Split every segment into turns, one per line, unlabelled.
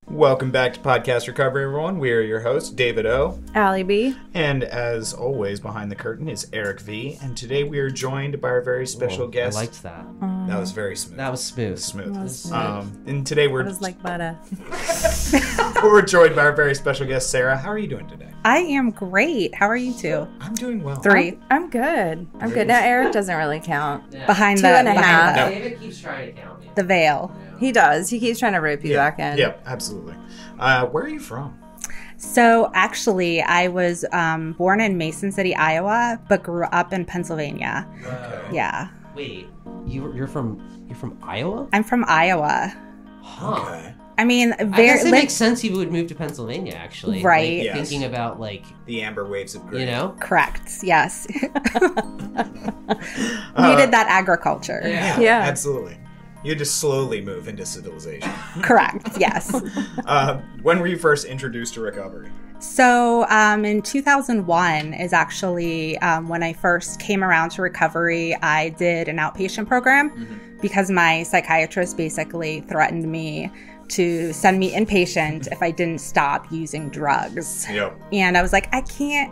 Welcome back to Podcast Recovery, everyone. We are your hosts, David O.
Allie B.
And as always, behind the curtain is Eric V. And today we are joined by our very special guest.
I liked that.
That was very smooth.
That was smooth.
And today
It was like butter.
we're joined by our very special guest, Sarah. How are you doing today?
I am great. How are you two?
I'm doing well.
Three.
I'm good. I'm good. Now, Eric doesn't really count.
Yeah.
Behind
Two and a
behind
half.
No.
David keeps trying to count me.
the veil.
He does. He keeps trying to rope you back in.
Yep, absolutely. Where are you from?
So actually, I was born in Mason City, Iowa, but grew up in Pennsylvania.
Okay.
Yeah.
Wait, you're from Iowa?
I'm from Iowa.
Huh.
Okay.
I mean,
I guess it makes sense you would move to Pennsylvania, actually.
Right.
Like,
Yes.
Thinking about, like,
The amber waves of green.
you know?
Correct. Yes. Needed that agriculture.
Yeah.
Yeah.
Absolutely. You just slowly move into civilization.
Correct. Yes.
When were you first introduced to recovery?
So in 2001 is actually when I first came around to recovery. I did an outpatient program because my psychiatrist basically threatened me to send me inpatient if I didn't stop using drugs.
Yep.
And I was like, I can't,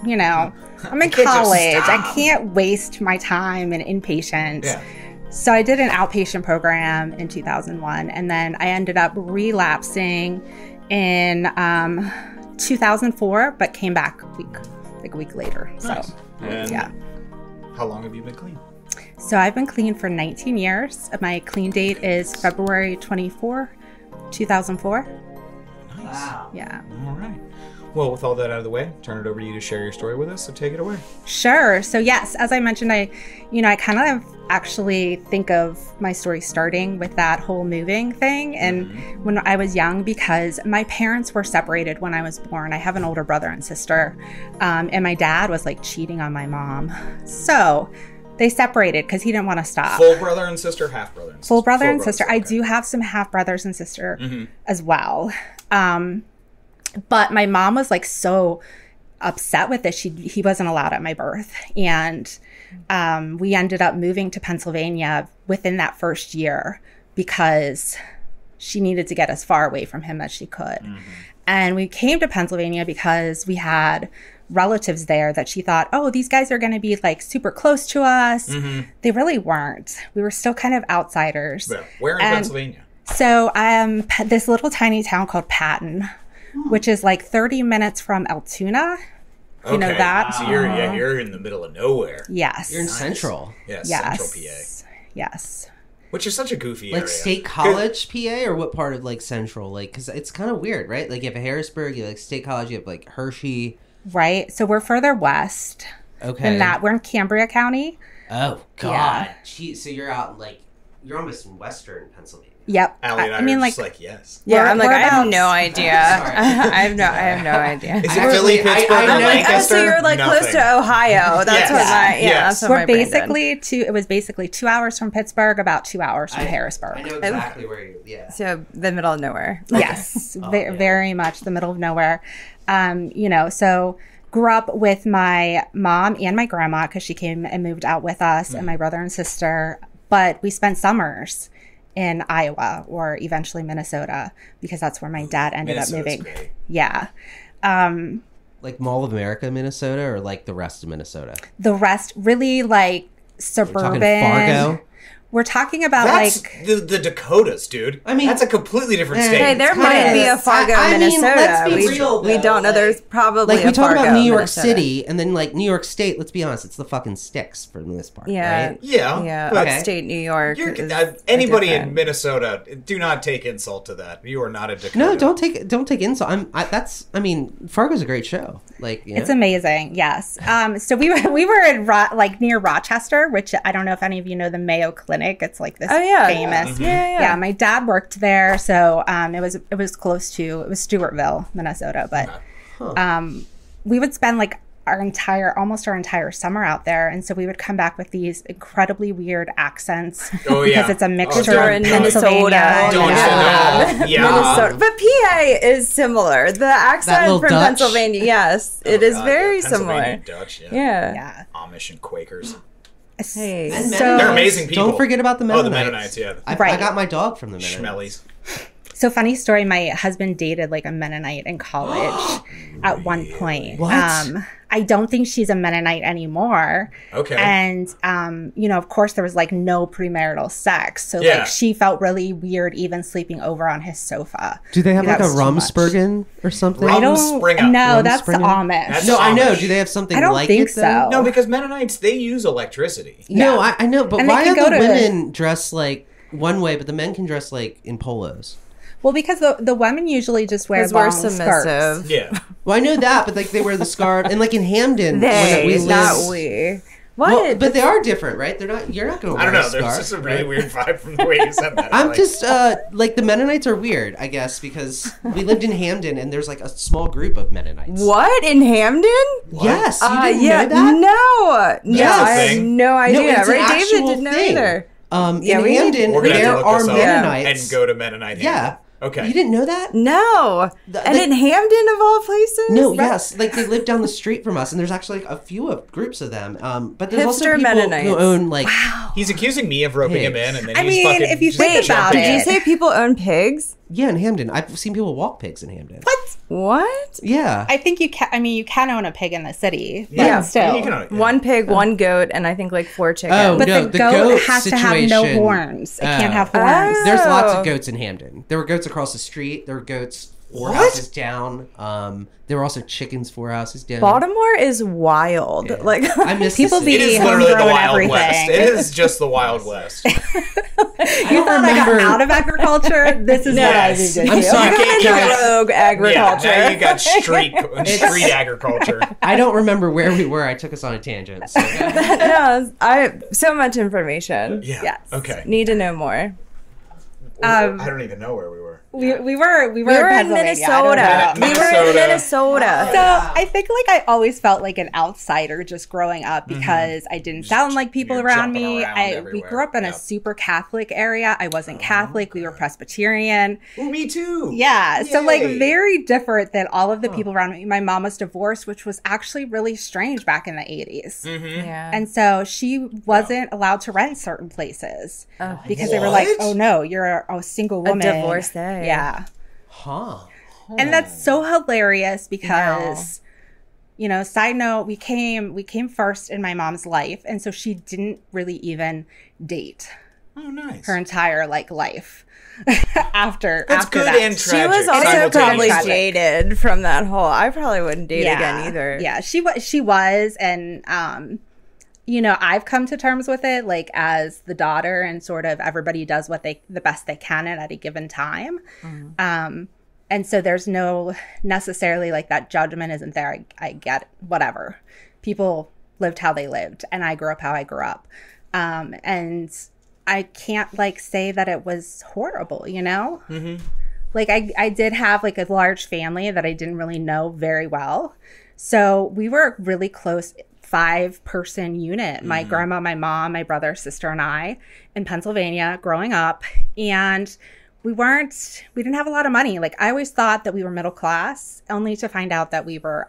I'm in
can't just
college. I
stop.
can't waste my time in inpatient.
Yeah.
So I did an outpatient program in 2001, and then I ended up relapsing in 2004, but came back a week later.
Nice.
So,
And
yeah.
how long have you been clean?
So I've been clean for 19 years. My clean date is February 24, 2004.
Nice.
Wow.
Yeah.
All right. Well, with all that out of the way, turn it over to you to share your story with us. So take it away.
Sure. So yes, as I mentioned, I kind of actually think of my story starting with that whole moving thing. And when I was young, because my parents were separated when I was born. I have an older brother and sister. And my dad was like cheating on my mom. So they separated because he didn't want to stop.
Full brother and sister, half brother and sister?
Full brother and sister. I
okay.
do have some half brothers and sister as well. But my mom was like so upset with this. He wasn't allowed at my birth. And we ended up moving to Pennsylvania within that first year because she needed to get as far away from him as she could. And we came to Pennsylvania because we had relatives there that she thought, oh, these guys are going to be like super close to us. They really weren't. We were still kind of outsiders.
Yeah. Where in Pennsylvania?
So this little tiny town called Patton, which is like 30 minutes from Altoona. You know that?
So you're in the middle of nowhere.
Yes.
You're in Central.
Yeah,
Yes.
Central PA.
Yes.
Which is such a goofy area.
Like State College, PA, or what part of, like, Central? Like, because it's kind of weird, right? Like, you have Harrisburg, you have, like, State College, you have, like, Hershey.
Right. So we're further west
Okay.
than that. We're in Cambria County.
Oh, God.
Yeah.
Gee, so you're out, like, you're almost in Western Pennsylvania.
Yep.
Allie and I,
I mean,
are
like,
just like, yes.
Yeah,
We're-
I'm like,
we're
I have
about-
no idea.
Sorry.
I have no idea.
Is it
Actually,
Philly, Pittsburgh,
I
or
know-
Oh,
Lancaster?
so you're like close
Nothing.
to Ohio. That's
Yes.
what my
Yes.
that's what
we're
my brain did.
basically it was basically 2 hours from Pittsburgh, about 2 hours from Harrisburg.
I know exactly where you, yeah.
So the middle of nowhere.
Yes,
yeah.
very much the middle of nowhere. So grew up with my mom and my grandma because she came and moved out with us and my brother and sister. But we spent summers in Iowa or eventually Minnesota because that's where my dad ended up
Minnesota's
moving.
great.
Yeah.
Like Mall of America, Minnesota, or like the rest of Minnesota?
The rest really like
We're
suburban.
talking Fargo?
We're talking about
That's
like
the Dakotas, dude.
I mean-
that's a completely different state.
Hey, there
It's
might
kinda-
be a Fargo,
I mean,
Minnesota.
let's be
we
real,
we
though.
don't know.
Like-
There's probably
Like, we
a
talk
Fargo,
about New York
Minnesota.
City, and then, like, New York State, let's be honest, it's the fucking sticks for the most part,
Yeah.
right?
Yeah,
Yeah,
but
Okay.
upstate New York.
you're,
is
anybody in
different.
Minnesota, do not take insult to that. You are not a Dakota.
No, don't take insult. Fargo's a great show. Like, you know?
It's amazing, yes. So we were in near Rochester, which I don't know if any of you know the Mayo Clinic. It's like this
Oh, yeah.
famous.
Yeah.
Yeah, my dad worked there, so it was close to Stewartville, Minnesota. But we would spend like almost our entire summer out there, and so we would come back with these incredibly weird accents
Oh, yeah.
because it's a mixture
We're
of
in
Pennsylvania.
Minnesota.
Don't
Yeah.
know. Yeah.
Minnesota. But PA is similar. The accent
little
from
Dutch?
Pennsylvania, yes,
Oh,
it is
God,
very
yeah. Pennsylvania
similar.
Dutch,
Yeah.
Yeah.
Amish and Quakers.
Hey.
And
So-
They're amazing people.
Don't forget about the Mennonites.
Oh, the Mennonites, yeah.
I
Right.
got my dog from the Mennonites.
Schmellies.
So funny story, my husband dated like a Mennonite in college at one point.
What?
I don't think she's a Mennonite anymore.
Okay.
And of course there was like no premarital sex. So
Yeah.
like she felt really weird even sleeping over on his sofa.
Do they have like a
That was too much.
Rumspringa or something?
I don't
Rumspringa.
know, that's the
Rumspringa?
Amish.
That's-
No, I know.
Amish.
Do they have something
I don't
like
think
it, though?
so.
No, because Mennonites, they use electricity.
No,
Yeah.
I know, but
And they
why
can
are
go
the
to-
women dressed like one way, but the men can dress like in polos?
Well, because the women usually just wear
Because
long
we're
skirts.
submissive.
Yeah.
Well, I know that, but like they wear the scarf, and like in Hamden, when we
not
lived-
we. What?
Well, but they are different, right? They're not. You're not going to
I
wear
don't know.
a
There's
scarf.
just a really
right?
weird vibe from the way you said that.
I'm
Like,
just like the Mennonites are weird, I guess, because we lived in Hamden, and there's like a small group of Mennonites.
What? In Hamden?
Yes, you didn't
yeah.
know that?
No.
Yes.
No, I had
Thing.
no idea.
it's an
right? David
actual
didn't know
thing.
either.
In
we-
Hamden,
we're gonna have to
there
look
are
this up
Mennonites.
and go to Mennonite.
Yeah.
Hamden. Okay.
You didn't know that?
No. And in Hamden, of all places?
No, yes, like they live down the street from us, and there's actually like a few of groups of them. But there's also
Hipster
people
Mennonites.
who own like
He's accusing me of roping him in, and then
I
he's
mean,
fucking.
if you think
just
about
jumping
it-
Did
in.
you say people own pigs?
in Hamden. I've seen people walk pigs in Hamden.
What?
What?
Yeah,
I think you can. I mean, you can own a pig in the city, but
Yeah.
still.
You can- yeah.
One pig, one goat, and I think like 4 chickens.
Oh,
But
no,
the
the
goat
goat
has to have no
situation-
horns. It can't
Oh.
have horns.
there's lots
Oh.
of goats in Hamden. There were goats across the street. There were goats 4
What?
houses down. There were also chickens 4 houses down.
Baltimore is wild.
Yeah.
Like
I miss
People
the
be
It
city.
is literally the
homegrown
Wild
everything.
West. It is just the Wild West.
You thought I got out of agriculture? This is what I
Yes.
moved into.
I'm sorry,
You can't-
guys.
rogue agriculture.
Yeah, now you got street agriculture.
I don't remember where we were. I took us on a tangent. So.
No, I so much information.
Yeah.
Yes.
Okay.
Need to know more.
I don't even know where we were.
We were
We were in
Pennsylvania. I don't know.
Minnesota. We were in Minnesota.
So I think like I always felt like an outsider just growing up because I didn't sound like people
you're
around
jumping
me.
around
We
everywhere.
grew up in
Yeah.
a super Catholic area. I wasn't Catholic. We were Presbyterian.
Well, me too.
Yeah. So like
Yay.
very different than all of the people around me. My mom was divorced, which was actually really strange back in the 80s.
Yeah.
And so she wasn't allowed to rent certain places because they were like,
What?
oh no, you're a single woman.
divorcee.
Yeah.
Huh.
And that's so hilarious because, side note, we came first in my mom's life. And so she didn't really even date
Oh, nice.
her entire life after
That's
after
good
that.
and
She
tragic.
was also probably
simultaneously.
jaded from that whole. I probably wouldn't date again either.
Yeah, she was, and I've come to terms with it, like as the daughter, and sort of everybody does the best they can at a given time. And so there's no necessarily like that judgment isn't there. I get it, whatever. People lived how they lived, and I grew up how I grew up. And I can't say that it was horrible, Mm-hmm. Like I did have like a large family that I didn't really know very well. So we were really close 5-person unit. My grandma, my mom, my brother, sister, and I in Pennsylvania growing up. And we didn't have a lot of money. Like I always thought that we were middle class, only to find out that we were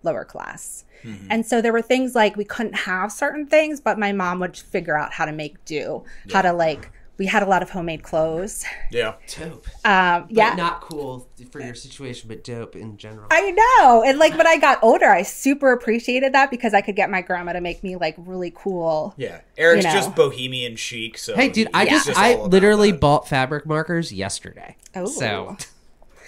lower class. And so there were things like we couldn't have certain things, but my mom would figure out how to make do, how to we had a lot of homemade clothes.
Yeah.
Dope.
Yeah.
But not cool for your situation, but dope in general.
I know. And when I got older, I super appreciated that because I could get my grandma to make me really cool.
Yeah. Eric's
You know.
just bohemian chic. So
Hey, dude, I
he's
just
all
I
about
literally
that.
bought fabric markers yesterday.
Oh.
So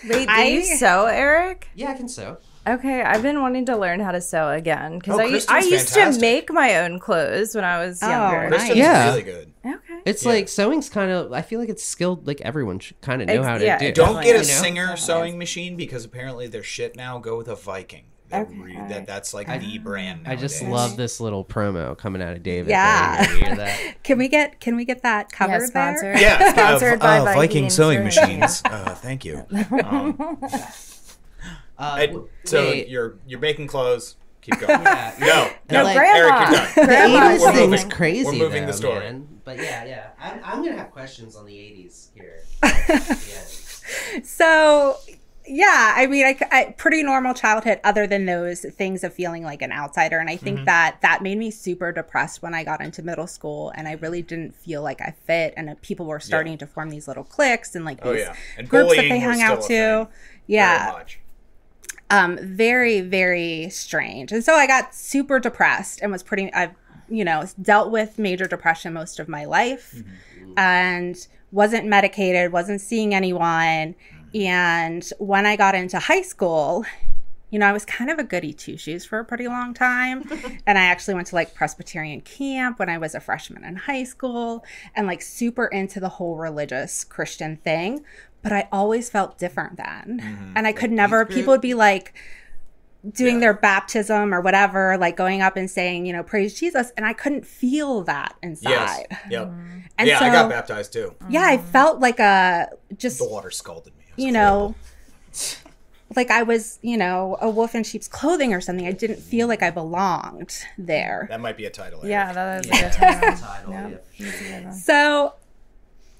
Wait, do
I-
you sew, Eric?
yeah, I can sew.
Okay, I've been wanting to learn how to sew again because
Oh,
I
Kristen's
used
fantastic.
to make my own clothes when I was younger.
nice.
Kristen's
Yeah.
really good.
Okay.
It's
Yeah.
like sewing's kind of. I feel like it's skilled. Like everyone should kind of know how to
yeah,
do.
Don't get a
you know?
Singer sewing machine because apparently their shit now. Go with a Viking.
Okay.
That's like the brand.
I just
nowadays.
love this little promo coming out of David.
Yeah.
There, you hear that?
Can we get that covered
Yeah,
there?
sponsored.
Yeah,
Sponsored by
Viking sewing
Sewing.
machines. Thank you. So
wait.
you're making clothes. Keep going.
Yeah.
No,
No,
Like-
Grandma.
Eric, you're done.
The
Grandma's
80s
We're
thing
moving.
is crazy.
We're moving
though,
the story.
man. But yeah. I'm gonna have questions on the 80s here. Yeah.
So, Yeah, I mean, I pretty normal childhood other than those things of feeling like an outsider. And I think that made me super depressed when I got into middle school, and I really didn't feel like I fit, and people were starting to form these little cliques and like these
and
groups that they
bullying
hung
was
out
still a
to.
thing.
Yeah.
Very much.
Very, very strange. And so I got super depressed and was I've, dealt with major depression most of my life and wasn't medicated, wasn't seeing anyone. And when I got into high school, I was kind of a goody two-shoes for a pretty long time. And I actually went to like Presbyterian camp when I was a freshman in high school and like super into the whole religious Christian thing. But I always felt different then. And I could never, people would be like doing their baptism or whatever, like going up and saying, praise Jesus. And I couldn't feel that inside.
Yes. Yep.
And
yeah,
so,
I got baptized too.
Yeah, I felt like
The water scalded me.
Like I was, a wolf in sheep's clothing or something. I didn't feel like I belonged there.
That might be a title.
Yeah, that is a good title.
So,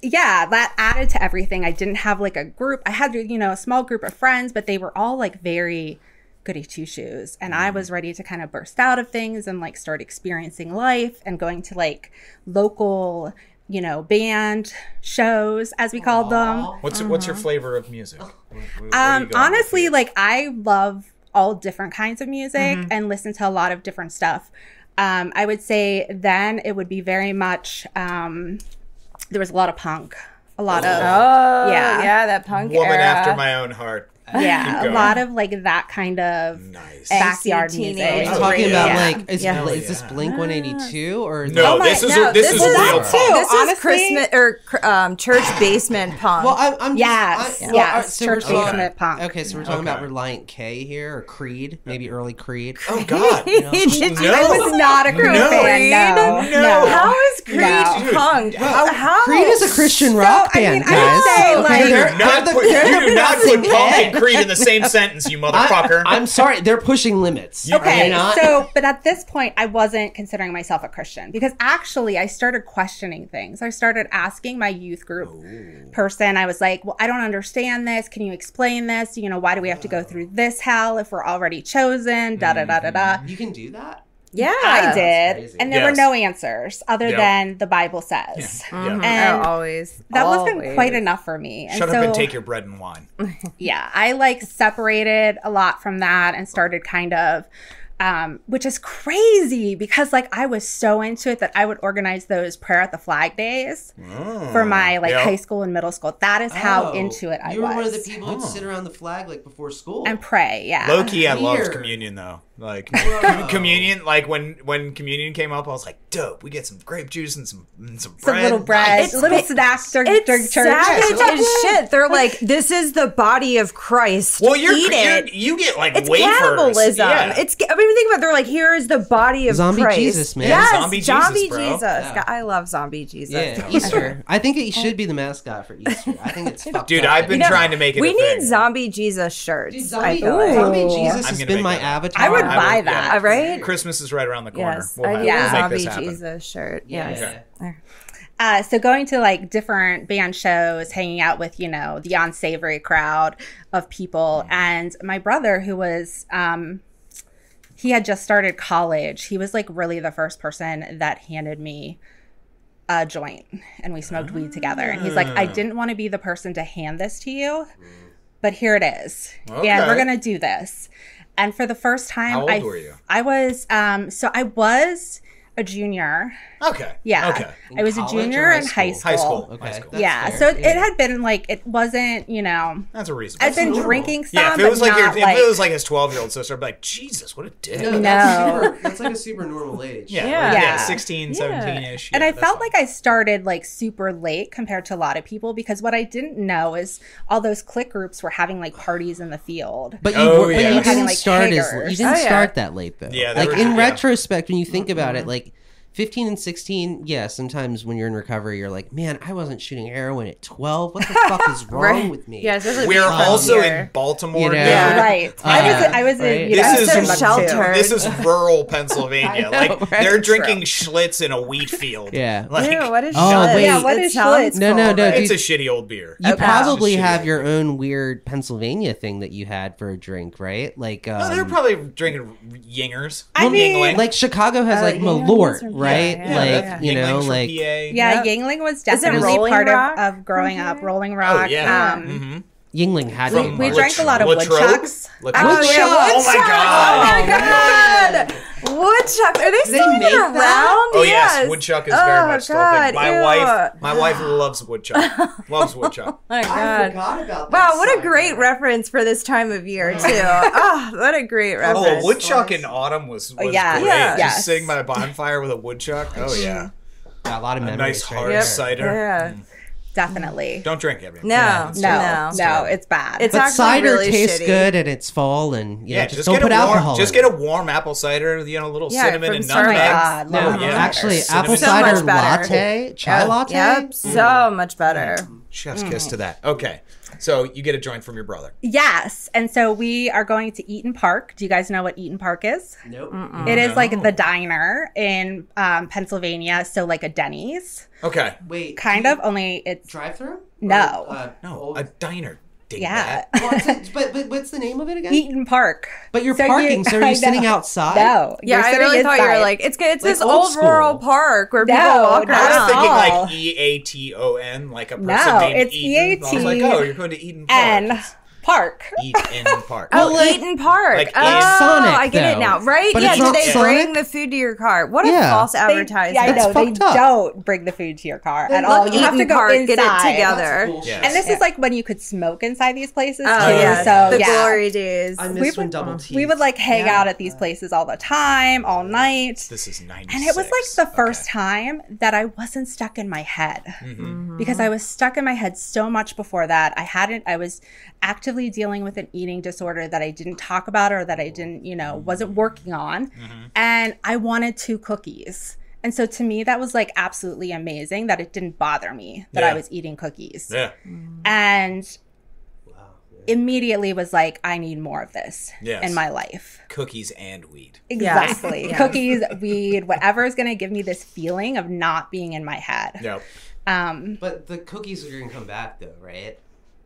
yeah, that added to everything. I didn't have like a group. I had, a small group of friends, but they were all like very goody two-shoes. And I was ready to kind of burst out of things and like start experiencing life and going to like local, band shows, as we called them.
What's your flavor of music? Where are you going
Honestly,
with it?
like I love all different kinds of music and listen to a lot of different stuff. I would say then it would be very much, there was a lot of punk, a lot of,
that punk
Woman
era.
after my own heart.
yeah,
Keep
a
going.
lot of like that kind of
Nice.
backyard
Angsty
music.
teenage
Are you talking about like is
Yeah.
this Blink 182 or is
No,
Oh my-
this is
no,
this is real
that
punk.
too.
This
Honestly-
is Christmas or church basement punk.
Well, I'm
Yes,
just,
yes,
we're
church
talking-
basement punk.
Okay, so we're talking about
Okay.
Reliant K here, or Creed, maybe early Creed.
Oh God.
Did
No.
you-
I was not a Creed
No.
fan. No.
How is Creed
No.
punk? How?
Creed is a Christian rock
I
band,
mean, I would
guys.
say,
Okay,
like-
You
they're-
do not
they're
put,
the- they're
you do
the
not
pressing
put punk
head.
and Creed in the same sentence, you motherfucker.
I'm sorry, they're pushing limits.
Okay,
They're not-
so, but at this point, I wasn't considering myself a Christian because actually I started questioning things. I started asking my youth group person, I was like, well, I don't understand this. Can you explain this? Why do we have to go through this hell if we're already chosen? Da da da da da.
You can do that?
Yeah,
I did.
crazy.
And there were
Yes.
no answers other
Yep.
than the Bible says.
Yeah.
And
always.
that wasn't
always.
quite enough for me. And
Shut
so,
up and take your bread and wine.
yeah, I like separated a lot from that and started kind of, which is crazy because like I was so into it that I would organize those prayer at the flag days for my like
Yep.
high school and middle school. That is how
Oh,
into it I
you
was.
were one of the people who'd sit around the flag like before school.
And pray, yeah.
Low key, I loved
Weird.
communion though. Like
Whoa.
communion, like when communion came up, I was like, dope. We get some grape juice and some bread.
Some little bread,
Nice.
little snacks during
It's
church.
savage as shit. They're like, this is the body of Christ.
Well,
Eat it.
you get like
It's
wafers.
cannibalism.
Yeah.
It's. I mean, think about. It, they're like, here is the body of
Zombie
Christ.
Jesus, man.
Yes,
Zombie Jesus, bro.
Yeah.
God, I love zombie Jesus.
Yeah, Easter. I think it should be the mascot for Easter. I think it's fucked
Dude,
up.
I've been trying to make it.
We
a
need
thing.
zombie Jesus shirts.
Dude,
I
zombie,
feel like.
zombie
Ooh.
Jesus
I'm
has
gonna
been
make
my
that.
avatar.
I would
I
buy
would,
that.
All right.
Christmas is right around the corner.
Yes,
We'll
I
have-
need
we'll
a
make
zombie
this happen.
Jesus shirt.
Yeah.
Yes.
So going to like different band shows, hanging out with, the unsavory crowd of people. And my brother, who was, he had just started college. He was like really the first person that handed me a joint and we smoked weed together. And he's like, I didn't want to be the person to hand this to you, but here it is.
Okay.
And we're going to do this. And for the first time,
How old were you?
I was, so I was a junior.
Okay.
Yeah.
Okay.
I was a
college or
junior
high
in high
school?
school.
High school.
Okay.
High school.
That's
Yeah.
fair.
So it had been like, it wasn't,
That's a reason.
I'd been
normal.
drinking some,
Yeah, if it was
but
like
not
if it was like his 12-year-old sister, I'd be like, Jesus, what a dick.
No,
No.
that's like a super normal age.
Yeah,
Yeah.
yeah,
Yeah.
16, 17-ish.
And
yeah,
I
that's
felt
fine.
like I started like super late compared to a lot of people because what I didn't know is all those clique groups were having like parties in the field.
But you,
Oh,
but
yeah.
you
Having,
didn't
like,
start
kegers.
you didn't
Oh, yeah.
start that late though.
Yeah, they
like
were-
in
yeah.
retrospect, when you think about it, like 15 and 16, yeah, sometimes when you're in recovery, you're like, man, I wasn't shooting heroin at 12. What the fuck is wrong with me?
Yeah, especially
We're
being from
also
here.
in Baltimore,
You know?
dude.
Yeah, right. I was
right.
in, you know,
This is
Denver, too.
sheltered.
This is rural Pennsylvania.
I know,
Like
right?
they're drinking Schlitz in a wheat field.
Yeah.
Like,
Ew, what is
Oh,
Schlitz?
wait.
Yeah, what
It
is
sounds
Schlitz?
No, no,
cool,
no,
but-
it's
dude.
a shitty old beer.
You
Okay.
probably
It's a shitty
have
old
your
beer.
own weird Pennsylvania thing that you had for a drink, right? Like,
No, they're probably drinking Yingers.
I mean,
Yingling.
like Chicago has like
yeah,
Malort,
those are-
right?
yeah,
like,
yeah.
you know,
Yinglings from
like
PA.
Yeah, Yingling was
it
definitely
Rolling
part
Rock
of growing
from
up.
here?
Rolling
Oh
Rock.
yeah.
Yingling had
From
we
Malort.
drank a lot of
Latrobe?
woodchucks.
Latrobe?
Oh,
Woodchuck.
yeah,
Oh my
God!
God.
Oh my God! Woodchuck. Are they still
make
even
that?
around?
Oh yes, woodchuck is very much still a thing.
God,
My wife loves woodchuck. Loves woodchuck.
Oh my
I
God.
forgot about that.
Wow, what a
side.
great reference for this time of year, too. Oh, what a great reference.
Oh, a woodchuck in autumn was
yeah.
great.
Yeah.
Just
Yes.
sitting by a bonfire with a woodchuck. Oh yeah,
Yeah, a lot of
a
memories.
nice
right
hard
there.
cider.
Yeah.
Definitely.
Don't drink it.
No,
It's
No,
terrible.
no,
terrible.
it's bad.
It's
But
actually
cider
really
tastes
shitty.
good and it's fall and
Yeah,
just don't
get
put
a warm,
alcohol
just
in
get
it.
a warm apple cider, you know, a little
Yeah,
cinnamon
from
and
Starbucks.
nutmeg.
God,
No,
love
yeah.
actually,
Cinnamon.
apple
So
cider
much better.
latte, chai
Yep.
latte.
Yep, so much better.
Chef's kiss to that. Okay, so you get a joint from your brother.
Yes. And so we are going to Eaton Park. Do you guys know what Eaton Park is?
Nope.
It is like the diner in Pennsylvania. So like a Denny's,
Okay,
Wait,
kind of, only it's,
drive through?
No.
no, a diner. Dig
yeah.
that.
but what's the name of it again?
Eaton Park.
But you're
So
parking, so are
I
you sitting
know.
outside?
No.
Yeah,
you're
I
sitting
really thought you were
inside.
like, it's this
old
old
school.
rural park where people
No,
walk
not
I was
at
around.
thinking
all.
like EATON, like a person
No,
named
it's
Eaton. I was like,
EAT
oh, you're going to Eaton Park.
N Park.
Eaton Park.
Oh,
like-
Eaton Park.
like
oh,
in
Sonic,
I get it
though.
now. Right?
But
yeah,
it's
do
not
they bring
Sonic?
the food to your car? What a
Yeah.
false
They-
advertisement.
yeah, I know.
That's
They
fucked up.
don't bring the food to your car at
Then
all.
let
You have to
Eaton
go
Park,
inside.
get it together.
Yes.
And this is like when you could smoke inside these places too.
Oh, yeah.
So
the
yeah.
glory days.
I
We
miss when
would-
double T.
We would like hang
Yeah.
out at these places all the time, all night.
This is 96.
And it was like the first
Okay.
time that I wasn't stuck in my head
Mm-hmm.
because I was stuck in my head so much before that. I was actively dealing with an eating disorder that I didn't talk about or that I didn't, wasn't working on. And I wanted 2 cookies. And so to me, that was like absolutely amazing that it didn't bother me that I
Yeah.
was eating cookies.
Yeah.
And immediately was like, I need more of this
Yes.
in my life.
Cookies and weed.
Exactly.
Yes.
Cookies, weed, whatever is going to give me this feeling of not being in my head.
Yep.
But the cookies are gonna come back though, right?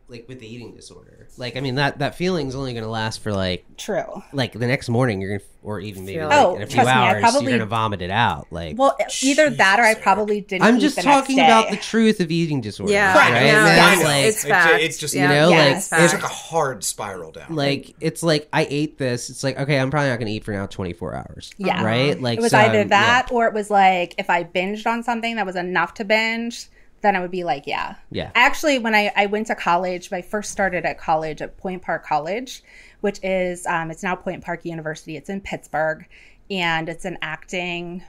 Like with the eating disorder. Like I mean that feeling's only gonna last for like
True.
the next morning you're gonna, or even maybe
Feel
like
like-
in a few
trust me, I
hours
probably-
you're gonna vomit it out. Like
Well, either that or I
Jesus,
probably didn't
I'm
eat
just
the next
talking
day.
about the truth of eating disorders.
Yeah,
Correct.
Right?
no,
And
Yes.
then, like,
it's fact.
It's just,
you know,
Yes.
like
it's
if
like a hard spiral down.
like it's like I ate this, it's like okay, I'm probably not gonna eat for now 24 hours.
Yeah.
Right? Like
It was
so,
either that
yeah.
or it was like if I binged on something that was enough to binge, then I would be like, yeah.
Yeah.
Actually, when I went to college, I first started at college at Point Park College, which is, it's now Point Park University. It's in Pittsburgh, and it's an acting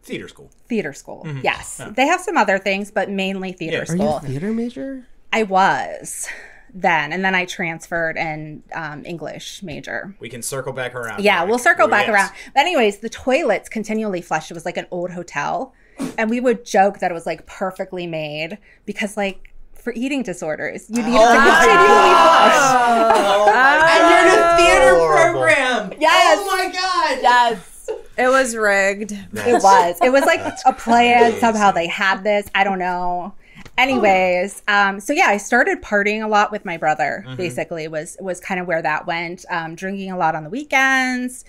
Theater school.
theater school. Yes. They have some other things, but mainly theater
Yeah.
Are you a
school.
theater major?
I was then, and then I transferred and English major.
We can circle back around.
Yeah,
Mike.
we'll circle back
Yes.
around. But anyways, the toilets continually flushed. It was like an old hotel. And we would joke that it was like perfectly made because like for eating disorders, you need it to continually flush.
And you're in a theater
Horrible.
program.
Yes.
Oh my god.
Yes.
It was rigged.
It was. It was like a plan. Somehow they had this. I don't know. Anyways, so yeah, I started partying a lot with my brother. Basically, was kind of where that went. Drinking a lot on the weekends.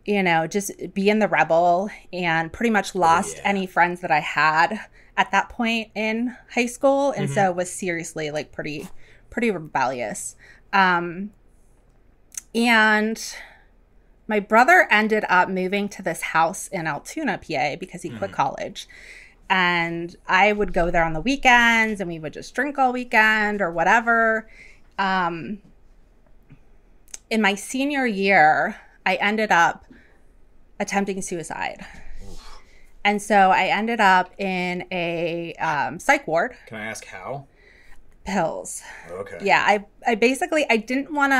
Just being the rebel, and pretty much lost any friends that I had at that point in high school, and so was seriously like pretty rebellious. And my brother ended up moving to this house in Altoona, PA, because he quit college. And I would go there on the weekends, and we would just drink all weekend or whatever. In my senior year, I ended up attempting suicide. And so I ended up in a psych ward.
Can I ask how?
Pills.
Okay.
Yeah, I basically I didn't want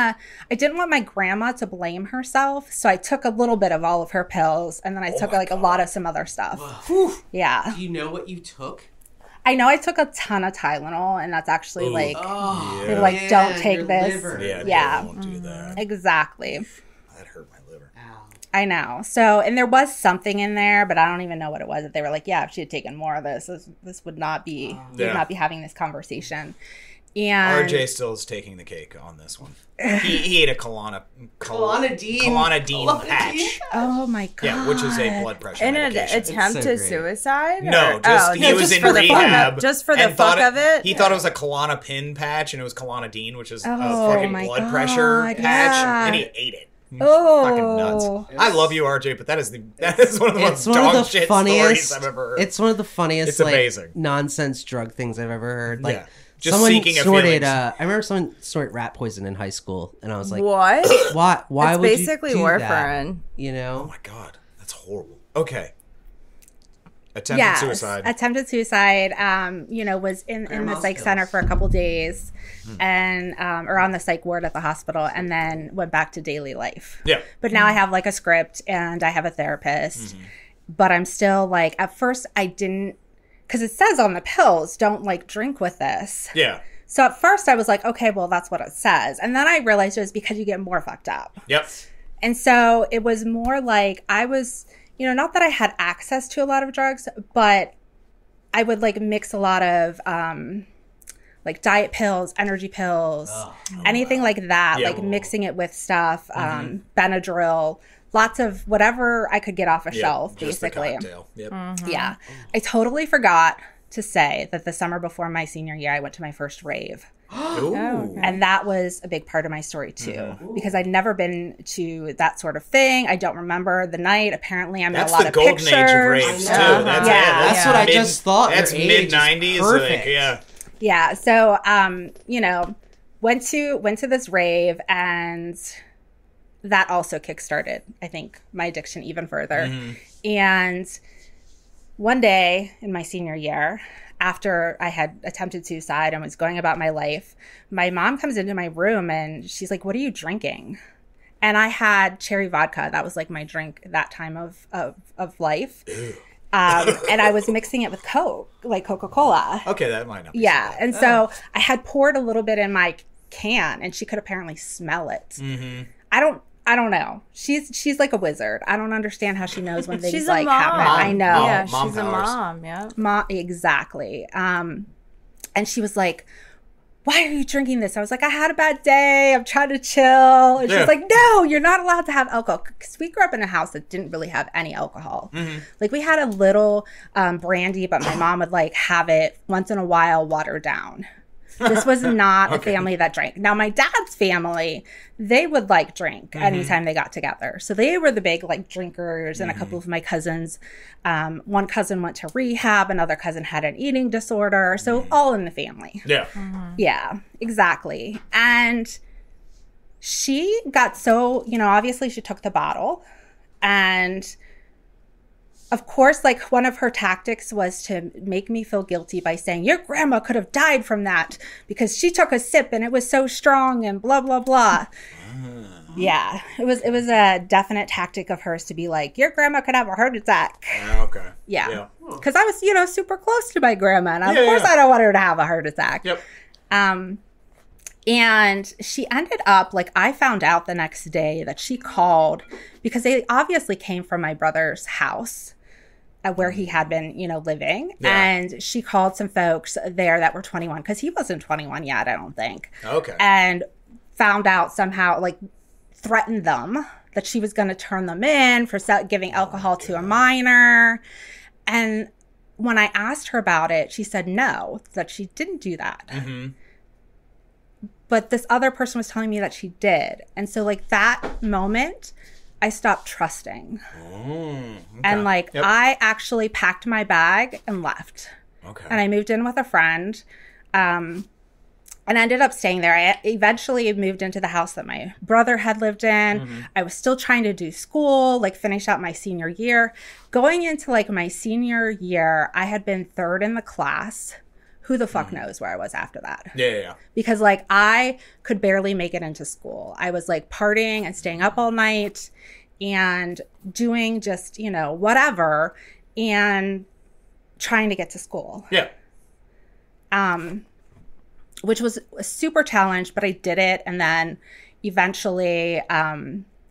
my grandma to blame herself, so I took a little bit of all of her pills, and then I took like a lot of some other stuff. Yeah.
Do you know what you took?
I know I took a ton of Tylenol, and that's actually like they were like,
yeah,
don't take
your
this.
liver.
Yeah.
Don't do that.
Exactly.
That hurt my liver.
Ow.
I know. So, and there was something in there, but I don't even know what it was. That they were like, yeah, if she had taken more of this would not be, we would not be having this conversation. And
RJ still is taking the cake on this one. He ate a Klonidine patch.
oh my God.
Yeah, which is a blood pressure
In an
medication.
attempt
so
to
great.
suicide?
No,
Or-
he was
just
in
for the fun
rehab.
of- just for the
and thought
fuck of it?
He thought it was a Klonopin patch, and it was Klonidine, which is a
Oh
fucking
my
blood pressure
God,
patch,
yeah.
and he ate it.
Oh.
Fucking nuts. I love you, RJ, but that is one of the most
It's one of
dog
the
shit
funniest.
stories I've ever heard.
It's one of the funniest,
It's amazing.
like nonsense drug things I've ever heard. Like
Yeah. Just
someone
seeking a
snorted.
feelings.
I remember someone snorted rat poison in high school, and I was like,
What?
Why
It's
would
basically
you do
warfarin.
that? You
Oh
know?
my God, that's horrible. Okay. Attempted suicide.
Attempted suicide. Was in the
Grandma's
psych
pills.
center for a couple days, and or on the psych ward at the hospital, and then went back to daily life.
Yeah.
But now I have like a script, and I have a therapist. But I'm still like, at first I didn't, because it says on the pills, don't like drink with this.
Yeah.
So at first I was like, okay, well that's what it says, and then I realized it was because you get more fucked up.
Yep.
And so it was more like I was, not that I had access to a lot of drugs, but I would like mix a lot of like diet pills, energy pills, anything like that,
Yeah.
like mixing it with stuff, Benadryl, lots of whatever I could get off a shelf,
Just the
basically.
cocktail. Yep.
Yeah. I totally forgot to say that the summer before my senior year, I went to my first rave.
Ooh.
And that was a big part of my story too, because I'd never been to that sort of thing. I don't remember the night. Apparently, I'm in
That's
a lot
the
of
golden
pictures.
age of raves too.
Uh-huh.
That's
Yeah.
it.
That's what I just thought.
That's
Your age
mid
is
'90s.
perfect.
Yeah.
Yeah. So, went to this rave, and that also kickstarted, I think, my addiction even further. And one day in my senior year, after I had attempted suicide and was going about my life, my mom comes into my room and she's like, "What are you drinking?" And I had cherry vodka. That was like my drink that time of life. And I was mixing it with Coke, like Coca-Cola.
Okay, that might not be
Yeah.
so bad.
And so I had poured a little bit in my can, and she could apparently smell it. I don't know. She's like a wizard. I don't understand how she knows when things
She's
like
a mom.
happen. I know.
Yeah,
Mom
she's a
powers.
mom. Yeah.
Exactly. And she was like, "Why are you drinking this?" I was like, "I had a bad day. I'm trying to chill." And
Yeah.
she's like, "No, you're not allowed to have alcohol." Because we grew up in a house that didn't really have any alcohol. Like we had a little brandy, but my mom would like have it once in a while watered down. This was not a family that drank. Now, my dad's family, they would like drink anytime they got together. So they were the big like drinkers, and a couple of my cousins. One cousin went to rehab. Another cousin had an eating disorder. So all in the family.
Yeah.
Yeah, exactly. And she got so, obviously she took the bottle, and of course, like one of her tactics was to make me feel guilty by saying, "Your grandma could have died from that because she took a sip and it was so strong," and blah, blah, blah. Yeah, it was a definite tactic of hers to be like, "Your grandma could have a heart attack."
Okay.
Yeah. Because I was, super close to my grandma, and of
Yeah,
course
yeah.
I don't want her to have a heart attack.
Yep.
And she ended up, like, I found out the next day that she called because they obviously came from my brother's house where he had been, living.
Yeah.
And she called some folks there that were 21 because he wasn't 21 yet, I don't think.
Okay.
And found out somehow, like, threatened them that she was going to turn them in for giving alcohol to a minor. And when I asked her about it, she said no, that she didn't do that. But this other person was telling me that she did. And so, like, that moment, I stopped trusting. And, like,
Yep.
I actually packed my bag and left.
Okay.
And I moved in with a friend and ended up staying there. I eventually moved into the house that my brother had lived in. I was still trying to do school, like, finish out my senior year. Going into, like, my senior year, I had been third in the class who the fuck knows where I was after that?
Yeah.
Because like I could barely make it into school. I was like partying and staying up all night and doing just, whatever and trying to get to school.
Yeah.
Which was a super challenge, but I did it. And then eventually,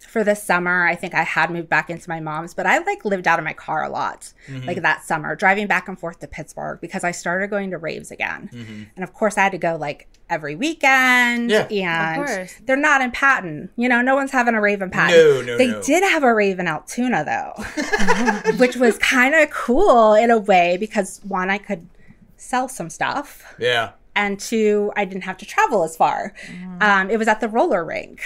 for this summer, I think I had moved back into my mom's, but I like lived out of my car a lot, like that summer, driving back and forth to Pittsburgh because I started going to raves again. And of course I had to go like every weekend.
Yeah.
And
Of course.
they're not in Patton. No one's having a rave in Patton.
No.
They did have a rave in Altoona though, which was kind of cool in a way because one, I could sell some stuff.
Yeah.
And two, I didn't have to travel as far. It was at the roller rink.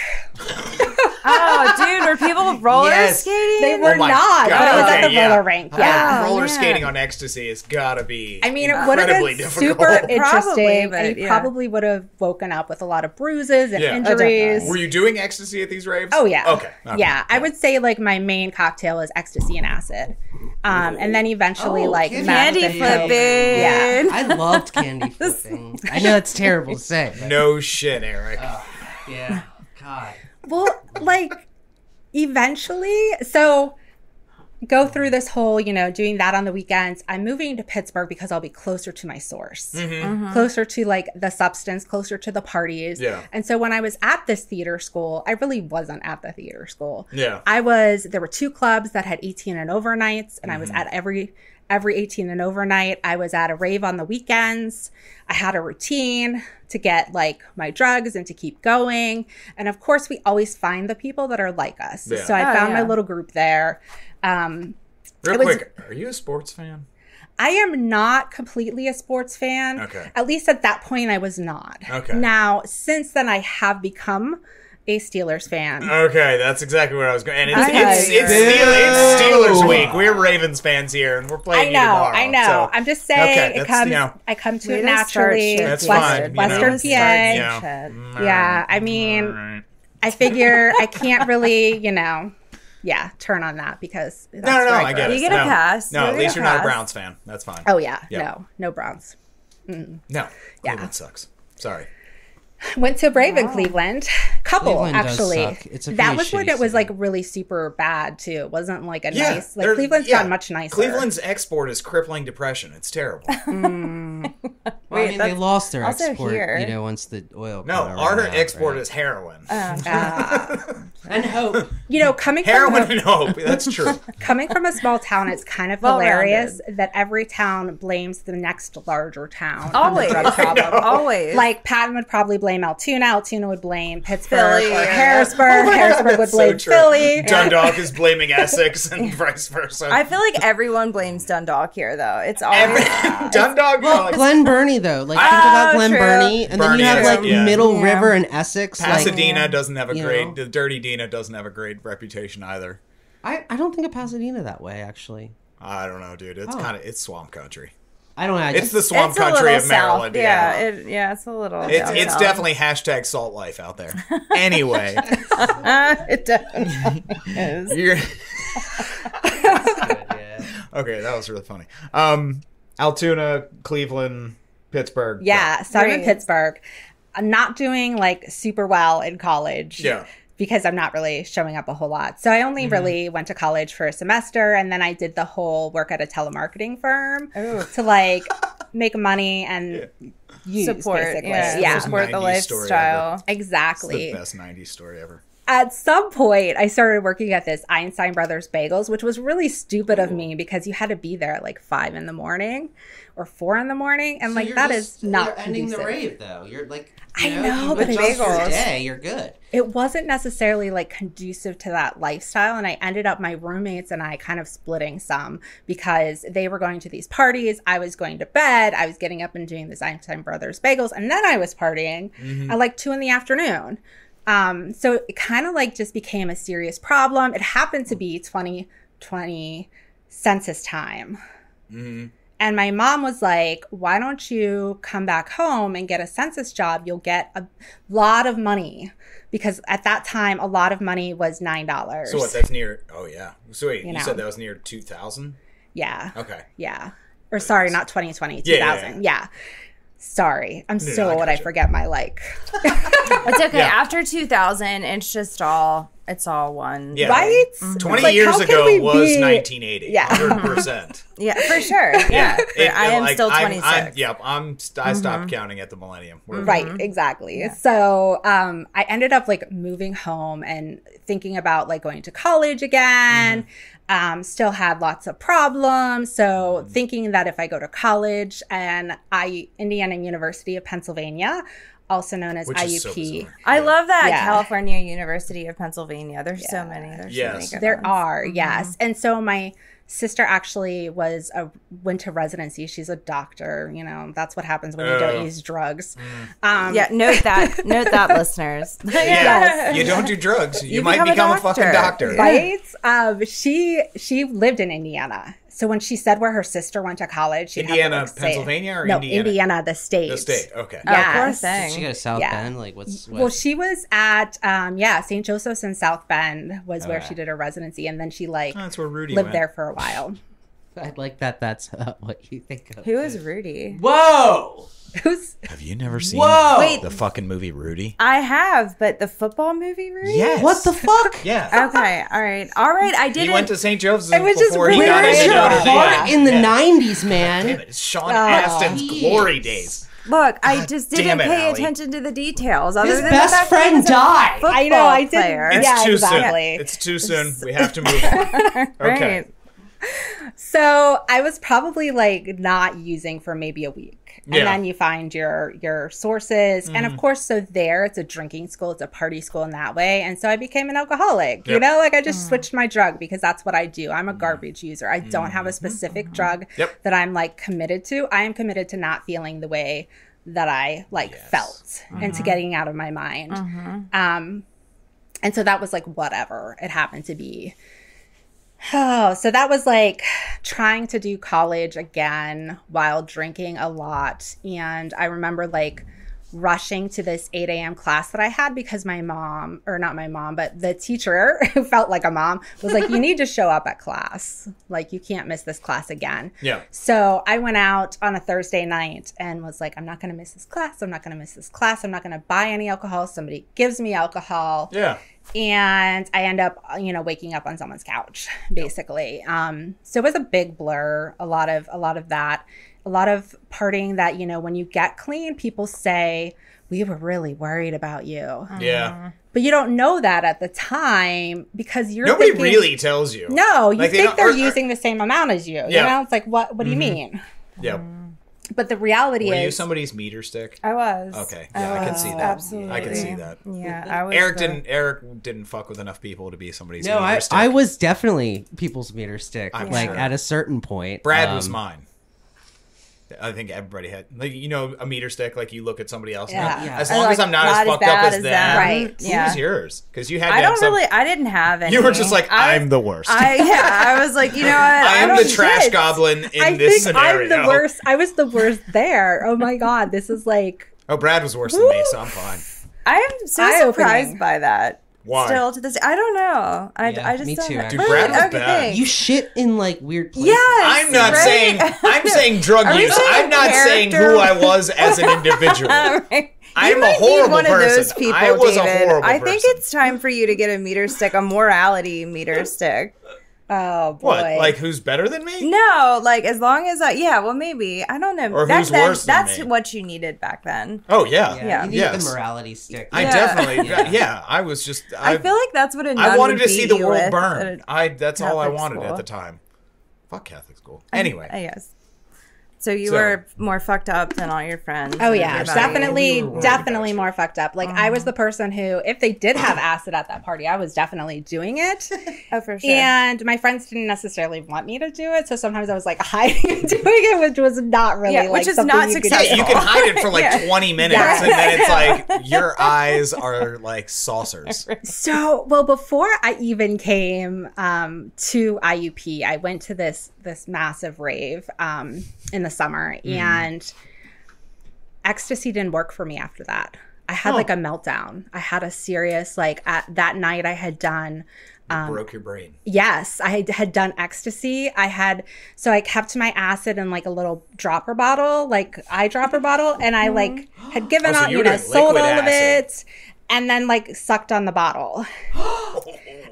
Oh, dude, were people roller
Yes.
skating?
They were
my
not,
God.
but it was at
Okay,
the
yeah.
roller rink. Yeah.
Oh,
Roller
man.
skating on ecstasy has gotta be.
I mean, it would have
incredibly
been
difficult.
super interesting.
Probably, but
and you
yeah.
probably would have woken up with a lot of bruises and
Yeah.
injuries.
Were you doing ecstasy at these raves?
Oh, yeah.
Okay.
Yeah. I would say, like, my main cocktail is ecstasy and acid. And then eventually,
Oh,
like,
candy
meth
Candy
and
flipping.
coke.
flipping.
Yeah.
I loved candy flipping. I know it's terrible to say. But,
No shit, Eric.
yeah. God.
Well, like, eventually, so go through this whole, doing that on the weekends. I'm moving to Pittsburgh because I'll be closer to my source, closer to like the substance, closer to the parties.
Yeah.
And so when I was at this theater school, I really wasn't at the theater school.
Yeah.
There were 2 clubs that had 18 and over nights, and I was at every 18 and over night. I was at a rave on the weekends. I had a routine to get like my drugs and to keep going. And of course, we always find the people that are like us.
Yeah.
So I
Oh,
found my
yeah.
little group there.
Real
it was-
quick, are you a sports fan?
I am not completely a sports fan.
Okay.
At least at that point, I was not.
Okay.
Now, since then, I have become a Steelers fan.
Okay, that's exactly where I was going. And it's
Okay.
Steelers week. We're Ravens fans here, and we're playing you tomorrow.
I know.
So.
I'm just saying
Okay,
it
that's,
comes. I come to
We
it
didn't start
naturally.
shit.
That's
West-
fine.
Western PA.
Yeah.
Yeah, I mean,
All right.
I figure I can't really, turn on that because that's
No,
where
I get it.
You get a
No.
pass.
No,
You
at
get
least
a
you're not a
pass.
Browns fan. That's fine.
Oh yeah,
Yeah.
no Browns.
No,
Yeah.
Cleveland sucks. Sorry.
Went to a brave in Cleveland. Couple
Cleveland does
actually.
suck. It's a
that
pretty
was when
shitty
it was
city.
like really super bad too. It wasn't like a
Yeah,
nice. Like
they're-
Cleveland's
yeah.
gotten much nicer.
Cleveland's export is crippling depression. It's terrible.
Well, I
Wait,
mean, they
that's
lost their
also
export,
here.
once the oil.
No,
kinda
our
ran out,
export
right?
is heroin.
and hope.
Coming
Heroin
from
and hope. That's true.
coming from a small town, it's kind of
Well-rounded.
hilarious that every town blames the next larger town
Always.
on the drug problem.
Always.
Like Patton would probably blame Altoona. Altoona would blame Pittsburgh
Philly,
or
yeah.
Harrisburg. Harrisburg would
That's so
blame
true.
Philly.
Dundalk is blaming Essex and vice versa.
I feel like everyone blames Dundalk here, though. It's always
Dundalk.
Well, Glen Burnie though, like think about Glen
true.
Burnie, and then
Burnie
you have
is-
like
yeah.
Middle
Yeah.
River and Essex.
Pasadena
like,
doesn't have a
you
great.
know.
The Dirty Dina doesn't have a great reputation either.
I don't think of Pasadena that way actually.
I don't know, dude. It's
Oh.
it's swamp country.
I don't.
It's the swamp
it's a
country
little
of Maryland.
south.
Yeah.
It's a little.
It's
down south.
definitely hashtag salt life out there. Anyway,
It definitely is.
you're
yeah.
okay. That was really funny. Altoona, Cleveland, Pittsburgh.
Yeah, so I'm in
Right.
Pittsburgh. I'm not doing like super well in college.
Yeah.
Because I'm not really showing up a whole lot. So I only really went to college for a semester, and then I did the whole work at a telemarketing firm to like make money and use
Support,
basically.
yeah,
Yeah.
support the
90s story
lifestyle.
It's
Exactly.
the best '90s story ever.
At some point, I started working at this Einstein Brothers Bagels, which was really stupid of me because you had to be there at like 5 in the morning or 4 in the morning, and
So
like
you're
that
just-
is not
you're ending the
conducive.
rave though. You're like,
I
you
know,
you
but
adjust your
bagels.
day, you're good.
It wasn't necessarily like conducive to that lifestyle, and I ended up, my roommates and I, kind of splitting some because they were going to these parties, I was going to bed, I was getting up and doing this Einstein Brothers Bagels, and then I was partying at like 2 in the afternoon. So it kind of like just became a serious problem. It happened to be 2020 census time. And my mom was like, why don't you come back home and get a census job? You'll get a lot of money. Because at that time, a lot of money was $9.
So what? That's near. Oh yeah. So wait, you
know.
said that was near 2000.
Yeah.
Okay.
Yeah. Or sorry, not 2020,
Yeah,
2000. Yeah. Sorry, I'm
No,
so
I
old. I
gotcha.
forget my like.
It's okay.
Yeah.
After 2000, it's all one.
Yeah.
Right?
20
Like,
years
how can
ago
we
was
be-
1980.
Yeah.
100%.
Yeah, for sure. Yeah. I am still 26.
I stopped counting at the millennium. We're good.
Right, exactly. So I ended up like moving home and thinking about like going to college again. Still had lots of problems. So thinking that if I go to college and Indiana University of Pennsylvania, also known as
Which is so
IUP.
bizarre.
I love that
Yeah.
California University of Pennsylvania. There's so many. There's so many
Yes.
good
There
ones.
are, yes. And so my sister actually went to residency. She's a doctor. You know, that's what happens when you don't use drugs.
Yeah, note that, listeners.
Yeah. You don't do drugs. You might
become a
become a fucking
doctor.
doctor.
Right? She lived in Indiana. So when she said where her sister went to college, she'd
Indiana,
have to, like, say it.
Pennsylvania, or
no,
Indiana?
the state.
The state. Okay.
Yes.
Poor thing.
Did she go to South
Yeah.
Bend? Like, what's
Well, she was at St. Joseph's in South Bend was where she did her residency, and then she like
That's where Rudy
lived
went.
there for a while.
I like that. That's what you think of.
Who is Rudy?
Whoa!
Who's
Have you never seen
Whoa!
Wait.
the fucking movie Rudy?
I have, but the football movie Rudy?
Yes.
What the fuck?
Yeah.
Okay, all right. I didn't.
He went to St. Joseph's
It was just
before he
weird.
got
Where's
into
your
Notre Dame.
heart in the
Yeah.
90s,
Damn
man?
it. It's Sean Astin's
jeez.
glory days.
Look, I just didn't
damn it,
pay
Allie.
attention to the details. Other
His
than
best
the fact
friend
that
died.
he's a
I know, I
football
didn't-
player.
It's
Yeah,
too
exactly.
soon. It's too soon. We have to move on. Okay.
Right.
So I was probably like not using for maybe a week. And
Yeah.
then you find your sources. And of course, so there it's a drinking school, it's a party school in that way. And so I became an alcoholic. You
Yep.
know, like I just switched my drug because that's what I do. I'm a garbage user. I don't have a specific drug
Yep.
that I'm like committed to. I am committed to not feeling the way that I like felt and to getting out of my mind. And so that was like whatever it happened to be. Oh, so that was like trying to do college again while drinking a lot. And I remember like rushing to this 8 a.m. class that I had because my mom, or not my mom, but the teacher who felt like a mom was like, you need to show up at class. Like, you can't miss this class again.
Yeah.
So I went out on a Thursday night and was like, I'm not going to miss this class. I'm not going to miss this class. I'm not going to buy any alcohol. Somebody gives me alcohol.
Yeah.
And I end up, you know, waking up on someone's couch, basically. So it was a big blur, a lot of that, a lot of partying that, you know, when you get clean, people say, we were really worried about you.
Yeah.
But you don't know that at the time because you're
Nobody
thinking,
really tells you.
No, you
Like, they
think
don't-
they're
or-
using the same amount as you. You
Yeah.
know, it's like, what do you mean?
Yeah.
But the reality
Were you
is,
somebody's meter stick?
I was.
Okay. Yeah, I can see that.
Absolutely.
I can see that.
Yeah, I was.
Eric didn't fuck with enough people to be somebody's
No,
meter stick.
I was definitely people's meter stick.
I'm
like
sure.
at a certain point.
Brad was mine. I think everybody had, like, you know, a meter stick. Like, you look at somebody else.
Yeah.
Yeah. As
And,
long
like,
as I'm not
not
as
as
fucked up
bad
as
as
them.
them.
Right.
What was yours? Because you had.
I
to have
don't
some-
really. I didn't have any.
You were just like,
I-
I'm the worst.
I was like, you know what?
I am
don't
the trash
shit.
goblin in
I
this
think
scenario.
I'm the worst. I was the worst there. Oh my God. This is like,
Oh, Brad was worse than me, so I'm fine.
I am so
Eye-opening.
surprised by that.
Why?
Still to this, I don't know. I just
me
don't
too,
know.
actually.
Dude, Brad was
Okay,
bad.
thanks.
You shit in like weird places.
Yes,
I'm not
right?
saying. I'm saying drug
Are we
use.
saying
I'm not saying
character?
who I was as an individual.
Right.
I
You
am a
might be
horrible
one
person.
of those people,
I was
David.
a horrible
I think
person.
it's time for you to get a meter stick, a morality meter stick.
oh boy.
What? Like, who's better than me?
No, like as long as yeah, well maybe I don't know.
Or
Back
who's
then,
worse than
that's
me?
what you needed back then.
Oh yeah.
Yeah.
You need
Yes.
the morality stick.
I
Yeah.
definitely.
Yeah.
Yeah. I was just.
I feel like that's what a nun
I wanted
would
to see
beat
the
you
world
with
burn.
at
That's all I
Catholic
wanted
school.
at the time. Fuck Catholic school. Anyway.
Yes. So you
So-
were more fucked up than all your friends.
Oh yeah,
Yes,
definitely,
we were worried
definitely
about you.
more fucked up. Like I was the person who, if they did have acid at that party, I was definitely doing it.
Oh, for sure.
And my friends didn't necessarily want me to do it, so sometimes I was like hiding and doing it, which was not really
Yeah,
like
which is
something
not
you could do.
successful.
You can hide it for like
Yeah.
20 minutes,
Yes.
and then it's like your eyes are like saucers.
So, well, before I even came to IUP, I went to this massive rave in the summer, and ecstasy didn't work for me after that. I had like a meltdown. I had a serious, like, that night I had done
Broke your brain.
Yes, I had done ecstasy. So I kept my acid in like a little dropper bottle, like eyedropper bottle, and I like had given
so
out,
you were doing
sold
liquid
all of
acid.
it, and then like sucked on the bottle.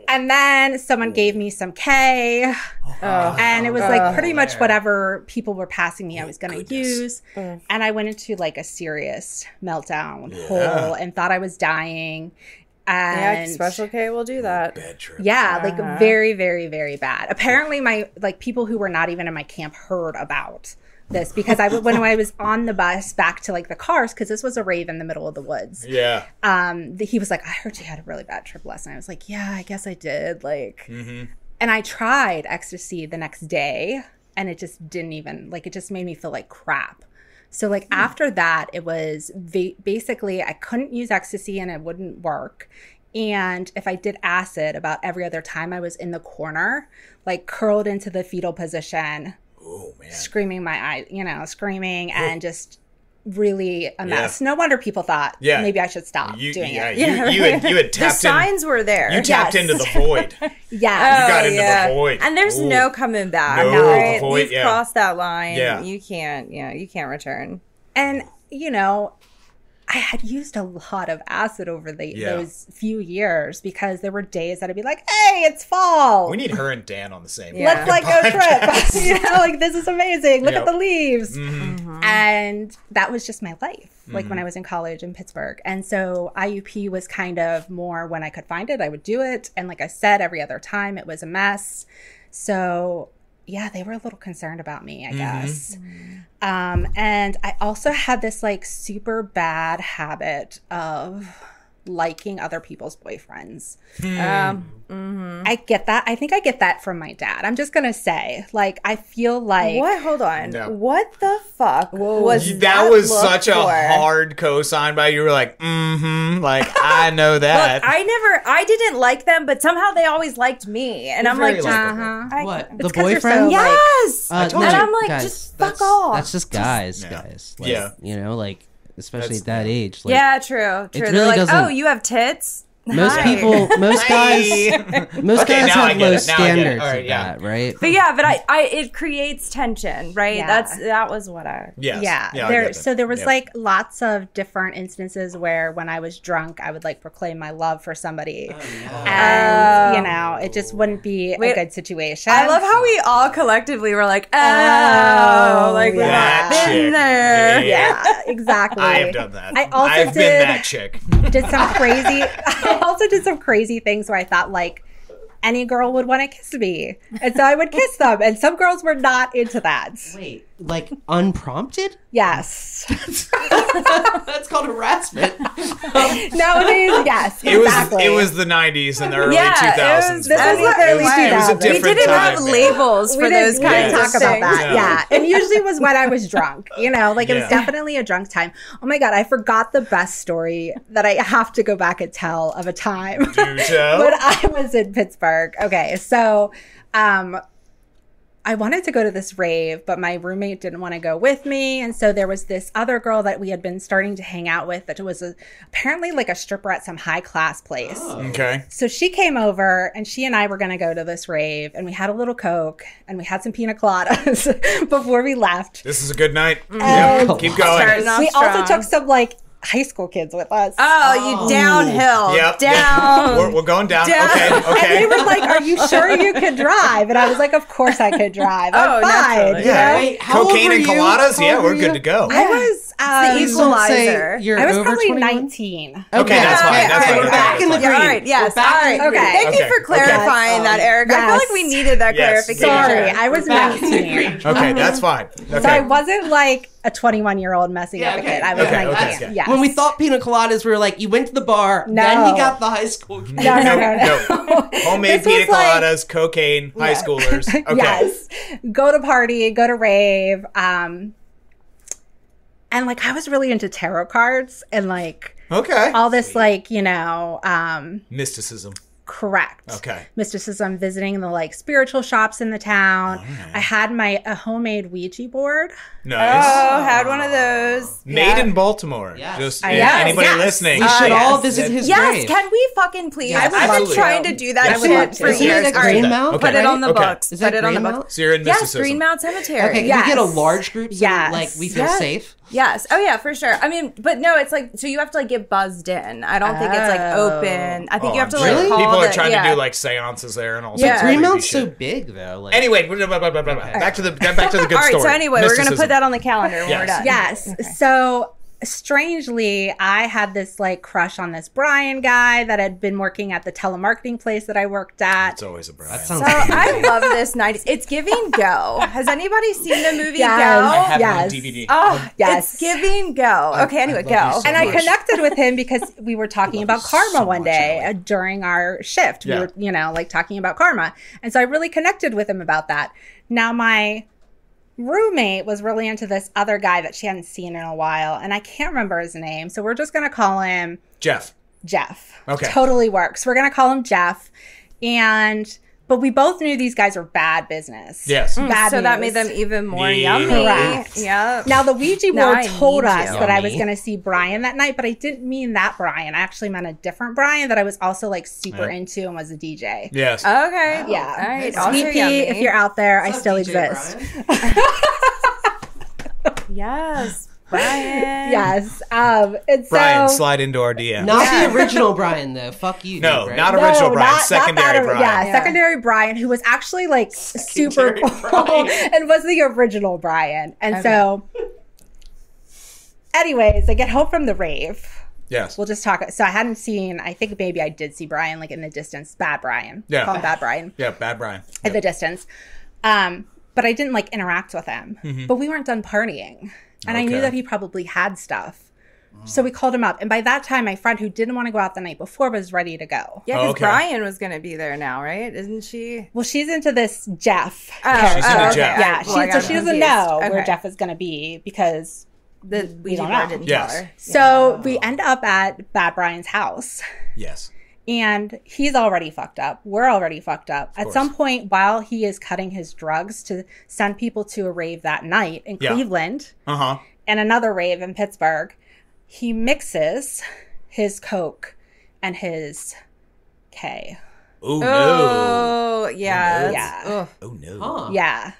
And then someone gave me some K, and it was like pretty much whatever people were passing me, I was going to use. And I went into like a serious meltdown hole and thought I was dying. And
Special K will do that.
Bad trip.
yeah, like very, very, very bad. Apparently, my like people who were not even in my camp heard about this because when I was on the bus back to like the cars, because this was a rave in the middle of the woods.
Yeah.
He was like, "I heard you had a really bad trip last night." I was like, "Yeah, I guess I did." Like, and I tried ecstasy the next day, and it just didn't even like. It just made me feel like crap. So like after that, it was basically I couldn't use ecstasy and it wouldn't work. And if I did acid, about every other time I was in the corner, like curled into the fetal position, screaming my eyes, screaming and just really a mess. No wonder people thought maybe I should stop doing it.
You had tapped
The signs were there.
You tapped into the void. You
Yeah.
got into the void.
And there's no coming back.
No,
right?
the void,
You've crossed that line.
Yeah.
You can't return.
And, I had used a lot of acid over those few years because there were days that I'd be like, hey, it's fall.
We need her and Dan on the same.
Let's like go trip. Like this is amazing. Look at the leaves. And that was just my life. Like when I was in college in Pittsburgh. And so IUP was kind of more when I could find it, I would do it. And like I said, every other time it was a mess. So yeah, they were a little concerned about me, I guess. And I also had this like super bad habit of liking other people's boyfriends. I get that. I think I get that from my dad. I'm just going to say, like, I feel like...
What? Hold on.
No.
What the fuck was
That was
look
such a
for?
hard cosign by you. Were like, like, I know that.
Look, I didn't like them, but somehow they always liked me. And I'm like,
very likable.
What? The
It's 'cause you're so,
boyfriend?
like-
yes!
I told
and
you.
I'm like,
Guys,
just fuck off.
That's just guys,
Yeah.
guys. Like,
Yeah.
like, especially
That's-
at that age. Like,
Yeah, true. They're
really
like,
doesn't-
oh, you have tits?
Most
Hi.
people, most guys
Okay, now I
have
get
low
it. Now I get it.
standards
All right,
of
yeah.
that, right?
But yeah, but I it creates tension, right?
Yeah.
That was what I...
Yes.
Yeah,
I get that.
so there was
Yeah.
like lots of different instances where when I was drunk, I would like proclaim my love for somebody, and it just wouldn't be a good situation.
I love how we all collectively were like, oh, like
That
we've
chick.
been there.
Yeah, exactly.
I have done that.
I also
I've been that chick.
did some crazy. I also did some crazy things where I thought like any girl would want to kiss me, and so I would kiss them, and some girls were not into that.
Wait, like unprompted?
Yes,
That's called harassment.
nowadays, yes,
It was
exactly.
it was the 90s and the early
Yeah,
2000s.
This was the early
It was a
2000s.
different
We didn't
time,
have
man.
labels for those
we
kinds
didn't
of
talk about
things.
that.
No.
Yeah, and usually was when I was drunk. Like it was
Yeah.
definitely a drunk time. Oh my god, I forgot the best story that I have to go back and tell of a time
Do tell.
when I was in Pittsburgh. Okay, so I wanted to go to this rave, but my roommate didn't want to go with me. And so there was this other girl that we had been starting to hang out with that was apparently like a stripper at some high class place.
Okay.
So she came over and she and I were going to go to this rave, and we had a little Coke and we had some pina coladas before we left.
This is a good night.
And
Yep. Keep going.
Starting off
we also
strong.
took some like high school kids with us.
Oh, you downhill.
Yep.
Down.
We're going down.
Down.
Okay.
And
Okay.
they were like, "Are you sure you could drive?" And I was like, "Of course I could drive. I'm
Oh,
fine."
naturally.
You know?
Yeah.
Wait, how old
Cocaine
were
and
you?
coladas?
How
Yeah,
old
we're
were
good
you?
to go.
I was.
Please don't say
equalizer.
you're
I was
over
probably
21?
19.
Okay, that's fine. That's
okay,
fine.
we're back in the
Yeah,
green.
all right, yes.
We're back
All
in the
right.
green.
Okay.
Thank you
Okay,
for clarifying that, Eric. I feel
yes.
like we needed that
Yes.
clarification.
Sorry, I was
Back in the
19.
green.
Okay, that's fine.
So I
Okay.
wasn't like a 21-year-old messing
Yeah,
up a
okay.
kid. I was
Okay,
19.
okay.
Yes.
When we thought pina coladas, we were like, you went to the bar,
No.
then you got the high school.
No.
Homemade
This was
pina
like-
coladas, cocaine, high schoolers. Okay.
Yes. Go to party, go to rave. And like I was really into tarot cards and like
Okay.
all this like,
Mysticism.
Correct.
Okay.
Mysticism, visiting the like spiritual shops in the town. I had a homemade Ouija board.
Nice.
Oh, had one of those.
Made in Baltimore.
Yes.
Just
Yes,
anybody
yes.
listening.
We should all
yes.
visit his
Yes,
grave.
can we fucking please?
Yes,
I've been
absolutely.
trying to do that
I would love
shit
to.
for
Isn't
years.
it a
All right,
Greenmount?
Okay.
Put it on the
Okay.
books.
Is
Put
that
it on the
Greenmount?
books.
So you're in
Yes,
mysticism.
Greenmount Cemetery.
Okay, can
Yes.
we get a large group so
Yes.
like we feel
Yes.
safe?
Yes. Oh yeah, for sure. I mean, but no, it's like so you have to like get buzzed in. I don't think it's like open. I think you have to like
Really?
call
People are
the-
trying
yeah.
to do like seances there and all
Yeah.
sorts of creepy
Greenmount's so
shit.
big though. Like,
Anyway, back to the good
All right.
story.
So anyway, we're gonna
Mysticism.
put that on the calendar when we're
Yes.
done.
Yes.
Okay.
So strangely, I had this like crush on this Brian guy that had been working at the telemarketing place that I worked at.
It's always a Brian.
that sounds
So I love this 90s. It's giving Go. Has anybody seen the movie
Yes.
I
Go?
have
Yes.
it on DVD.
Oh,
Yes.
it's giving Go. Okay, anyway,
I love
Go.
you so
And I
much.
connected with him because we were talking about
you
karma
so
one
much,
day
Ellie.
during our shift.
Yeah.
We were, like talking about karma. And so I really connected with him about that. Now, my roommate was really into this other guy that she hadn't seen in a while. And I can't remember his name. So we're just going to call him
Jeff.
Jeff.
Okay.
Totally works. We're going to call him Jeff. But we both knew these guys were bad business.
Yes.
Bad
So that
news.
made them even more
Yeah.
yummy.
Correct.
Yep.
Now, the Ouija
Now
board
I
told
need
us
you.
that I was
Yummy.
going to see Brian that night, but I didn't mean that Brian. I actually meant a different Brian that I was also like super
Yeah.
into and was a DJ.
Yes.
Okay.
Yeah.
All right.
Sweet
Also
Sweet Pea,
yummy.
if you're out there, I
What's up,
still
DJ
exist.
Brian?
Yes, Brian.
Yes. And
Brian,
so,
slide into our DM.
Not the original Brian though. Fuck you.
No,
dude, right?
not original Brian.
not
Secondary
that,
Brian.
Yeah,
Yeah.
secondary Brian, who was actually like super
Secondary
cool
Brian.
and was the original Brian. And
Okay.
so, anyways, I get home from the rave.
Yes.
We'll just talk. So I hadn't seen, I think maybe I did see Brian like in the distance. Bad Brian.
Yeah.
Call him Bad Brian
Yeah, bad Brian.
in the distance. But I didn't like interact with him. But we weren't done partying. And I knew
Okay.
that he probably had stuff. So we called him up. And by that time, my friend who didn't want to go out the night before was ready to go.
Yeah, because
Okay.
Brian was going to be there now, right? Isn't she?
Well, she's into this Jeff.
She's into
character.
Jeff.
Yeah,
Well, I
so
got
she doesn't
confused.
know where
Okay.
Jeff is going to be because
The Ouija
don't
board
know.
didn't
Yes.
tell her.
So we end up at Bad Brian's house.
Yes.
And he's already fucked up. We're already fucked up. At
course.
some point, while he is cutting his drugs to send people to a rave that night in
Yeah.
Cleveland
Uh-huh.
and another rave in Pittsburgh, he mixes his Coke and his K.
Oh, no.
Oh, yeah.
no.
that's-
Yeah.
ugh.
Oh, no.
Huh.
Yeah.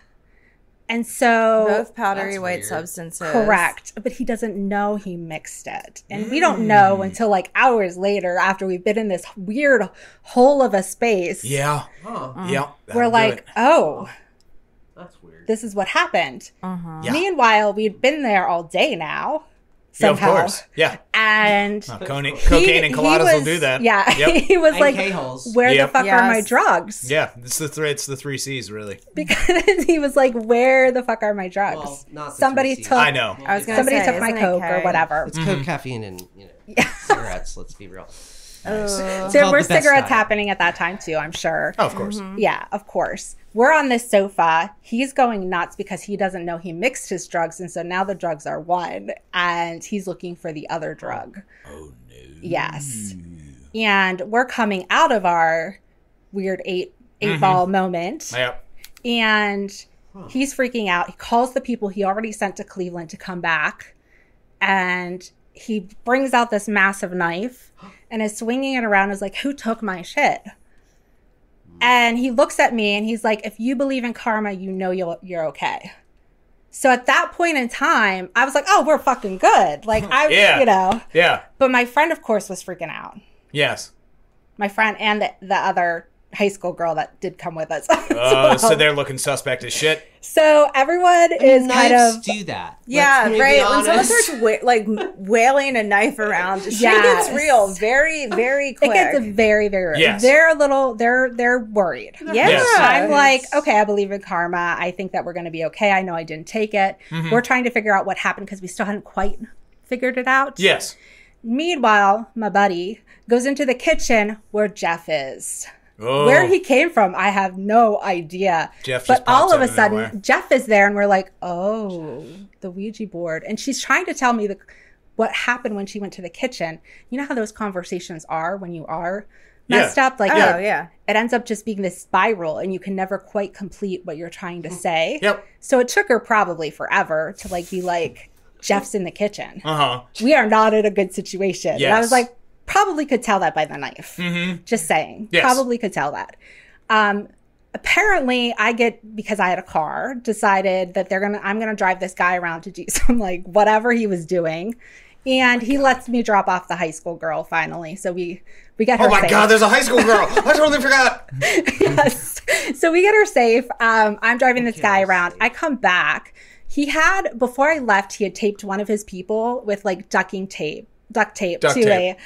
And so,
Both powdery
That's
white
weird.
substances.
correct. But he doesn't know he mixed it. And we don't know until like hours later after we've been in this weird hole of a space.
Yeah.
Huh.
Yeah.
We're
that'll do
like,
it.
oh,
That's weird.
this is what happened.
Yeah.
Meanwhile, we'd been there all day now.
Yeah, of
Somehow.
course. Yeah.
And
Cocaine
he-
and
he
coladas will
was-
do that.
Yeah.
Yep.
He was
And
like,
K-holes.
where
Yep.
the fuck are my
Yes.
drugs?
Yeah. It's the three C's, really.
Because he was like, where the fuck are my drugs?
Well, not the
Somebody
three Cs.
took
I know.
I was gonna
somebody
say,
took my
isn't it
Coke or
K?
whatever.
It's coke, caffeine, and cigarettes. Let's be real.
There
called
were
the best
cigarettes
diet.
happening at that time too, I'm sure.
Oh, of course.
Yeah, of course. We're on this sofa. He's going nuts because he doesn't know he mixed his drugs. And so now the drugs are one and he's looking for the other drug.
Oh, no.
Yes. And we're coming out of our weird eight ball moment.
Yep.
And he's freaking out. He calls the people he already sent to Cleveland to come back. And he brings out this massive knife and is swinging it around. Is like, who took my shit? And he looks at me and he's like, if you believe in karma, you know you're okay. So at that point in time, I was like, oh, we're fucking good. Like,
Yeah. Yeah.
But my friend, of course, was freaking out.
Yes.
My friend and the other high school girl that did come with us.
Oh, so they're looking suspect as shit.
So everyone is kind
Knives
of
do that.
Yeah,
Let's be
right. When someone
honest.
starts wailing a knife around, shit
Yes.
gets real very, very
it
quick.
gets very, very.
Yes.
They're a little. They're worried.
yeah.
Yes.
I'm like, okay, I believe in karma. I think that we're going to be okay. I know I didn't take it. We're trying to figure out what happened because we still hadn't quite figured it out.
Yes.
Meanwhile, my buddy goes into the kitchen where Jeff is.
Oh.
Where he came from, I have no idea.
Jeff
but
just pops
all of
out
a
of
sudden,
nowhere.
Jeff is there, and we're like, "Oh, the Ouija board." And she's trying to tell me what happened when she went to the kitchen. You know how those conversations are when you are messed up. Like,
Oh, yeah.
it ends up just being this spiral, and you can never quite complete what you're trying to say.
Yep.
So it took her probably forever to like be like, Jeff's in the kitchen.
Uh-huh.
We are not in a good situation. And I
Yes.
was like, probably could tell that by the knife. Just saying.
Yes.
Probably could tell that. Apparently because I had a car, decided that I'm gonna drive this guy around to do some like whatever he was doing. And he lets me drop off the high school girl finally. So we get her
Oh my
safe.
God, there's a high school girl. I totally forgot.
Yes. So we get her safe. I'm driving this guy around. I come back. Before I left, he had taped one of his people with like duct tape
Duct
to
tape.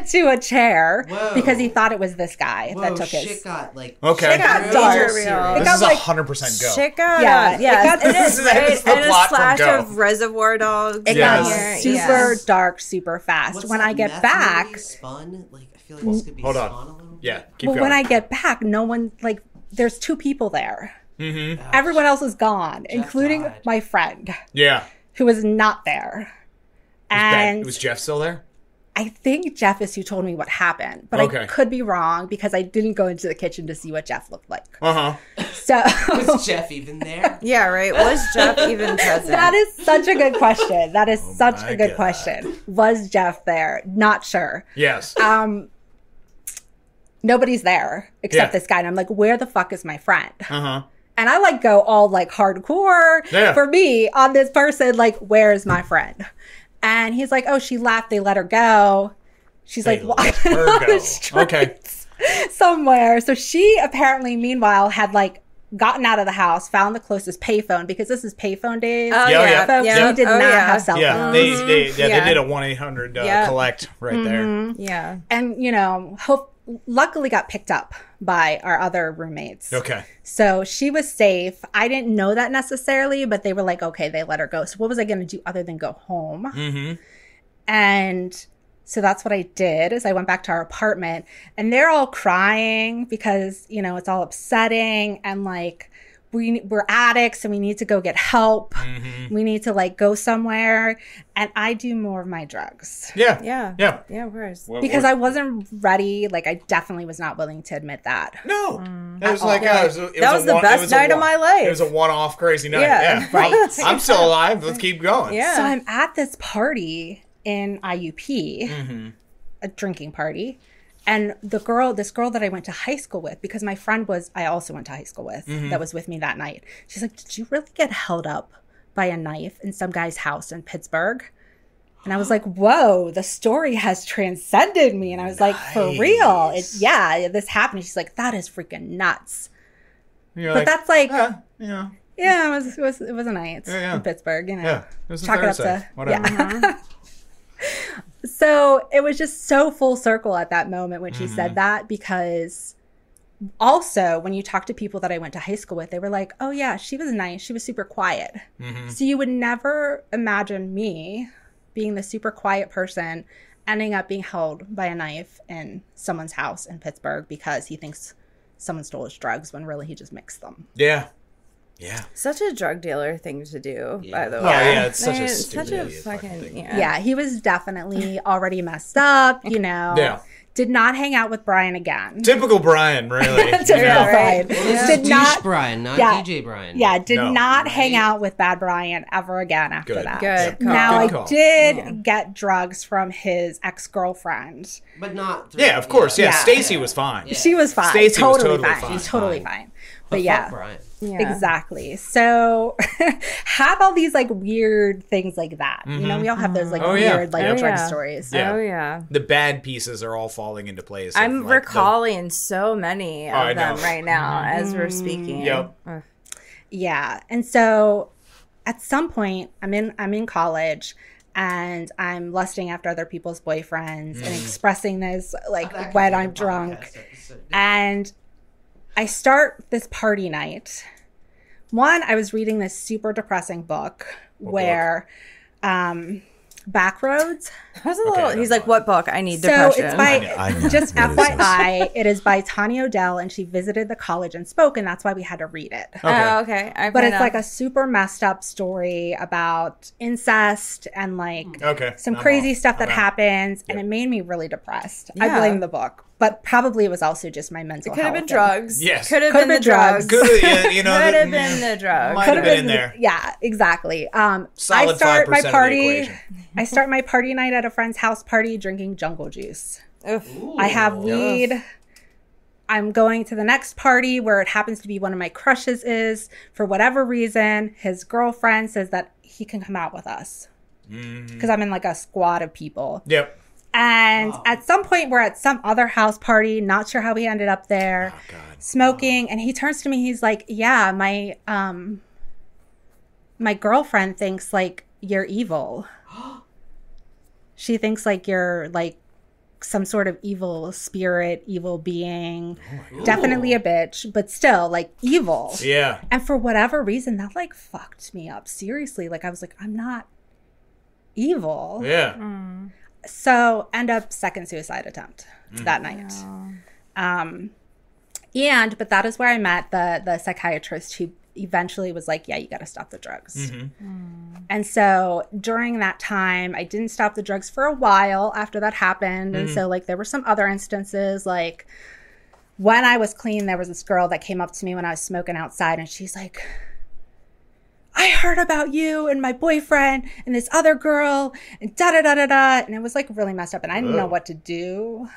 to a chair
Whoa.
because he thought it was this guy
Whoa,
that took
shit
his.
got like
Okay.
Shit got
real
dark.
serious.
Real.
It
This
got
is
like
100% go.
Shit got
Yeah,
yes,
it got-
it is, right?
This is the
And a
plot from
slash
Go.
of Reservoir Dogs.
It
Yes.
got
here.
super
Yes.
dark, super fast.
What's
when
that
I get
meth
back,
movie, Spun? Like I feel like this could be
Hold
Spun
on.
a little.
Yeah, keep
well,
going.
when I get back, no one like. There's 2 people there. Everyone else is gone, including
died.
my friend
Yeah.
who was not there. And
Was Jeff still there?
I think Jeff is who told me what happened, but
Okay.
I could be wrong because I didn't go into the kitchen to see what Jeff looked like.
Uh-huh.
So
Was Jeff even there?
Yeah, right. Was Jeff even present?
that is such a good question. That is such
my
a good
God.
question. Was Jeff there? Not sure.
Yes.
Nobody's there except
Yeah.
this guy. And I'm like, where the fuck is my friend?
Uh-huh.
And I like go all like hardcore
Yeah.
for me on this person, like, where is my friend? And he's like, oh, she left. They let her go. She's
They
like,
let
walking
her
on
go.
the streets somewhere. So she apparently, meanwhile, had like gotten out of the house, found the closest payphone because this is payphone days.
Oh,
Yeah, yeah.
Folks,
Yeah.
we did
Oh,
not
yeah.
have cell
Yeah,
phones.
they
Yeah.
did a 1-800
Yeah.
collect right there.
Yeah.
And, you know, luckily got picked up by our other roommates.
Okay.
So she was safe. I didn't know that necessarily, but they were like, okay, they let her go. So what was I going to do other than go home?
Mm-hmm.
And so that's what I did is I went back to our apartment and they're all crying because, you know, it's all upsetting and like we're addicts and we need to go get help. We need to like go somewhere. And I do more of my drugs
Yeah.
Yeah.
Yeah.
Yeah, of course.
because I wasn't ready. Like I definitely was not willing to admit that.
No. It was like,
Yeah.
it was
That was the best night of my life.
It was a one-off crazy night.
Yeah.
Yeah.
Right.
I'm still alive. Let's keep going.
Yeah.
So I'm at this party in IUP, a drinking party. And this girl that I went to high school with, because my friend I also went to high school with, that was with me that night. She's like, did you really get held up by a knife in some guy's house in Pittsburgh? And I was like, whoa, the story has transcended me. And I was like, for real? This happened. She's like, that is freaking nuts.
You're
But that's like,
yeah.
yeah, it was a night
Yeah.
in Pittsburgh, you know.
Yeah. It was a
Chalk it up
Thursday.
to
Whatever.
yeah. So it was just so full circle at that moment when she said that, because also when you talk to people that I went to high school with, they were like, oh yeah, she was nice. She was super quiet. So you would never imagine me being the super quiet person ending up being held by a knife in someone's house in Pittsburgh because he thinks someone stole his drugs when really he just mixed them.
Yeah. Yeah.
Such a drug dealer thing to do, by the
Oh,
way.
yeah, it's such a
It's
stupid
such a
idiot fucking
fucking
thing.
yeah.
He was definitely already messed up, you know.
Yeah.
Did not hang out with Brian again.
Typical Brian, really.
Typical
Yeah.
Brian.
This
Did
is
not,
douche Brian, not
yeah.
DJ Brian.
yeah, did
No.
not hang
Right.
out with bad Brian ever again after
Good.
that.
Good call.
Now
Good call.
I did get drugs from his ex-girlfriend.
But not.
Yeah, of course. Yeah,
Yeah.
Stacy was fine.
Yeah.
She was fine.
Stacey was
totally
totally
fine.
fine.
She's totally fine. But
Fuck
yeah.
Brian.
Yeah.
Exactly. So have all these like weird things like that. You know, we all have those like
Oh, yeah.
weird like
Yep.
drug
Yeah.
stories.
Yeah.
Oh yeah.
The bad pieces are all falling into place.
I'm
of, like,
recalling so many of
I
them
know.
right now as we're speaking.
Yep.
Ugh.
Yeah. And so at some point I'm in college and I'm lusting after other people's boyfriends and expressing this like
That could
when
be a
I'm drunk.
podcast episode.
And I start this party night. One, I was reading this super depressing book where Backroads.
I was a little.
Okay,
He's
no,
like, "What book? I need
So
depression."
it's by
I know
just
what is
FYI, it is by Tanya Odell, and she visited the college and spoke, and that's why we had to read it.
Oh, okay.
But it's like a super messed up story about incest and like
Okay.
some
I'm
crazy
off.
stuff that
I'm out.
happens, and
Yep.
it made me really depressed. I
Yeah.
blame the book. but probably it was also just my mental
It could have
health.
been drugs.
Yes.
Could have been the drugs.
Could have, you know,
Could have been the drugs.
Might have been in there.
Yeah, exactly.
Solid 5% of the equation.
I start my party night at a friend's house party drinking jungle juice.
Oof.
I have weed. I'm going to the next party where it happens to be one of my crushes is. For whatever reason, his girlfriend says that he can come out with us. Because I'm in like a squad of people.
Yep.
And at some point, we're at some other house party. Not sure how we ended up there.
Oh, God.
Smoking. And he turns to me. He's like, yeah, my girlfriend thinks like you're evil. She thinks like you're like some sort of evil spirit, evil being. Definitely a bitch, but still like evil.
Yeah.
And for whatever reason, that like fucked me up. Seriously. Like I was like, I'm not evil.
Yeah.
So end up second suicide attempt that night. But that is where I met the psychiatrist who eventually was like, yeah, you got to stop the drugs. And so during that time, I didn't stop the drugs for a while after that happened. And so like there were some other instances, like when I was clean, there was this girl that came up to me when I was smoking outside and she's like, I heard about you and my boyfriend and this other girl and da-da-da-da-da. And it was like really messed up and I didn't know what to do.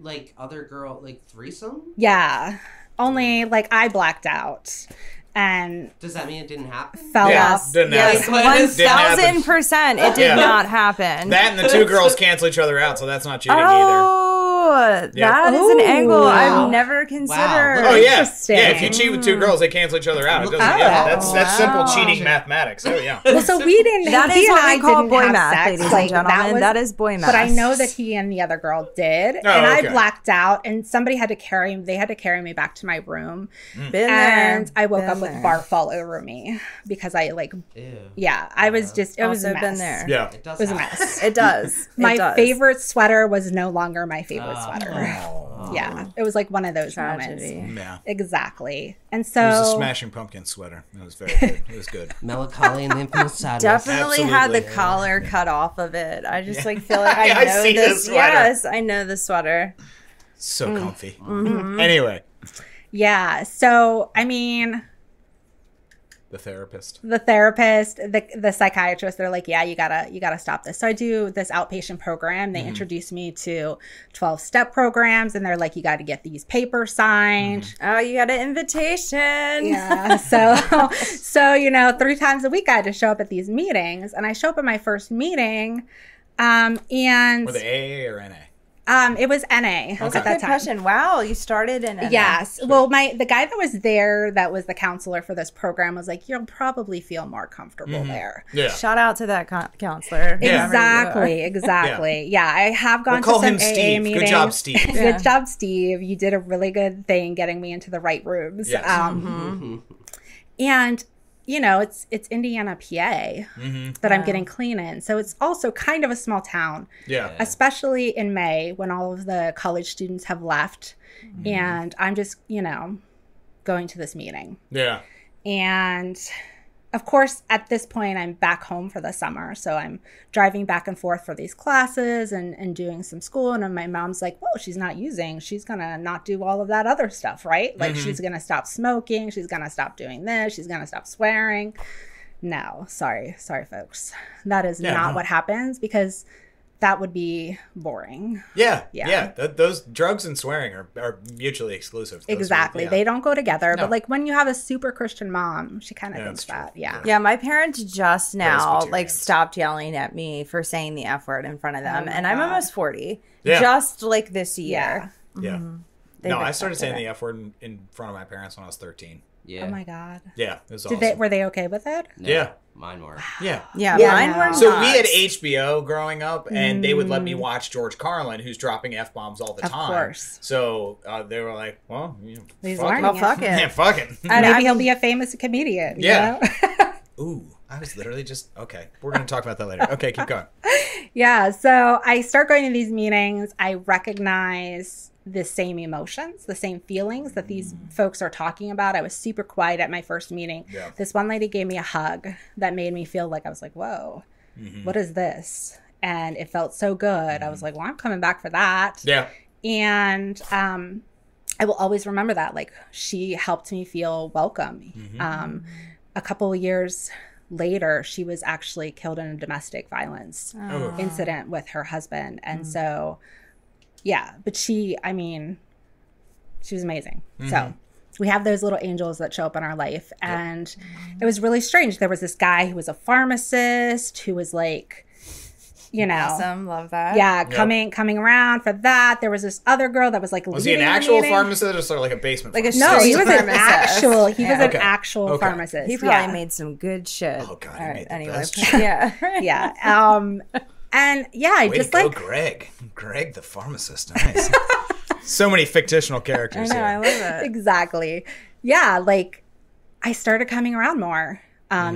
Like other girl, like threesome?
Yeah. Only like I blacked out and
Does that mean it didn't happen?
fell off.
Didn't
Yes,
happen. Didn't happen.
1000%. It did
Yeah.
not happen.
That and the two girls cancel each other out, so that's not cheating either.
Oh,
Yeah.
that is an
Ooh.
angle
Wow.
I've never considered.
Oh yeah,
Interesting.
yeah. If you cheat with two girls, they cancel each other out. It doesn't, yeah, that's simple cheating mathematics. Oh yeah.
Well, so we didn't.
That
he
is
and
what
I
we call
didn't
boy
have
math,
sex.
ladies
Like,
and gentlemen. That is boy math.
But I know that he and the other girl did, and
okay.
I blacked out. And somebody had to carry. They had to carry me back to my room,
Been
and
there.
I woke
Been
up with
there.
barf all over me because I like.
Ew.
Yeah, I was just. It was a
Also
mess.
been there.
Yeah.
It does
It was a
happen.
mess.
It does.
My
It does.
favorite sweater was no longer my favorite sweater.
Oh.
Yeah, it was like one of those
Tragedy.
moments.
Yeah.
Exactly. And
It was a
so
Smashing Pumpkin sweater. It was very good. It was good.
Melancholy and the infamous sadness.
Definitely had the
Absolutely.
collar cut off of it. I just like feel like
Yeah,
I
I
know
see
this.
the sweater.
Yes, I know the sweater.
So comfy. Anyway,
yeah. So I mean,
the therapist.
the therapist, the psychiatrist, they're like, yeah, you gotta stop this. So I do this outpatient program. They introduce me to 12-step programs, and they're like, you got to get these papers signed.
Oh, you got an invitation.
Yeah. So 3 times a week I had to show up at these meetings, and I show up at my first meeting, and
Were they AA or NA?
it was NA
That's
at
a
that
good
time.
question. Wow, you started in NA.
Yes. Well, the guy that was there, that was the counselor for this program, was like, you'll probably feel more comfortable there.
Yeah.
Shout out to that counselor.
Yeah.
Exactly. Yeah, I have gone
We'll call
to some
him
AA
Steve.
meetings.
Good job, Steve.
Yeah.
Good job, Steve. You did a really good thing getting me into the right rooms.
Yes.
And it's Indiana, PA that I'm getting clean in. So it's also kind of a small town,
Yeah.
especially in May when all of the college students have left. And I'm just, going to this meeting.
Yeah.
And of course, at this point, I'm back home for the summer. So I'm driving back and forth for these classes and doing some school. And my mom's like, well, she's not using. She's going to not do all of that other stuff, right? Like she's going to stop smoking. She's going to stop doing this. She's going to stop swearing. No, sorry, folks. That is not what happens because that would be boring.
Yeah.
Yeah.
Those drugs and swearing are mutually exclusive. Those
Exactly.
yeah.
They don't go together.
No.
But like when you have a super Christian mom, she kind of
Yeah,
thinks
that's true.
that. Yeah.
Yeah, my parents just now
Presbyterians.
stopped yelling at me for saying the F word in front of them,
my
and I'm
God.
almost 40.
Yeah.
Just like this year.
Yeah.
They've
No, I started
accepted
saying
it.
the F word in front of my parents when I was 13.
Yeah.
Oh my God.
Yeah. It was
Did
awesome.
were they okay with it?
No,
Yeah.
Mine were.
Yeah.
Yeah,
Yeah,
mine
no.
were
So
not.
we had HBO growing up, and they would let me watch George Carlin, who's dropping F-bombs all the
Of
time.
course.
So they were like, well,
He's
fuck
learning
it.
Well, fuck it.
Yeah, fuck it.
And
Maybe
I
he'll
mean-
be a famous comedian.
Yeah.
You know?
Ooh, I was literally just, okay. We're going to talk about that later. Okay, keep going.
Yeah. So I start going to these meetings. I recognize the same emotions, the same feelings that these folks are talking about. I was super quiet at my first meeting.
Yeah.
This one lady gave me a hug that made me feel like I was like, whoa, what is this? And it felt so good. I was like, well, I'm coming back for that.
Yeah.
And I will always remember that. Like, she helped me feel welcome. A couple of years later, she was actually killed in a domestic violence incident with her husband. And so, yeah, but she was amazing. So we have those little angels that show up in our life. And it was really strange. There was this guy who was a pharmacist who was like, you know,
awesome, love that.
Yeah, coming around for that. There was this other girl that was like,
was he an actual pharmacist or sort of like a basement?
Like
pharmacist?
No, he was an
pharmacist.
actual pharmacist.
He probably made some good shit.
Oh god,
All
he made the best.
Yeah,
yeah. And yeah, I
Way
just
to go,
like
Greg the pharmacist. Nice. So many fictional characters
I know, I
here.
love it.
exactly. Yeah, like I started coming around more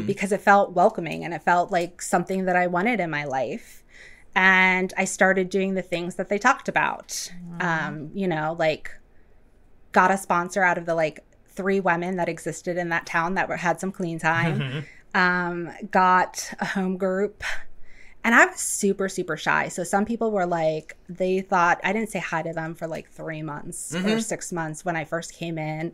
because it felt welcoming and it felt like something that I wanted in my life. And I started doing the things that they talked about. You know, like got a sponsor out of the like 3 women that existed in that town that had some clean time. Got a home group. And I was super, super shy. So some people were like, they thought, I didn't say hi to them for like 3 months or 6 months when I first came in.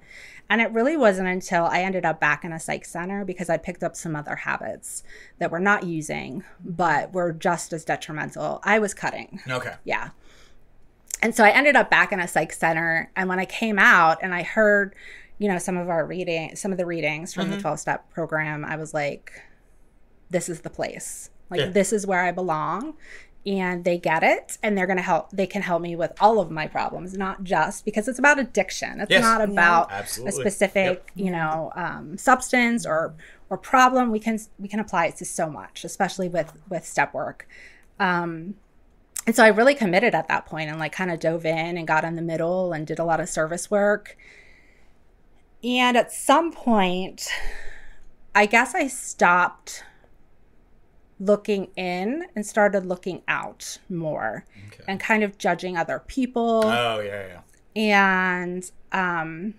And it really wasn't until I ended up back in a psych center because I picked up some other habits that we're not using, but were just as detrimental. I was cutting.
Okay.
Yeah. And so I ended up back in a psych center. And when I came out and I heard, you know, some of the readings from the 12-step program, I was like, this is the place. Like, this is where I belong, and they get it, and they're going to help. They can help me with all of my problems, not just because it's about addiction. It's not about a specific, you know, substance or problem. We can apply it to so much, especially with step work. And so I really committed at that point and like kind of dove in and got in the middle and did a lot of service work. And at some point, I guess I stopped looking in and started looking out more and kind of judging other people.
Oh, yeah.
And I